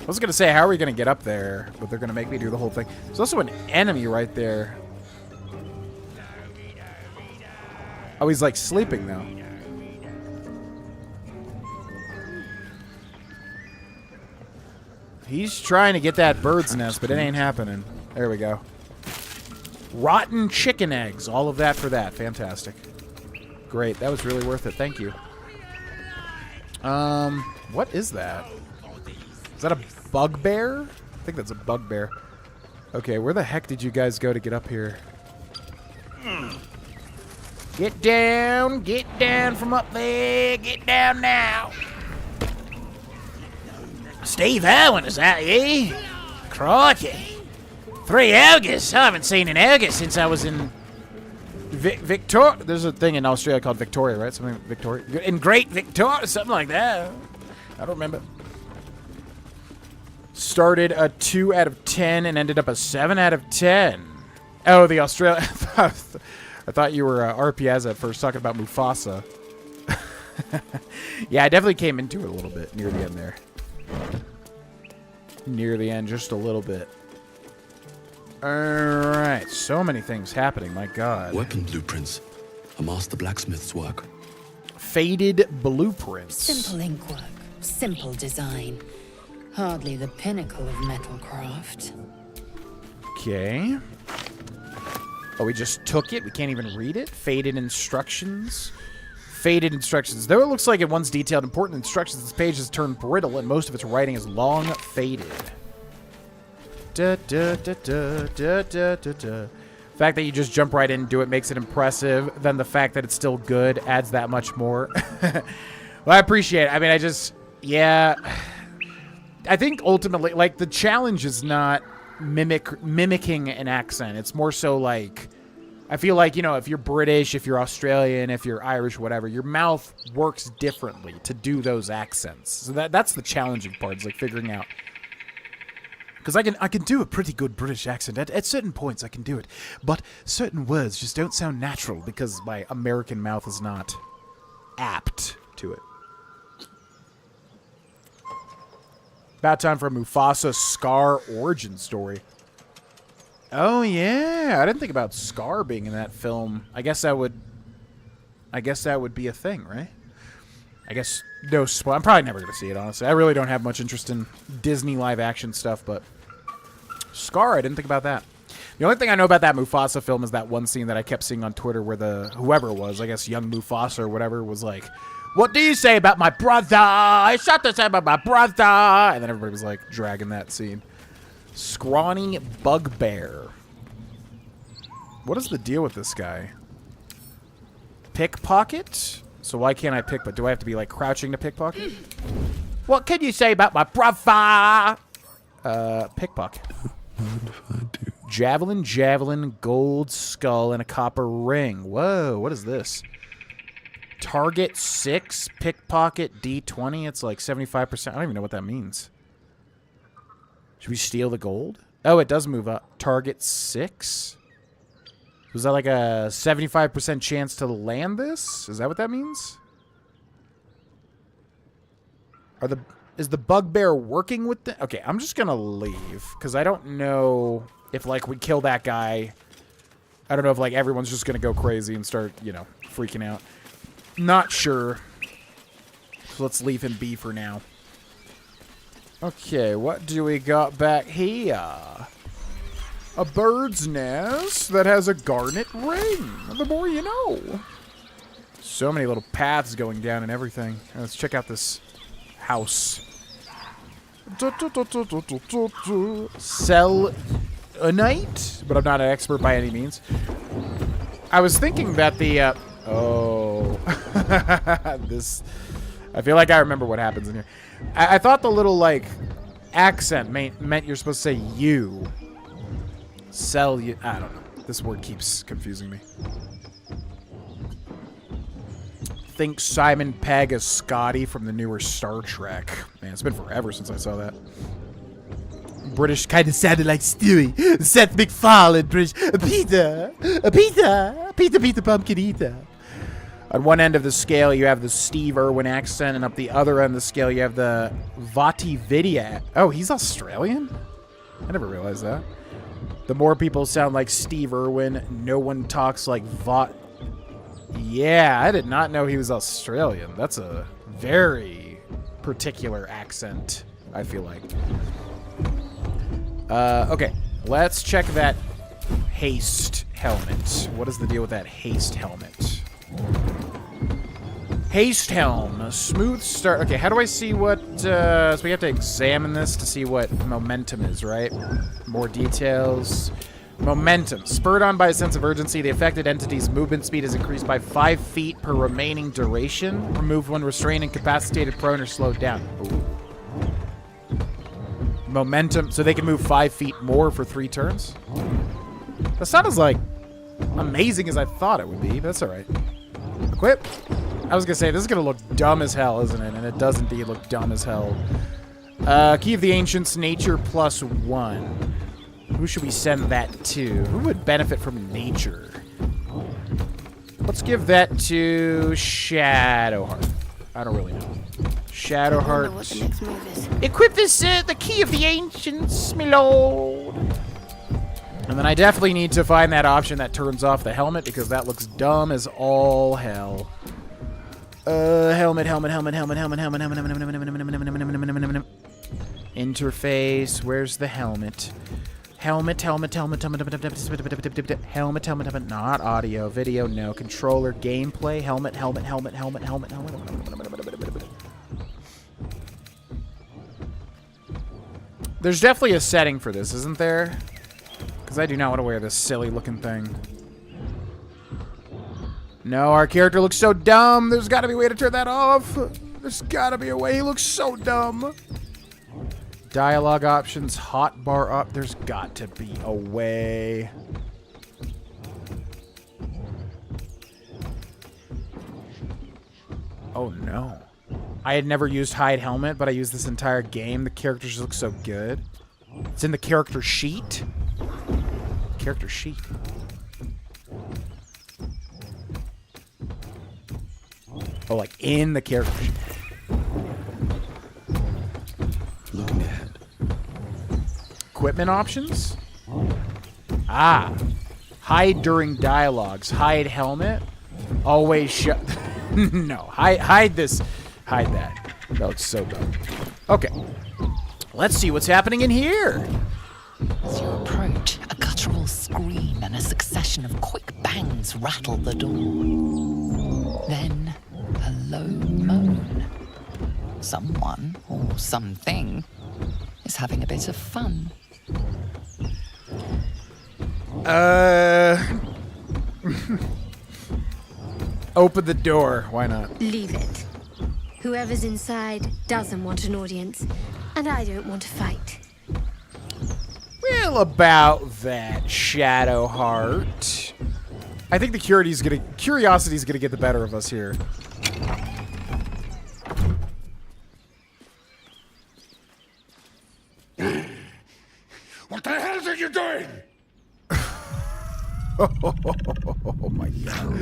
I was gonna say, how are we gonna get up there? But they're gonna make me do the whole thing. There's also an enemy right there. Oh, he's like sleeping though. He's trying to get that bird's nest, but it ain't happening. There we go. Rotten chicken eggs. All of that for that. Fantastic. Great. That was really worth it. Thank you. What is that? Is that a bugbear? I think that's a bugbear. Okay, where the heck did you guys go to get up here? Get down from up there, get down now. Steve Owen, is that you? Crikey. 3 ogres. I haven't seen an ogre since I was in... Victoria. There's a thing in Australia called Victoria, right? Something Victoria. In Great Victoria, something like that. I don't remember. Started a 2 out of 10 and ended up a 7 out of 10. Oh, the Australia. I thought you were RPS at first talking about Mufasa. Yeah, I definitely came into it a little bit near the end there. Near the end, just a little bit. Alright, so many things happening, my god. Weapon blueprints. A master blacksmith's work. Faded blueprints. Simple ink work, simple design. Hardly the pinnacle of metalcraft. Okay. Oh, we just took it? We can't even read it? Faded instructions. Faded instructions. Though it looks like it once detailed important instructions, this page has turned brittle and most of its writing is long faded. Da, da, da, da, da, da, da, da. The fact that you just jump right in and do it makes it impressive. Then the fact that it's still good adds that much more. Well, I appreciate it. I mean, I just... Yeah... I think ultimately, like, the challenge is not mimicking an accent. It's more so like, I feel like, you know, if you're British, if you're Australian, if you're Irish, whatever, your mouth works differently to do those accents. So that's the challenging part, is like figuring out. Because I can do a pretty good British accent. At certain points, I can do it. But certain words just don't sound natural because my American mouth is not apt to it. About time for a Mufasa Scar origin story. Oh yeah, I didn't think about Scar being in that film. I guess that would be a thing, right? I guess no spoil. I'm probably never gonna see it, honestly. I really don't have much interest in Disney live action stuff, but Scar, I didn't think about that. The only thing I know about that Mufasa film is that one scene that I kept seeing on Twitter where whoever it was, I guess young Mufasa or whatever, was like, "What do you say about my brother? I shot this about my brother," and then everybody was like dragging that scene. Scrawny Bugbear. What is the deal with this guy? Pickpocket? So why can't I pickpocket? Do I have to be like crouching to pickpocket? What can you say about my brother? Pickpocket. Javelin, gold skull, and a copper ring. Whoa, what is this? Target 6, pickpocket D20. It's like 75%. I don't even know what that means. Should we steal the gold? Oh, it does move up. Target 6? Was that like a 75% chance to land this? Is that what that means? Is the bugbear working with the... Okay, I'm just gonna leave. Because I don't know if, like, we kill that guy. I don't know if, like, everyone's just gonna go crazy and start, you know, freaking out. Not sure. So let's leave him be for now. Okay, what do we got back here? A bird's nest that has a garnet ring. The more you know. So many little paths going down and everything. Let's check out this house. Selenite, but I'm not an expert by any means. I was thinking that the this. I feel like I remember what happens in here. I thought the little, like, accent meant you're supposed to say you. Sell you. I don't know. This word keeps confusing me. Think Simon Pegg as Scotty from the newer Star Trek. Man, it's been forever since I saw that. British kind of sounded like Stewie. Seth MacFarlane, British. Peter Pumpkin Eater. On one end of the scale, you have the Steve Irwin accent, and up the other end of the scale, you have the Vati Vidya. Oh, he's Australian? I never realized that. The more people sound like Steve Irwin, no one talks like Vot. Yeah, I did not know he was Australian. That's a very particular accent, I feel like. Okay, let's check that haste helmet. What is the deal with that haste helmet? Haste helm, smooth start. Okay, how do I see what, so we have to examine this to see what momentum is, right? More details. Momentum. Spurred on by a sense of urgency, the affected entity's movement speed is increased by 5 feet per remaining duration. Removed when restrained, incapacitated, prone, or slowed down. Ooh. Momentum, so they can move 5 feet more for 3 turns? That sounds like amazing as I thought it would be, but that's alright. Equip. I was gonna say, this is gonna look dumb as hell, isn't it? And it does indeed look dumb as hell. Key of the Ancients, nature +1. Who should we send that to? Who would benefit from nature? Let's give that to Shadowheart. I don't really know. Shadowheart. What the next move is. Equip this, the Key of the Ancients, my lord. And then I definitely need to find that option that turns off the helmet, because that looks dumb as all hell. Helmet. Interface. Where's the helmet? Helmet. Not audio. Video, no. Controller. Gameplay. Helmet. There's definitely a setting for this, isn't there? Because I do not want to wear this silly looking thing. No, our character looks so dumb. There's got to be a way to turn that off. There's got to be a way. He looks so dumb. Dialogue options, hot bar up. There's got to be a way. Oh, no. I had never used hide helmet, but I used this entire game. The characters look so good. It's in the character sheet. Character sheet. Oh, like in the character sheet. Looking ahead. Equipment options? Ah. Hide during dialogues. Hide helmet. Always shut. No. Hide this. Hide that. That looks so dumb. Okay. Let's see what's happening in here. As you approach, a guttural scream and a succession of quick bangs rattle the door. Then, a low moan. Someone, or something, is having a bit of fun. Open the door. Why not? Leave it. Whoever's inside doesn't want an audience, and I don't want to fight. Well, about that, Shadowheart. I think the curiosity's gonna get the better of us here. What the hell are you doing? Oh my god.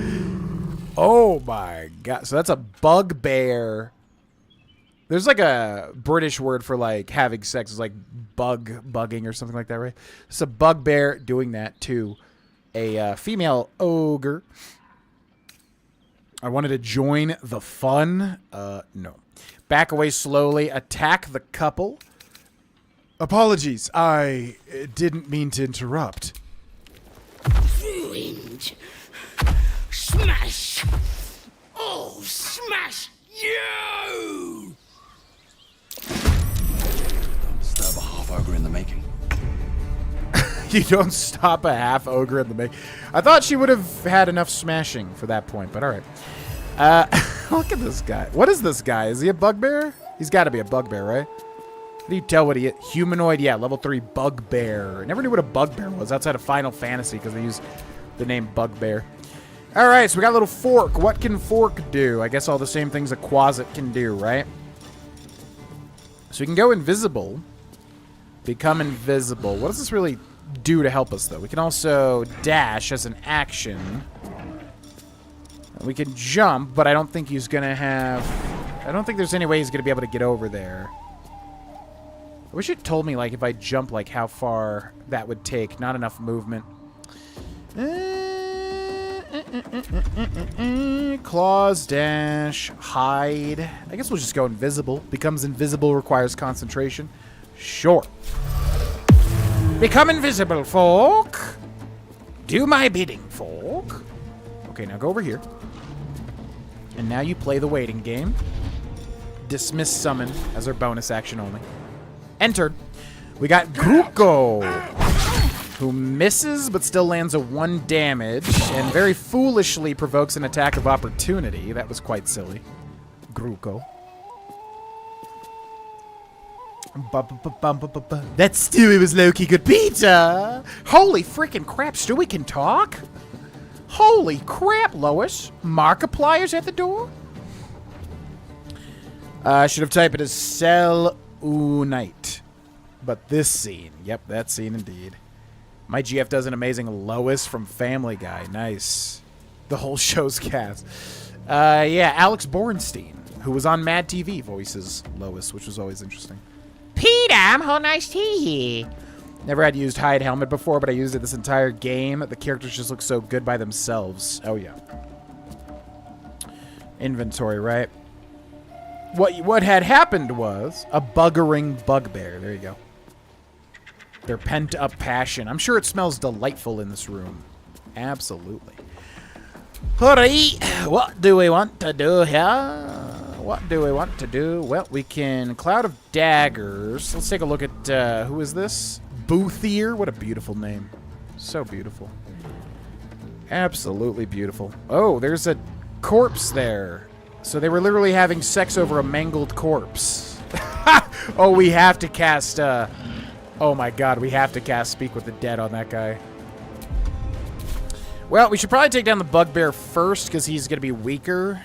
Oh my god. So that's a bugbear. There's like a British word for like having sex. It's like bugging or something like that, right? It's a bugbear doing that to a female ogre. I wanted to join the fun. No. Back away slowly. Attack the couple. Apologies. I didn't mean to interrupt. Ruined. Smash. Oh, smash you! Stab a half ogre in the making. You don't stop a half ogre in the make. I thought she would have had enough smashing for that point, but all right. Look at this guy. What is this guy? Is he a bugbear? He's got to be a bugbear, right? How do you tell what he is? Humanoid, yeah, level 3 bugbear. I never knew what a bugbear was outside of Final Fantasy because they use the name bugbear. All right, so we got a little fork. What can fork do? I guess all the same things a quasit can do, right? So we can go invisible. Become invisible. What does this really do to help us, though? We can also dash as an action. We can jump, but I don't think he's going to have... I don't think there's any way he's going to be able to get over there. I wish it told me, like, if I jump, like, how far that would take. Not enough movement. Claws, dash, hide. I guess we'll just go invisible. Becomes invisible, requires concentration. Sure. Become invisible, folk. Do my bidding, folk. Okay, now go over here. And now you play the waiting game. Dismiss summon as our bonus action only. Entered. We got Gruko, who misses but still lands a 1 damage and very foolishly provokes an attack of opportunity. That was quite silly. Gruko. That Stewie was low-key good pizza. Holy freaking crap, Stewie can talk? Holy crap, Lois. Markiplier's at the door? I should have typed it as Cell Unite. But this scene. Yep, that scene indeed. My GF does an amazing Lois from Family Guy. Nice. The whole show's cast. Yeah, Alex Bornstein, who was on Mad TV, voices Lois, which was always interesting. Peter, how nice tea here. Never had used hide helmet before, but I used it this entire game. The characters just look so good by themselves. Oh, yeah. Inventory, right? What had happened was a buggering bugbear. There you go. Their pent-up passion. I'm sure it smells delightful in this room. Absolutely. Alright, what do we want to do here? What do we want to do? Well, we can Cloud of Daggers. Let's take a look at, who is this? Boothier. What a beautiful name. So beautiful. Absolutely beautiful. Oh, there's a corpse there. So they were literally having sex over a mangled corpse. Oh, we have to cast, oh my god, we have to cast Speak with the Dead on that guy. Well, we should probably take down the bugbear first, because he's going to be weaker.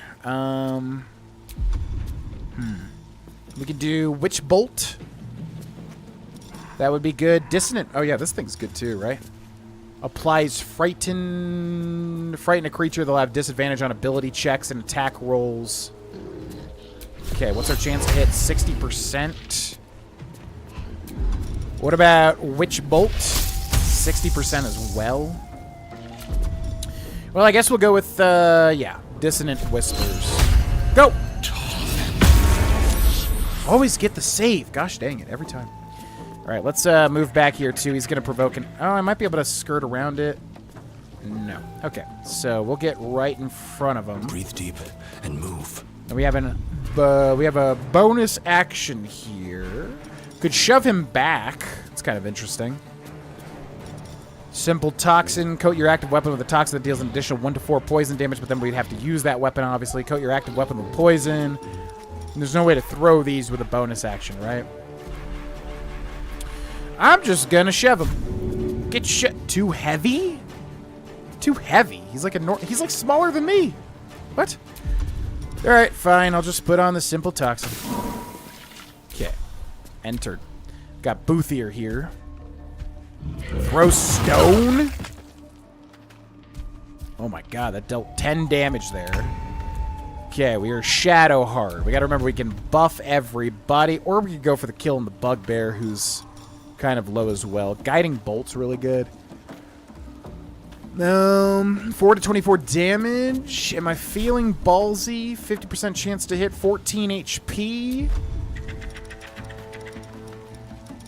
We could do Witch Bolt. That would be good. Dissonant. Oh, yeah, this thing's good too, right? Applies frighten a creature. They'll have disadvantage on ability checks and attack rolls. Okay, what's our chance to hit? 60%. What about Witch Bolt? 60% as well. Well, I guess we'll go with, yeah, Dissonant Whispers. Go! Always get the save. Gosh dang it, every time. All right, let's move back here, too. He's going to provoke an... Oh, I might be able to skirt around it. No. Okay, so we'll get right in front of him. Breathe deep and move. And we have a bonus action here. Could shove him back. It's kind of interesting. Simple Toxin. Coat your active weapon with a toxin that deals an additional 1 to 4 poison damage, but then we'd have to use that weapon, obviously. Coat your active weapon with poison. And there's no way to throw these with a bonus action, right? I'm just gonna shove him. Get too heavy? Too heavy? He's like he's like smaller than me. What? All right, fine. I'll just put on the Simple Toxin. Okay. Entered. Got Boothier here. Throw stone. Oh my god, that dealt 10 damage there. Okay, we are Shadowheart. We gotta remember we can buff everybody, or we could go for the kill on the Bugbear, who's kind of low as well. Guiding Bolt's really good. 4 to 24 damage. Am I feeling ballsy? 50% chance to hit, 14 HP.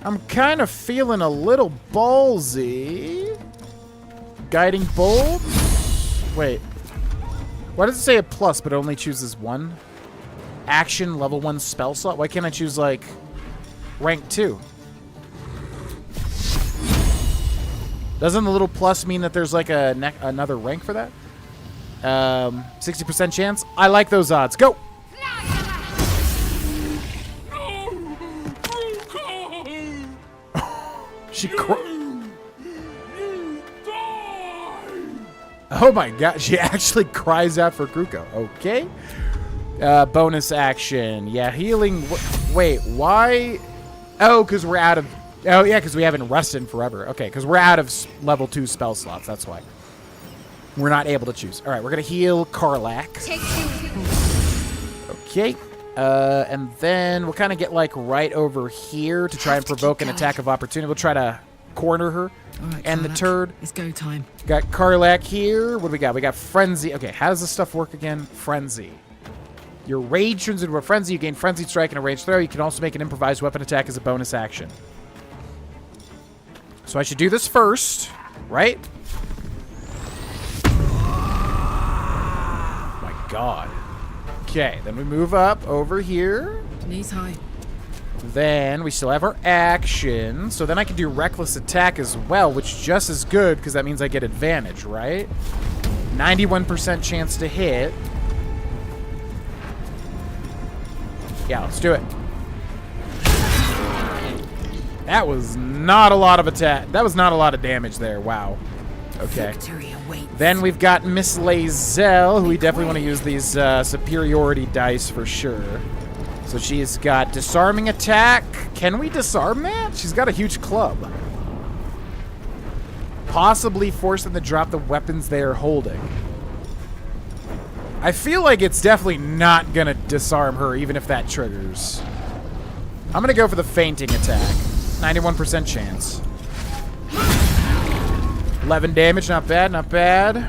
I'm kind of feeling a little ballsy. Guiding Bolt. Wait. Why does it say a plus but it only chooses 1? Action, level 1 spell slot? Why can't I choose, like, rank 2? Doesn't the little plus mean that there's like another rank for that? 60% chance. I like those odds. Go! She Oh my god, she actually cries out for Kruko. Okay. Bonus action. Yeah, healing. Wait, why? Oh, because we're out of... Oh, yeah, because we haven't rested in forever. Okay, because we're out of level 2 spell slots. That's why. We're not able to choose. All right, we're going to heal Karlak. Okay. And then we'll kind of get, like, right over here to try and provoke an attack of opportunity. We'll try to corner her. Right, and Karlak, the turd. It's go time. Got Karlak here. What do we got? We got Frenzy. Okay, how does this stuff work again? Frenzy. Your rage turns into a frenzy. You gain Frenzied Strike and a ranged throw. You can also make an improvised weapon attack as a bonus action. So I should do this first, right? Oh my god. Okay, then we move up over here. Knees high. Then we still have our action. So then I can do Reckless Attack as well, which just as good because that means I get advantage, right? 91% chance to hit. Yeah, let's do it. That was not a lot of attack. That was not a lot of damage there. Wow. Okay. Then we've got Miss Lazelle, who we definitely want to use these superiority dice for sure. So she's got disarming attack. Can we disarm that? She's got a huge club. Possibly force them to drop the weapons they are holding. I feel like it's definitely not going to disarm her, even if that triggers. I'm going to go for the fainting attack. 91% chance. 11 damage, not bad, not bad.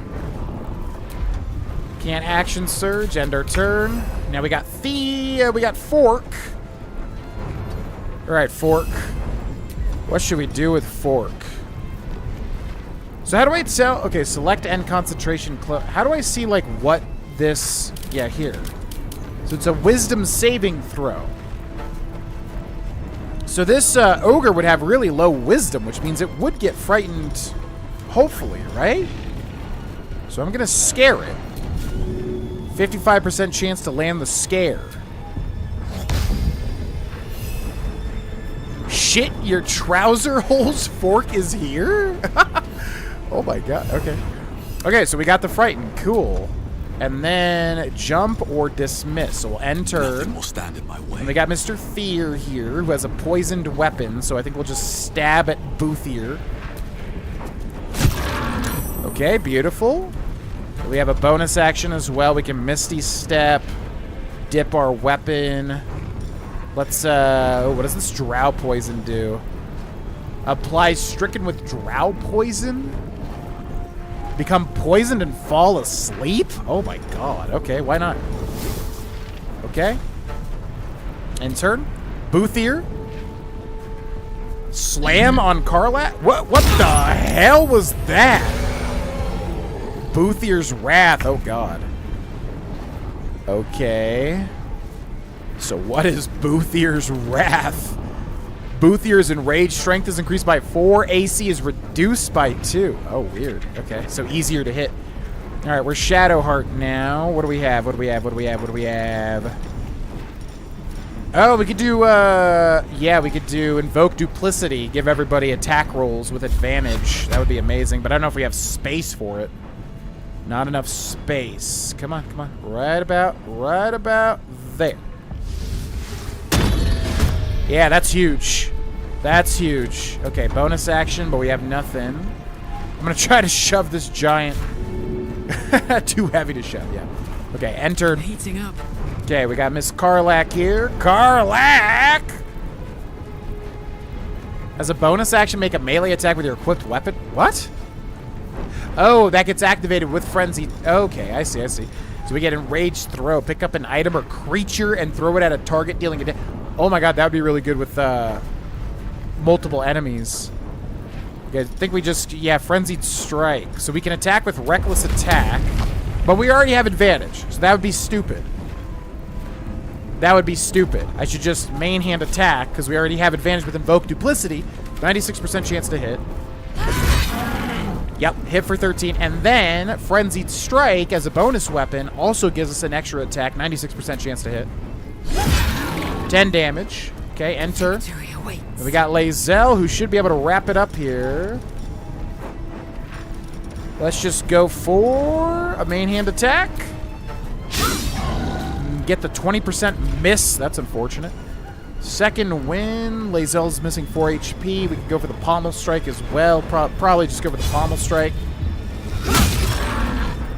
Can't action surge, end our turn. Now we got we got Fork. All right, Fork. What should we do with Fork? So how do I tell? Okay, select end concentration. How do I see like what this? Yeah, here. So it's a wisdom saving throw. So this ogre would have really low wisdom, which means it would get frightened, hopefully, right? So I'm going to scare it. 55% chance to land the scare. Shit, your trouser hole's Fork is here? Oh my god, okay. Okay, so we got the frighten, cool. And then jump or dismiss. So we'll end turn. Nothing will stand in my way. And we got Mr. Fear here, who has a poisoned weapon, so I think we'll just stab at Boothier. Okay, beautiful. We have a bonus action as well. We can Misty Step, dip our weapon. Let's, what does this Drow Poison do? Applies stricken with Drow Poison? Become poisoned and fall asleep? Oh my god. Okay, why not? Okay. End turn. Boothier. Slam on Karlak? What the hell was that? Boothier's Wrath. Oh god. Okay. So what is Boothier's Wrath? Boothier's enraged strength is increased by 4. AC is reduced by 2. Oh, weird. Okay, so easier to hit. All right, we're Shadowheart now. What do we have? What do we have? What do we have? What do we have? Oh, we could do, yeah, we could do Invoke Duplicity. Give everybody attack rolls with advantage. That would be amazing, but I don't know if we have space for it. Not enough space. Come on, come on. Right about there. Yeah, that's huge. That's huge. Okay, bonus action, but we have nothing. I'm gonna try to shove this giant. Too heavy to shove, yeah. Okay, entered. Heating up. Okay, we got Miss Karlak here. Karlak! As a bonus action, make a melee attack with your equipped weapon. What? Oh, that gets activated with Frenzy. Okay, I see, I see. So we get Enraged Throw. Pick up an item or creature and throw it at a target, dealing a oh my god, that would be really good with multiple enemies. Okay, I think we just, yeah, Frenzied Strike. So we can attack with Reckless Attack, but we already have advantage, so that would be stupid. That would be stupid. I should just main hand attack, because we already have advantage with Invoke Duplicity. 96% chance to hit. Yep, hit for 13. And then Frenzied Strike as a bonus weapon also gives us an extra attack. 96% chance to hit. 10 damage. Okay, enter. And we got Lae'zel, who should be able to wrap it up here. Let's just go for a main hand attack. Get the 20% miss. That's unfortunate. Second win. Lae'zel's missing 4 HP. We can go for the Pommel Strike as well. Probably just go for the Pommel Strike.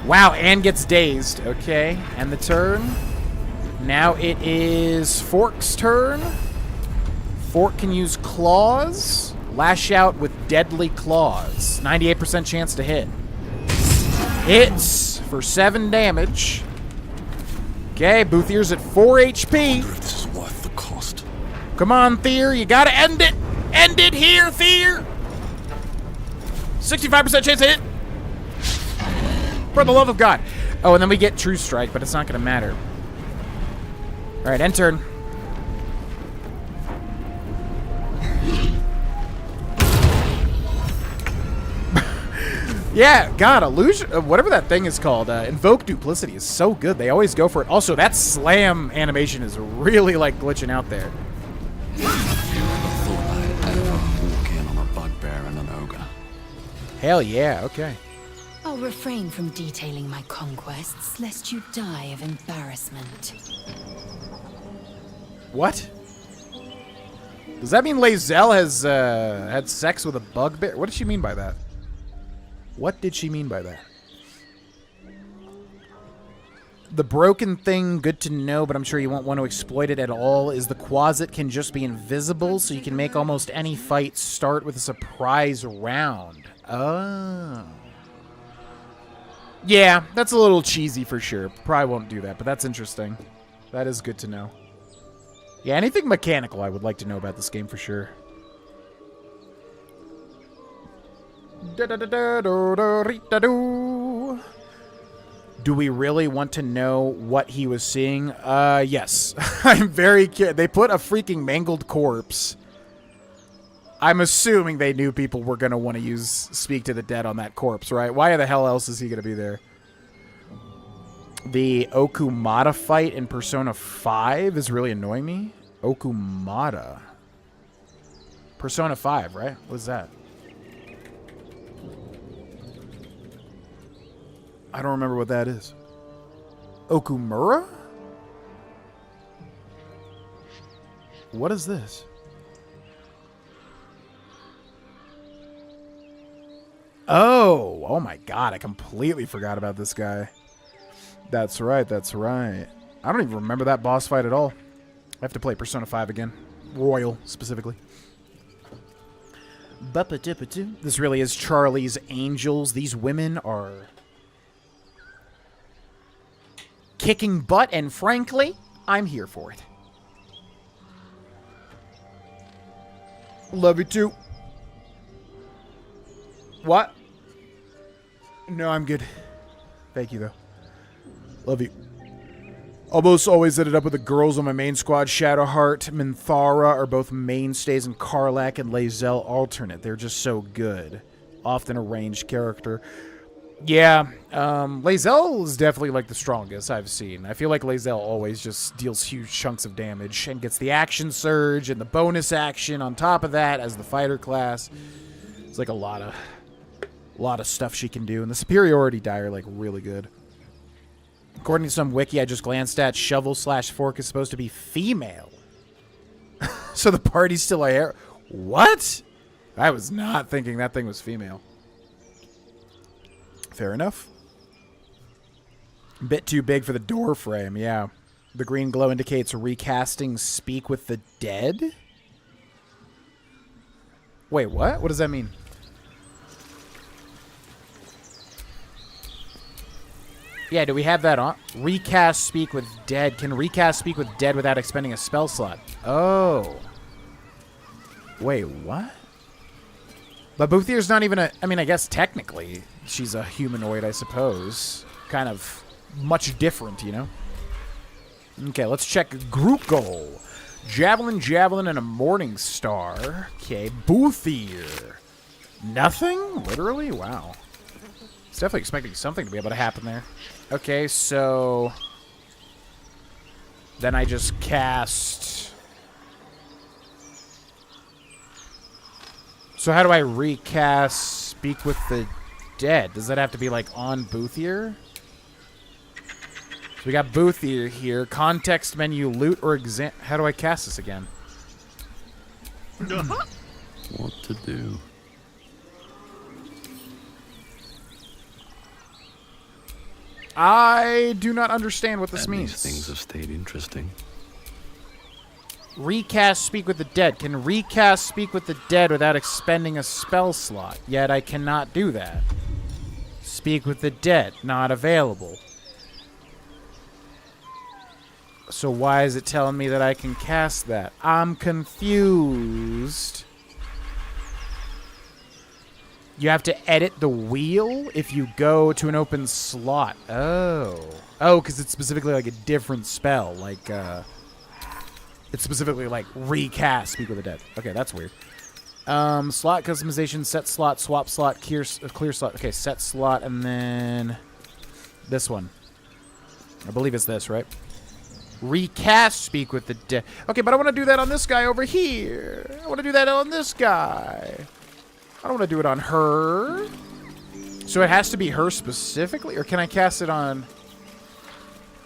Wow, and gets dazed. Okay, and the turn. Now it is Fork's turn. Fork can use Claws. Lash out with Deadly Claws. 98% chance to hit. Hits for 7 damage. Okay, Boothier's at 4 HP. I wonder if this is worth the cost. Come on, Thier. You gotta end it. End it here, Thier. 65% chance to hit. For the love of God. Oh, and then we get True Strike, but it's not gonna matter. All right, end turn. Yeah, God, illusion, whatever that thing is called, Invoke Duplicity is so good. They always go for it. Also, that slam animation is really, like, glitching out there. Never thought I'd ever walk in on a bugbear and an ogre. Hell yeah, okay. I'll refrain from detailing my conquests, lest you die of embarrassment. What? Does that mean Lae'zel has had sex with a bugbear? What did she mean by that? What did she mean by that? The broken thing, good to know, but I'm sure you won't want to exploit it at all, is the Quasit can just be invisible, so you can make almost any fight start with a surprise round. Oh. Yeah, that's a little cheesy for sure. Probably won't do that, but that's interesting. That is good to know. Yeah, anything mechanical I would like to know about this game for sure. Do we really want to know what he was seeing? Yes. I'm very curious. They put a freaking mangled corpse. I'm assuming they knew people were going to want to Speak to the Dead on that corpse, right? Why the hell else is he going to be there? The Okumata fight in Persona 5 is really annoying me. Okumata. Persona 5, right? What's that? I don't remember what that is. Okumura? What is this? Oh my god, I completely forgot about this guy. That's right, that's right. I don't even remember that boss fight at all. I have to play Persona 5 again. Royal, specifically. This really is Charlie's Angels. These women are kicking butt, and frankly, I'm here for it. Love you too. What? No, I'm good. Thank you, though. Love you. Almost always ended up with the girls on my main squad. Shadowheart, Minthara are both mainstays, and Karlach and Lae'zel alternate. They're just so good. Often a ranged character. Yeah, Lae'zel is definitely like the strongest I've seen. I feel like Lae'zel always just deals huge chunks of damage and gets the action surge and the bonus action on top of that as the fighter class. It's like a lot of stuff she can do, and the superiority die are like really good. According to some wiki I just glanced at, shovel/fork is supposed to be female. So the party's still a hair. What? I was not thinking that thing was female. Fair enough. Bit too big for the door frame, yeah. The green glow indicates recasting Speak with the Dead? Wait, what? What does that mean? Yeah, do we have that on? Recast Speak with Dead. Can recast Speak with Dead without expending a spell slot? Oh. Wait, what? But Boothier's not even a... I mean, I guess technically she's a humanoid, I suppose. Kind of much different, you know? Okay, let's check group goal. Javelin, and a Morning Star. Okay, Boothier. Nothing? Literally? Wow. I was definitely expecting something to be able to happen there. Okay, so... Then I just cast... So how do I recast Speak with the Dead? Does that have to be, like, on Boothier? So we got Boothier here. Context menu, loot or exam... How do I cast this again? What to do? I do not understand what this means. These things have stayed interesting. Recast Speak with the Dead. Can recast Speak with the Dead without expending a spell slot. Yet I cannot do that. Speak with the Dead. Not available. So why is it telling me that I can cast that? I'm confused. You have to edit the wheel if you go to an open slot. Oh. Oh, because it's specifically like a different spell. Like, it's specifically like recast Speak with the Dead. Okay, that's weird. Slot customization, set slot, swap slot, clear slot. Okay, set slot, and then this one. I believe it's this, right? Recast Speak with the Dead. Okay, but I want to do that on this guy over here. I want to do that on this guy. I don't want to do it on her. So it has to be her specifically? Or can I cast it on...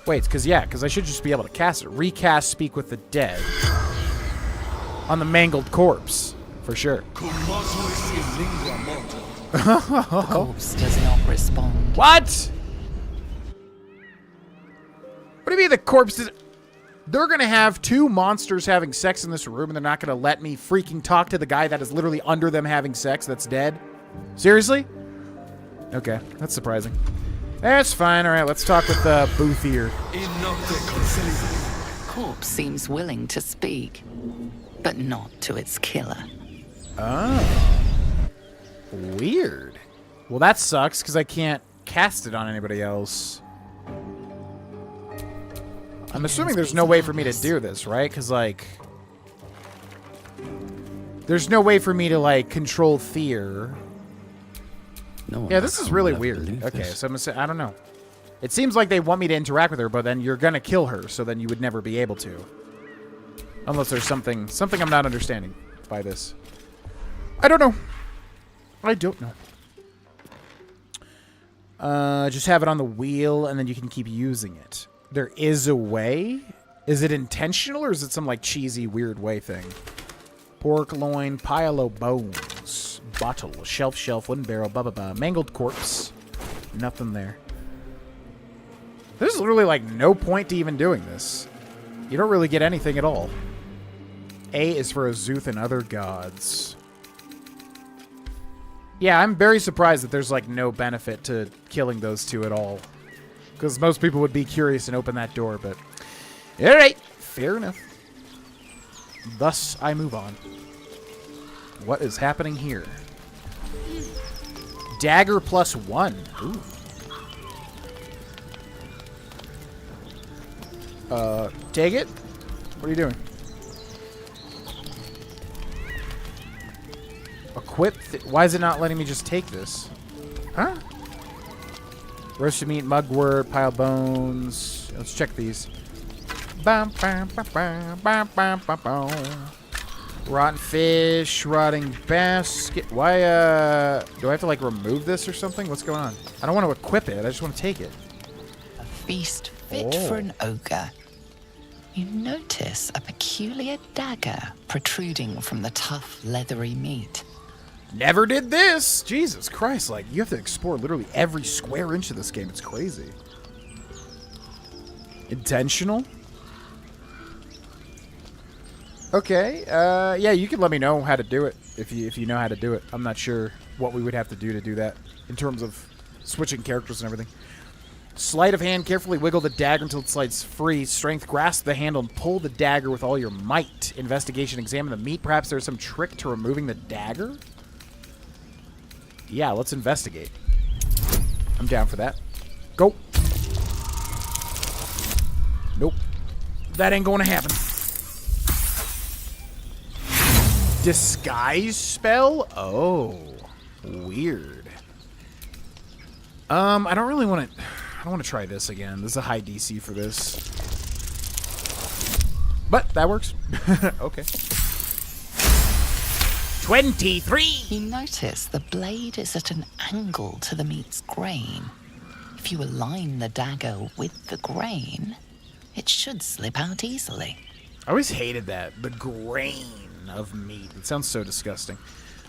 Wait, because I should just be able to cast it. Recast Speak with the Dead. On the mangled corpse. For sure. The corpse does not respond. What? What do you mean the corpse does... They're going to have two monsters having sex in this room, and they're not going to let me freaking talk to the guy that is literally under them having sex that's dead? Seriously? Okay, that's surprising. That's fine. All right, let's talk with Boothier. Corpse seems willing to speak, but not to its killer. Oh. Weird. Well, that sucks, because I can't cast it on anybody else. I'm assuming there's no way for me to do this, right? Because, like... There's no way for me to, like, control fear. No, yeah, this is really weird. Okay, so I'm gonna say, I don't know. It seems like they want me to interact with her, but then you're gonna kill her, so then you would never be able to. Unless there's something I'm not understanding by this. I don't know. I don't know. Just have it on the wheel, and then you can keep using it. There is a way? Is it intentional or is it some like cheesy weird way thing? Pork loin, pile of bones, bottle, shelf, wooden barrel, blah blah blah, mangled corpse. Nothing there. There's literally like no point to even doing this. You don't really get anything at all. A is for Azuth and other gods. Yeah, I'm very surprised that there's like no benefit to killing those two at all. Because most people would be curious and open that door, but... Alright, fair enough. Thus, I move on. What is happening here? Dagger +1. Ooh. Take it? What are you doing? Equip? Why is it not letting me just take this? Huh? Roasted meat, mugwort, pile bones. Let's check these. Rotten fish, rotting basket. Why, do I have to, like, remove this or something? What's going on? I don't want to equip it. I just want to take it. A feast fit for an ogre. You notice a peculiar dagger protruding from the tough, leathery meat. Never did this! Jesus Christ, like, you have to explore literally every square inch of this game. It's crazy. Intentional? Okay, yeah, you can let me know how to do it, if you know how to do it. I'm not sure what we would have to do that, in terms of switching characters and everything. Sleight of hand, carefully wiggle the dagger until it slides free. Strength, grasp the handle and pull the dagger with all your might. Investigation, examine the meat. Perhaps there's some trick to removing the dagger? Yeah, let's investigate. I'm down for that. Go. Nope. That ain't going to happen. Disguise spell? Oh. Weird. I don't really want to... I don't want to try this again. This is a high DC for this. But that works. Okay. 23! You notice the blade is at an angle to the meat's grain. If you align the dagger with the grain, it should slip out easily. I always hated that. The grain of meat. It sounds so disgusting.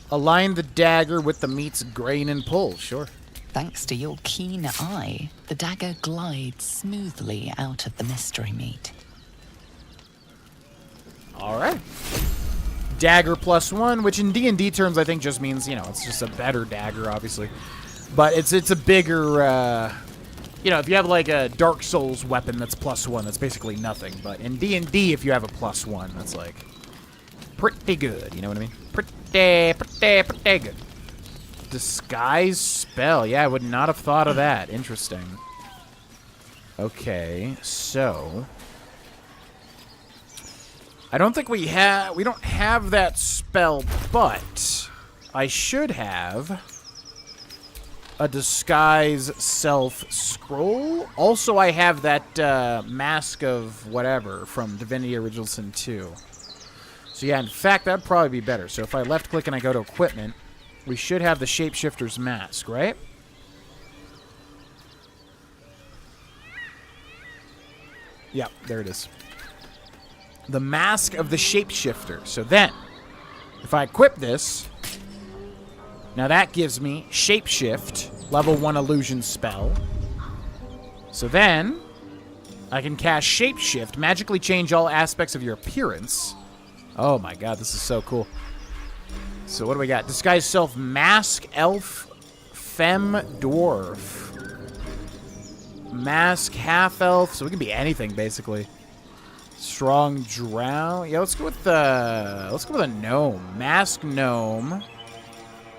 Align the dagger with the meat's grain and pull. Sure. Thanks to your keen eye, the dagger glides smoothly out of the mystery meat. All right. Dagger +1, which in D&D terms I think just means, you know, it's just a better dagger, obviously. But it's a bigger, you know, if you have like a Dark Souls weapon that's +1, that's basically nothing. But in D&D, if you have a +1, that's like pretty good. You know what I mean? Pretty good. Disguise spell. Yeah, I would not have thought of that. Interesting. Okay, so I don't think we don't have that spell, but I should have a disguise self scroll. Also, I have that mask of whatever from Divinity Original Sin 2. So yeah, in fact, that'd probably be better. So if I left click and I go to equipment, we should have the Shapeshifter's mask, right? Yep, there it is. The mask of the Shapeshifter. So then, if I equip this, now that gives me Shapeshift, level 1 illusion spell. So then, I can cast Shapeshift, magically change all aspects of your appearance. Oh my god, this is so cool. So what do we got? Disguise self, mask, elf, femme, dwarf. Mask, half elf, so we can be anything basically. Strong drow. Yeah, let's go with a gnome. Mask gnome.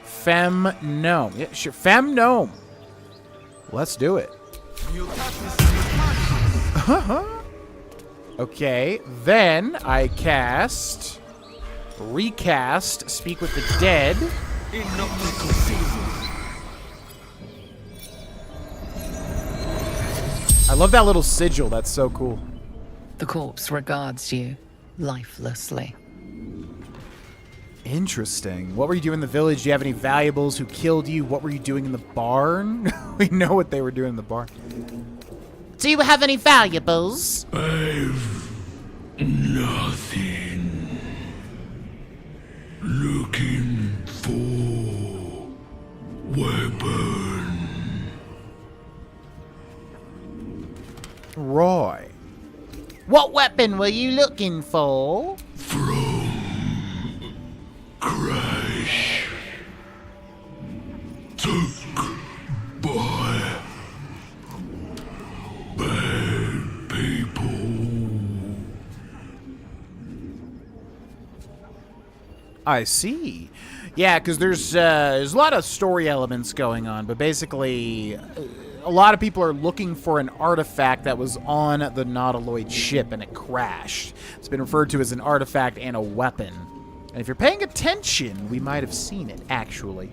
Femme gnome. Yeah, sure. Femme gnome. Let's do it. Okay, then I cast recast Speak with the Dead. I love that little sigil. That's so cool. The corpse regards you lifelessly. Interesting. What were you doing in the village? Do you have any valuables? Who killed you? What were you doing in the barn? We know what they were doing in the barn. Do you have any valuables? I've nothing. Looking for weapon. Roy. What weapon were you looking for? From Crash. Took by bad people. I see. Yeah, because there's a lot of story elements going on, but basically, a lot of people are looking for an artifact that was on the Nautiloid ship and it crashed. It's been referred to as an artifact and a weapon. And if you're paying attention, we might have seen it, actually.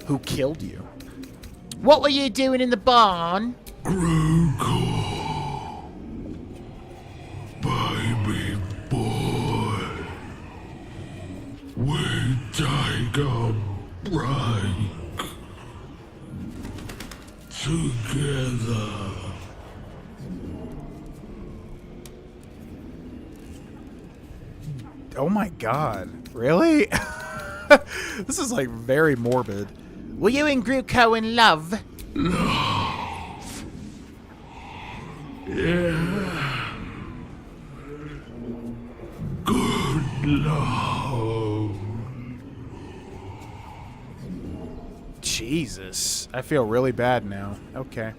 Who killed you? What were you doing in the barn? Grogu, baby boy, we take a break together. Oh my god. Really? This is like very morbid. Were you and Gruco in love? Love. Yeah. Good love. Jesus. I feel really bad now. Okay.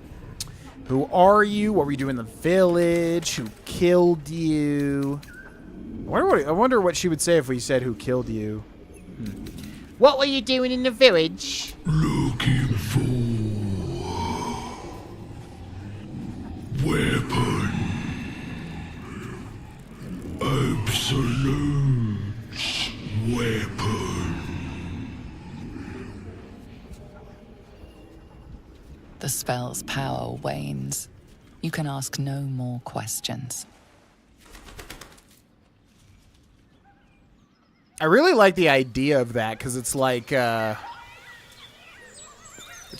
Who are you? What were you doing in the village? Who killed you? I wonder what she would say if we said who killed you. What were you doing in the village? Looking for weapon. Absolute weapon. The spell's power wanes. You can ask no more questions. I really like the idea of that because it's like, it's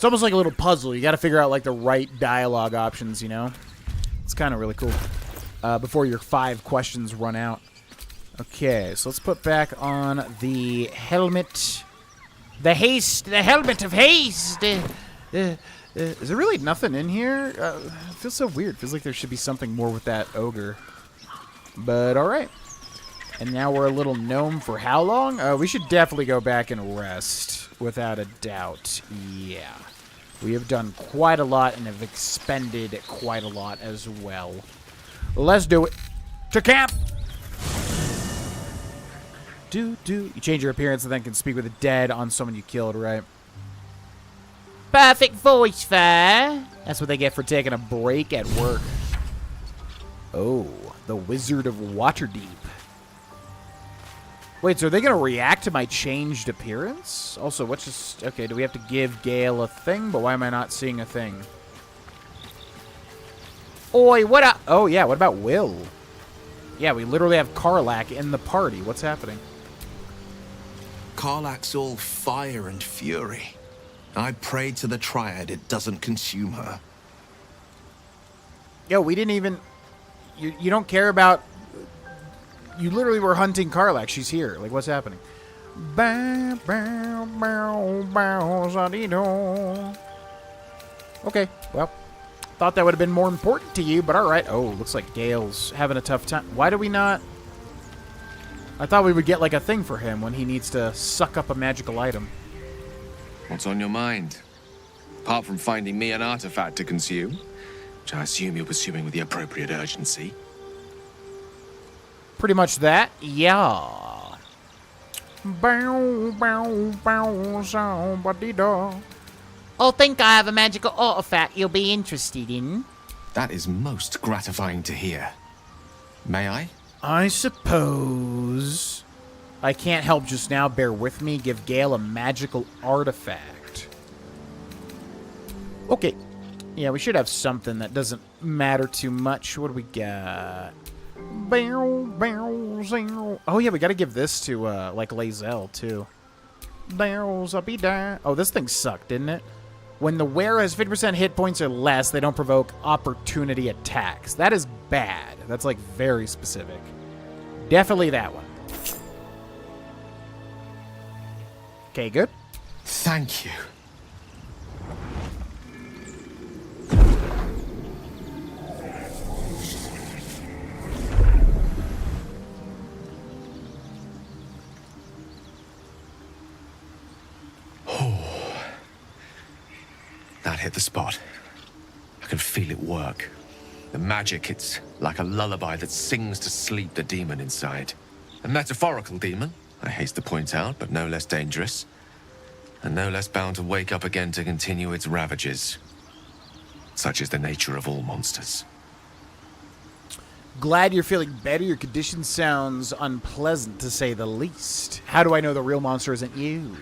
almost like a little puzzle. You got to figure out like the right dialogue options, you know? It's kind of really cool. Before your 5 questions run out. Okay, so let's put back on the helmet. The helmet of haste. Is there really nothing in here? It feels so weird. Feels like there should be something more with that ogre. But alright. And now we're a little gnome for how long? We should definitely go back and rest, without a doubt. Yeah. We have done quite a lot and have expended quite a lot as well. Let's do it. To camp! You change your appearance and then can speak with the dead on someone you killed, right? Perfect voice, fair. That's what they get for taking a break at work. Oh, the Wizard of Waterdeep. Wait, so are they going to react to my changed appearance? Also, what's just... Okay, do we have to give Gale a thing? But why am I not seeing a thing? Oi, what up? Oh, yeah, what about Will? Yeah, we literally have Karlak in the party. What's happening? Karlak's all fire and fury. I pray to the Triad it doesn't consume her. Yo, we didn't even... You don't care about... You literally were hunting Karlak. She's here. Like, what's happening? Okay, well, thought that would have been more important to you, but alright. Oh, looks like Gale's having a tough time. Why do we not... I thought we would get, like, a thing for him when he needs to suck up a magical item. What's on your mind? Apart from finding me an artifact to consume, which I assume you're pursuing with the appropriate urgency. Pretty much that, yeah. I think I have a magical artifact you'll be interested in. That is most gratifying to hear. May I? I suppose. I can't help just now. Bear with me. Give Gale a magical artifact. Okay. Yeah, we should have something that doesn't matter too much. What do we got? Oh, yeah, we got to give this to, like, Lae'zel, too. Oh, this thing sucked, didn't it? When the wearer has 50% hit points or less, they don't provoke opportunity attacks. That is bad. That's like very specific. Definitely that one. Okay, good. Thank you. That hit the spot. I can feel it work. The magic, it's like a lullaby that sings to sleep the demon inside. A metaphorical demon, I haste to point out, but no less dangerous. And no less bound to wake up again to continue its ravages. Such is the nature of all monsters. Glad you're feeling better. Your condition sounds unpleasant, to say the least. How do I know the real monster isn't you?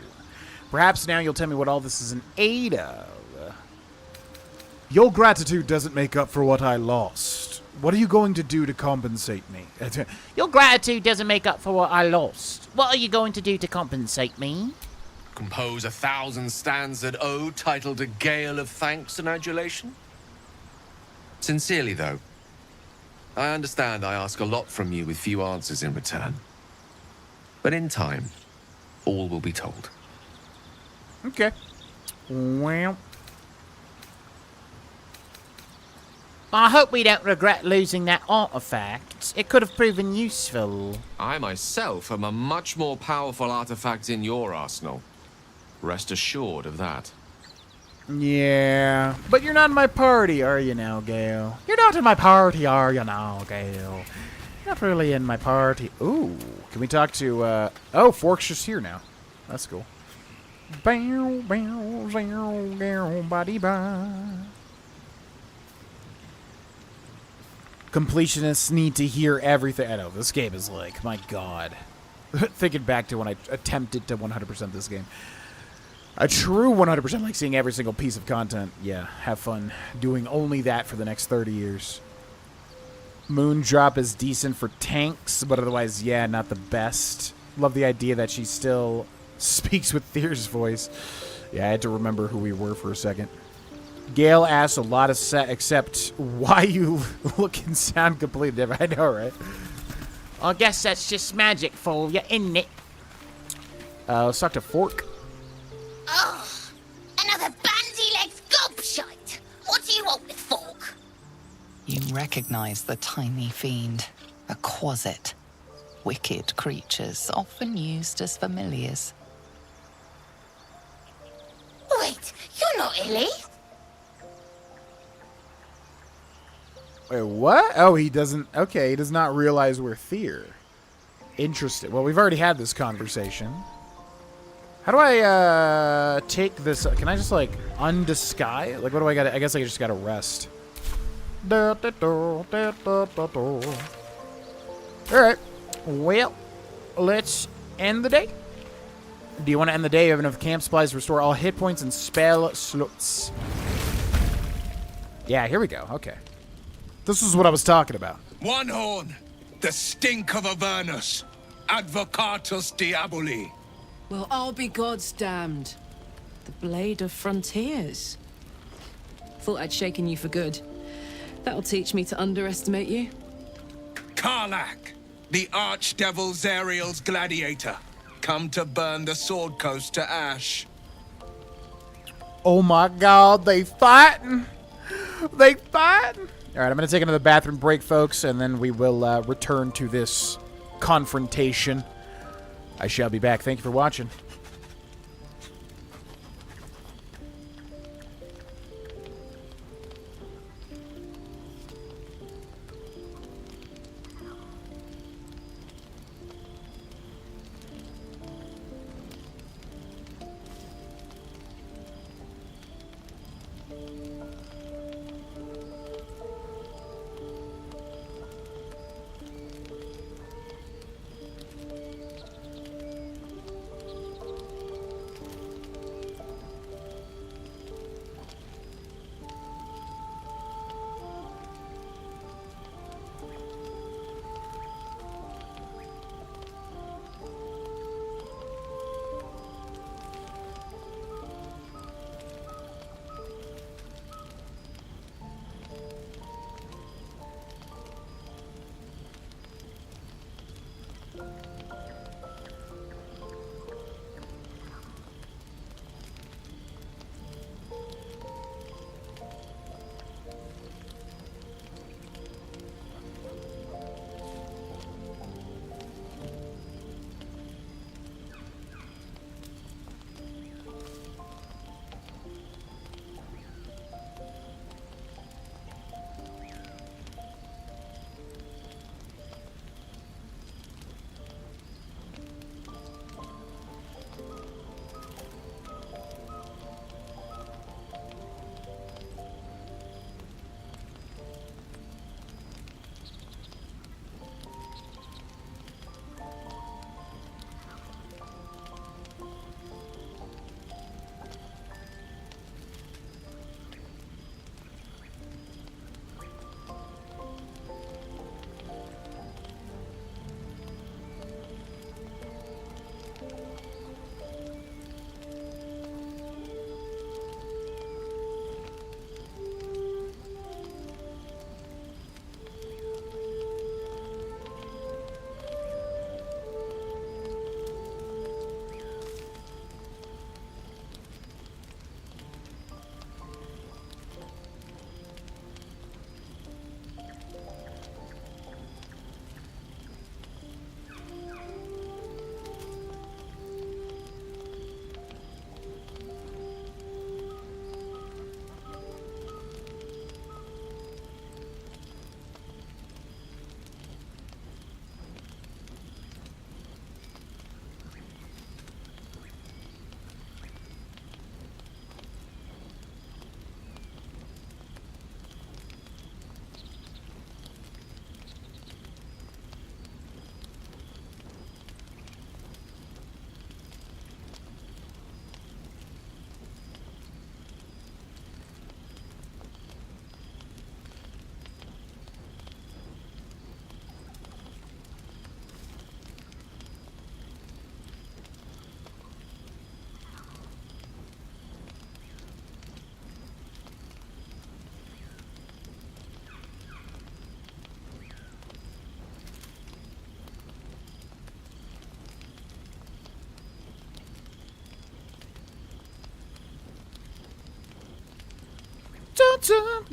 Perhaps now you'll tell me what all this is in aid of. Your gratitude doesn't make up for what I lost. What are you going to do to compensate me? Your gratitude doesn't make up for what I lost. What are you going to do to compensate me? Compose 1,000 stanzas ode titled A Gale of Thanks and Adulation? Sincerely, though, I understand I ask a lot from you with few answers in return. But in time, all will be told. Okay. Well... I hope we don't regret losing that artifact. It could have proven useful. I myself am a much more powerful artifact in your arsenal. Rest assured of that. Yeah, but you're not in my party, are you now, Gale? You're not in my party, are you now, Gale? Not really in my party. Ooh, can we talk to, oh, Fork's just here now. That's cool. Bow, bow, bow, bow, body, bow. Completionists need to hear everything. I know, this game is like, my god. Thinking back to when I attempted to 100% this game. A true 100% like seeing every single piece of content. Yeah, have fun doing only that for the next 30 years. Moondrop is decent for tanks, but otherwise, yeah, not the best. Love the idea that she still speaks with Thyr's voice. Yeah, I had to remember who we were for a second. Gale asks a lot of except why you look and sound completely different. I know, right? I guess that's just magic for you, isn't it? Let's talk to Fork. Ugh, another bandy-legged gobshite. What do you want with Fork? You recognize the tiny fiend, a quasit. Wicked creatures, often used as familiars. Wait, you're not Illy? Wait, what? Oh, he doesn't... Okay, he does not realize we're Thyr. Interesting. Well, we've already had this conversation. How do I, take this... Can I just, like, undisguise? Like, what do I gotta... I guess I just gotta rest. Alright. Well, let's end the day. Do you want to end the day? You have enough camp supplies to restore all hit points and spell slots. Yeah, here we go. Okay. This is what I was talking about. One horn, the stink of Avernus, Advocatus Diaboli. Well, I'll be God's damned. The Blade of Frontiers. Thought I'd shaken you for good. That'll teach me to underestimate you. Karlach, the Archdevil Zariel's gladiator, come to burn the Sword Coast to ash. Oh my god, they fighting! They fighting! Alright, I'm gonna take another bathroom break, folks, and then we will return to this confrontation. I shall be back. Thank you for watching. Black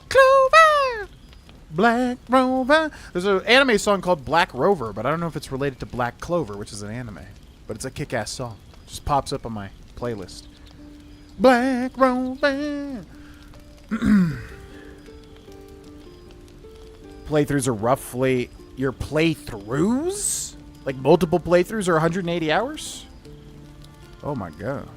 Clover. Black Rover. There's an anime song called Black Rover, but I don't know if it's related to Black Clover, which is an anime. But it's a kick-ass song. Just pops up on my playlist. Black Rover. Playthroughs are roughly your playthroughs? Like multiple playthroughs are 180 hours? Oh my god.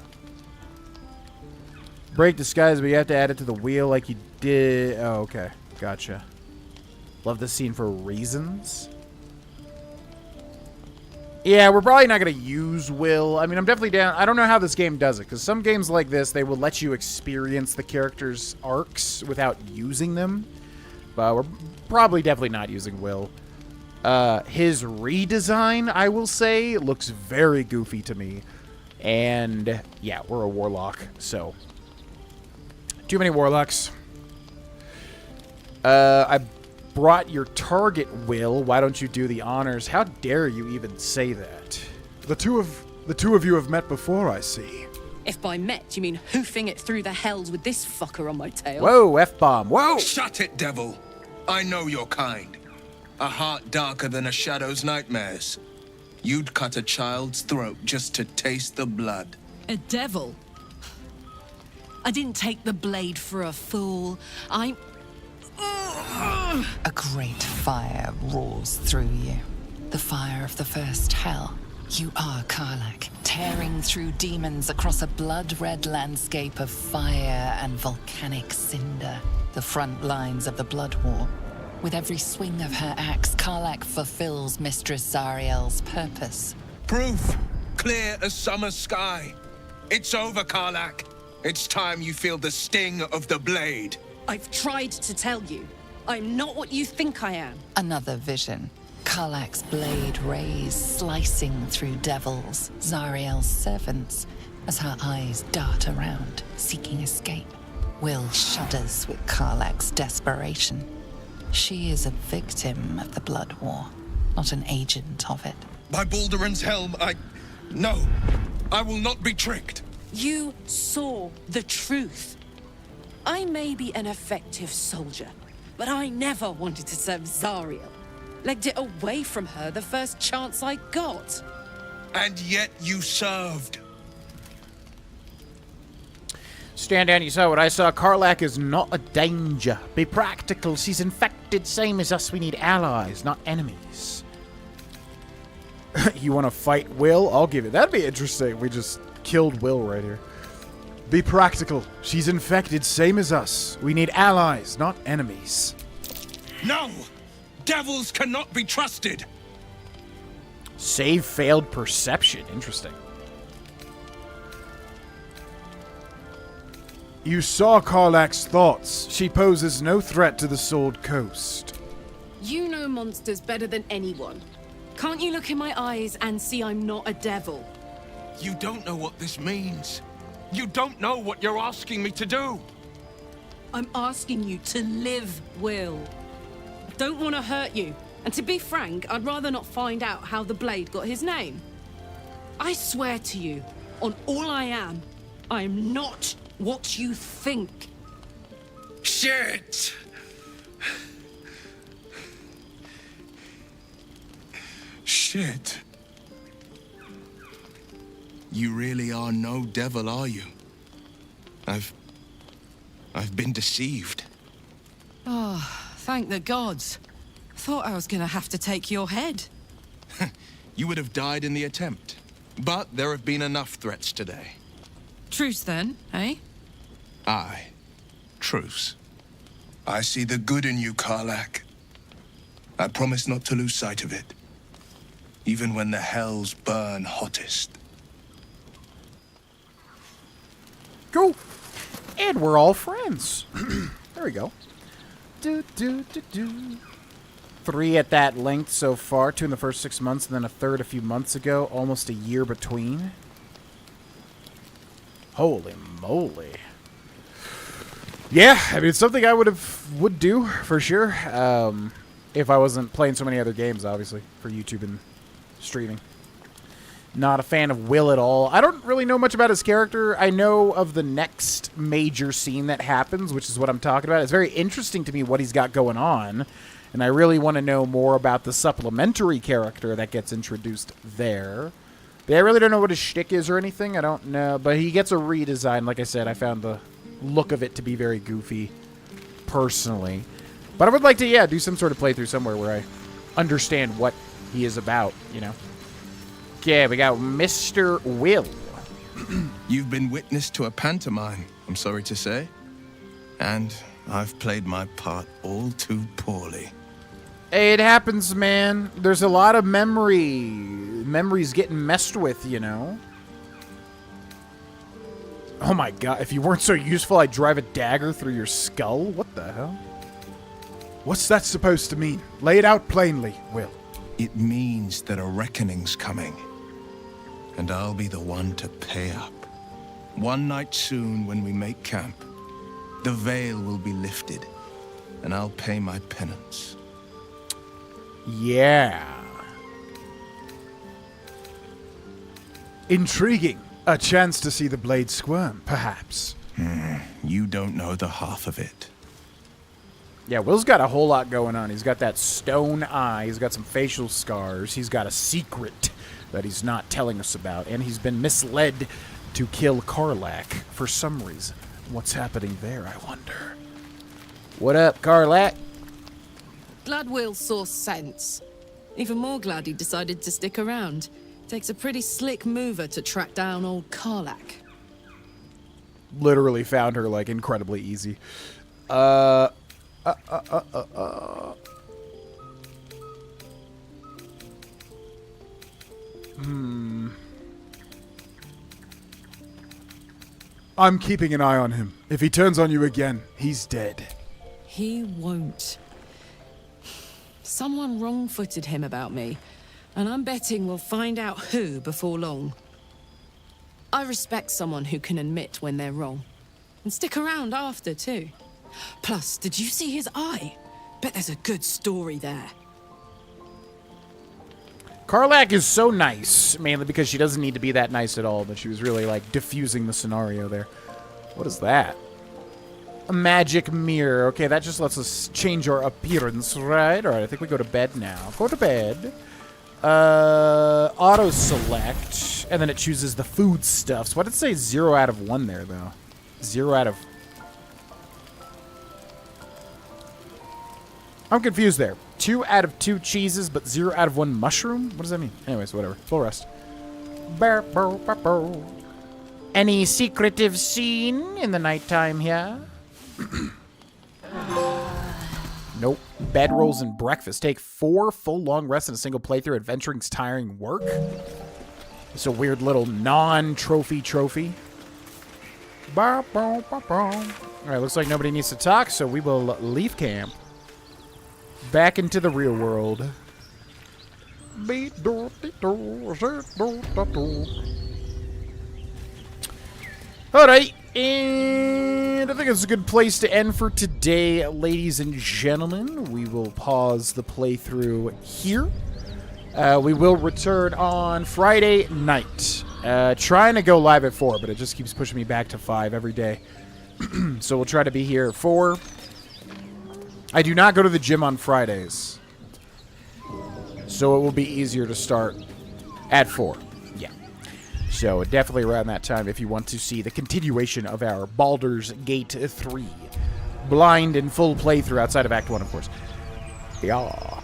Break disguise, but you have to add it to the wheel like you did. Oh, okay. Gotcha. Love this scene for reasons. Yeah, we're probably not going to use will. I mean, I'm definitely down. I don't know how this game does it, because some games like this, they will let you experience the characters' arcs without using them. But we're probably definitely not using will. His redesign, I will say, looks very goofy to me. And, yeah, we're a warlock, so. Too many warlocks. I brought your target, Will. Why don't you do the honors? How dare you even say that? The two of you have met before, I see. If by met, you mean hoofing it through the hells with this fucker on my tail. Whoa, F-bomb. Whoa! Shut it, devil. I know your kind. A heart darker than a shadow's nightmares. You'd cut a child's throat just to taste the blood. A devil? I didn't take the blade for a fool. A great fire roars through you. The fire of the first hell. You are Karlach, tearing through demons across a blood-red landscape of fire and volcanic cinder. The front lines of the Blood War. With every swing of her axe, Karlach fulfills Mistress Zariel's purpose. Proof, clear as summer sky. It's over, Karlach. It's time you feel the sting of the blade. I've tried to tell you. I'm not what you think I am. Another vision. Karlach's blade rays slicing through devils, Zariel's servants, as her eyes dart around, seeking escape. Will shudders with Karlach's desperation. She is a victim of the Blood War, not an agent of it. By Baldur's helm, No, I will not be tricked. You saw the truth. I may be an effective soldier, but I never wanted to serve Zariel. Legged it away from her the first chance I got. And yet you served. Stand down, you saw what I saw. Karlach is not a danger. Be practical. She's infected, same as us. We need allies, not enemies. You want to fight Will? I'll give it. That'd be interesting. We just killed Will right here. Be practical. She's infected, same as us. We need allies, not enemies. No! Devils cannot be trusted! Save failed perception. Interesting. You saw Karlach's thoughts. She poses no threat to the Sword Coast. You know monsters better than anyone. Can't you look in my eyes and see I'm not a devil? You don't know what this means. You don't know what you're asking me to do. I'm asking you to live, Will. I don't want to hurt you. And to be frank, I'd rather not find out how the blade got his name. I swear to you, on all I am not what you think. Shit! Shit. You really are no devil, are you? I've been deceived. Oh, thank the gods. Thought I was gonna have to take your head. You would have died in the attempt. But there have been enough threats today. Truce then, eh? Aye. Truce. I see the good in you, Karlach. I promise not to lose sight of it. Even when the hells burn hottest. Cool. And we're all friends. There we go. 3 at that length so far. 2 in the first 6 months, and then a third a few months ago. Almost a year between. Holy moly. Yeah, I mean, it's something I would do, for sure. If I wasn't playing so many other games, obviously, for YouTube and streaming. Not a fan of Will at all. I don't really know much about his character. I know of the next major scene that happens, which is what I'm talking about. It's very interesting to me what he's got going on, and I really want to know more about the supplementary character that gets introduced there. But I really don't know what his shtick is or anything. I don't know, but he gets a redesign. Like I said, I found the look of it to be very goofy, personally. But I would like to, yeah, do some sort of playthrough somewhere where I understand what he is about, you know. Okay, we got Mr. Will. You've been witness to a pantomime, I'm sorry to say. And I've played my part all too poorly. Hey, it happens, man. There's a lot of memories getting messed with, you know. Oh my god, if you weren't so useful, I'd drive a dagger through your skull? What the hell? What's that supposed to mean? Lay it out plainly, Will. It means that a reckoning's coming. And I'll be the one to pay up. One night soon, when we make camp, the veil will be lifted, and I'll pay my penance. Yeah. Intriguing. A chance to see the blade squirm, perhaps. You don't know the half of it. Yeah, Will's got a whole lot going on. He's got that stone eye. He's got some facial scars. He's got a secret that he's not telling us about. And he's been misled to kill Karlach for some reason. What's happening there, I wonder? What up, Karlach? Glad Will saw sense. Even more glad he decided to stick around. Takes a pretty slick mover to track down old Karlach. Literally found her, like, incredibly easy. I'm keeping an eye on him. If he turns on you again, he's dead. He won't. Someone wrong-footed him about me, and I'm betting we'll find out who before long. I respect someone who can admit when they're wrong, and stick around after, too. Plus, did you see his eye? Bet there's a good story there. Karlach is so nice, mainly because she doesn't need to be that nice at all, but she was really, like, diffusing the scenario there. What is that? A magic mirror. Okay, that just lets us change our appearance, right? Alright, I think we go to bed now. Go to bed. Auto-select, and then it chooses the food stuff. So why did it say 0 out of 1 there, though? 0 out of... I'm confused there. 2 out of 2 cheeses, but 0 out of 1 mushroom? What does that mean? Anyways, whatever. Full rest. Any secretive scene in the nighttime here? Nope. Bedrolls and breakfast. Take 4 full long rests in a single playthrough. Adventuring's tiring work. It's a weird little non-trophy trophy. Alright, looks like nobody needs to talk, so we will leave camp. Back into the real world. Alright, and I think it's a good place to end for today, ladies and gentlemen. We will pause the playthrough here. We will return on Friday night. Trying to go live at 4, but it just keeps pushing me back to 5 every day. So we'll try to be here at 4. I do not go to the gym on Fridays, so it will be easier to start at 4. Yeah. So definitely around that time if you want to see the continuation of our Baldur's Gate 3. Blind and full playthrough outside of Act 1, of course. Yeah.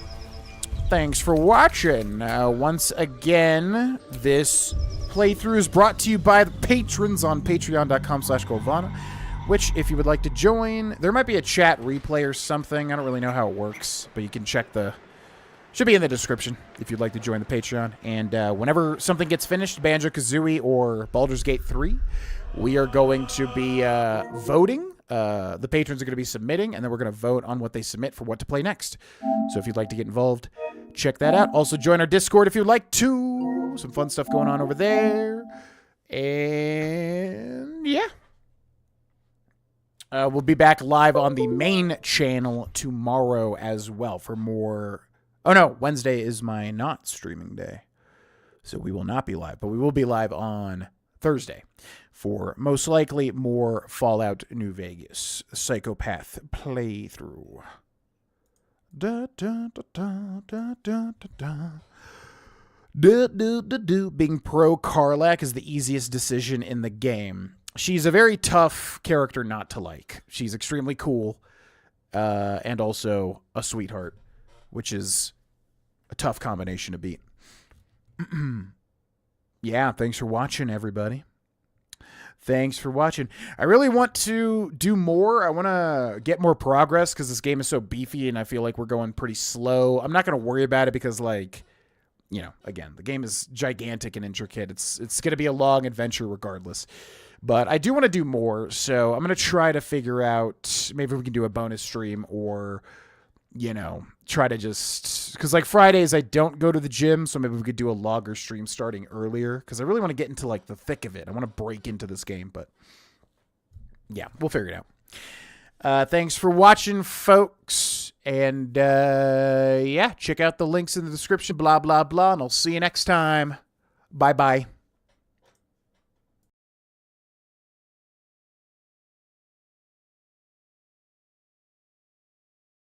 Thanks for watching. Once again, this playthrough is brought to you by the patrons on patreon.com/Golvana. Which, if you would like to join, there might be a chat replay or something. I don't really know how it works, but you can check the... Should be in the description if you'd like to join the Patreon. And whenever something gets finished, Banjo-Kazooie or Baldur's Gate 3, we are going to be voting. The patrons are going to be submitting, and then we're going to vote on what they submit for what to play next. So if you'd like to get involved, check that out. Also, join our Discord if you'd like to. Some fun stuff going on over there. And yeah. We'll be back live on the main channel tomorrow as well for more... Oh, no. Wednesday is my not streaming day. So we will not be live, but we will be live on Thursday for most likely more Fallout New Vegas Psychopath playthrough. Da, da, da, da, da, da, da. Being pro Karlach is the easiest decision in the game. She's a very tough character not to like. She's extremely cool, and also a sweetheart, which is a tough combination to beat. Yeah, thanks for watching, everybody. Thanks for watching. I really want to do more. I want to get more progress because this game is so beefy and I feel like we're going pretty slow. I'm not going to worry about it because, like, you know, again, the game is gigantic and intricate. It's going to be a long adventure regardless. But I do want to do more, so I'm going to try to figure out maybe we can do a bonus stream or, you know, try to just... Because, like, Fridays I don't go to the gym, so maybe we could do a logger stream starting earlier because I really want to get into, like, the thick of it. I want to break into this game, but yeah, we'll figure it out. Thanks for watching, folks. And, yeah, check out the links in the description, blah, blah, blah, and I'll see you next time. Bye-bye.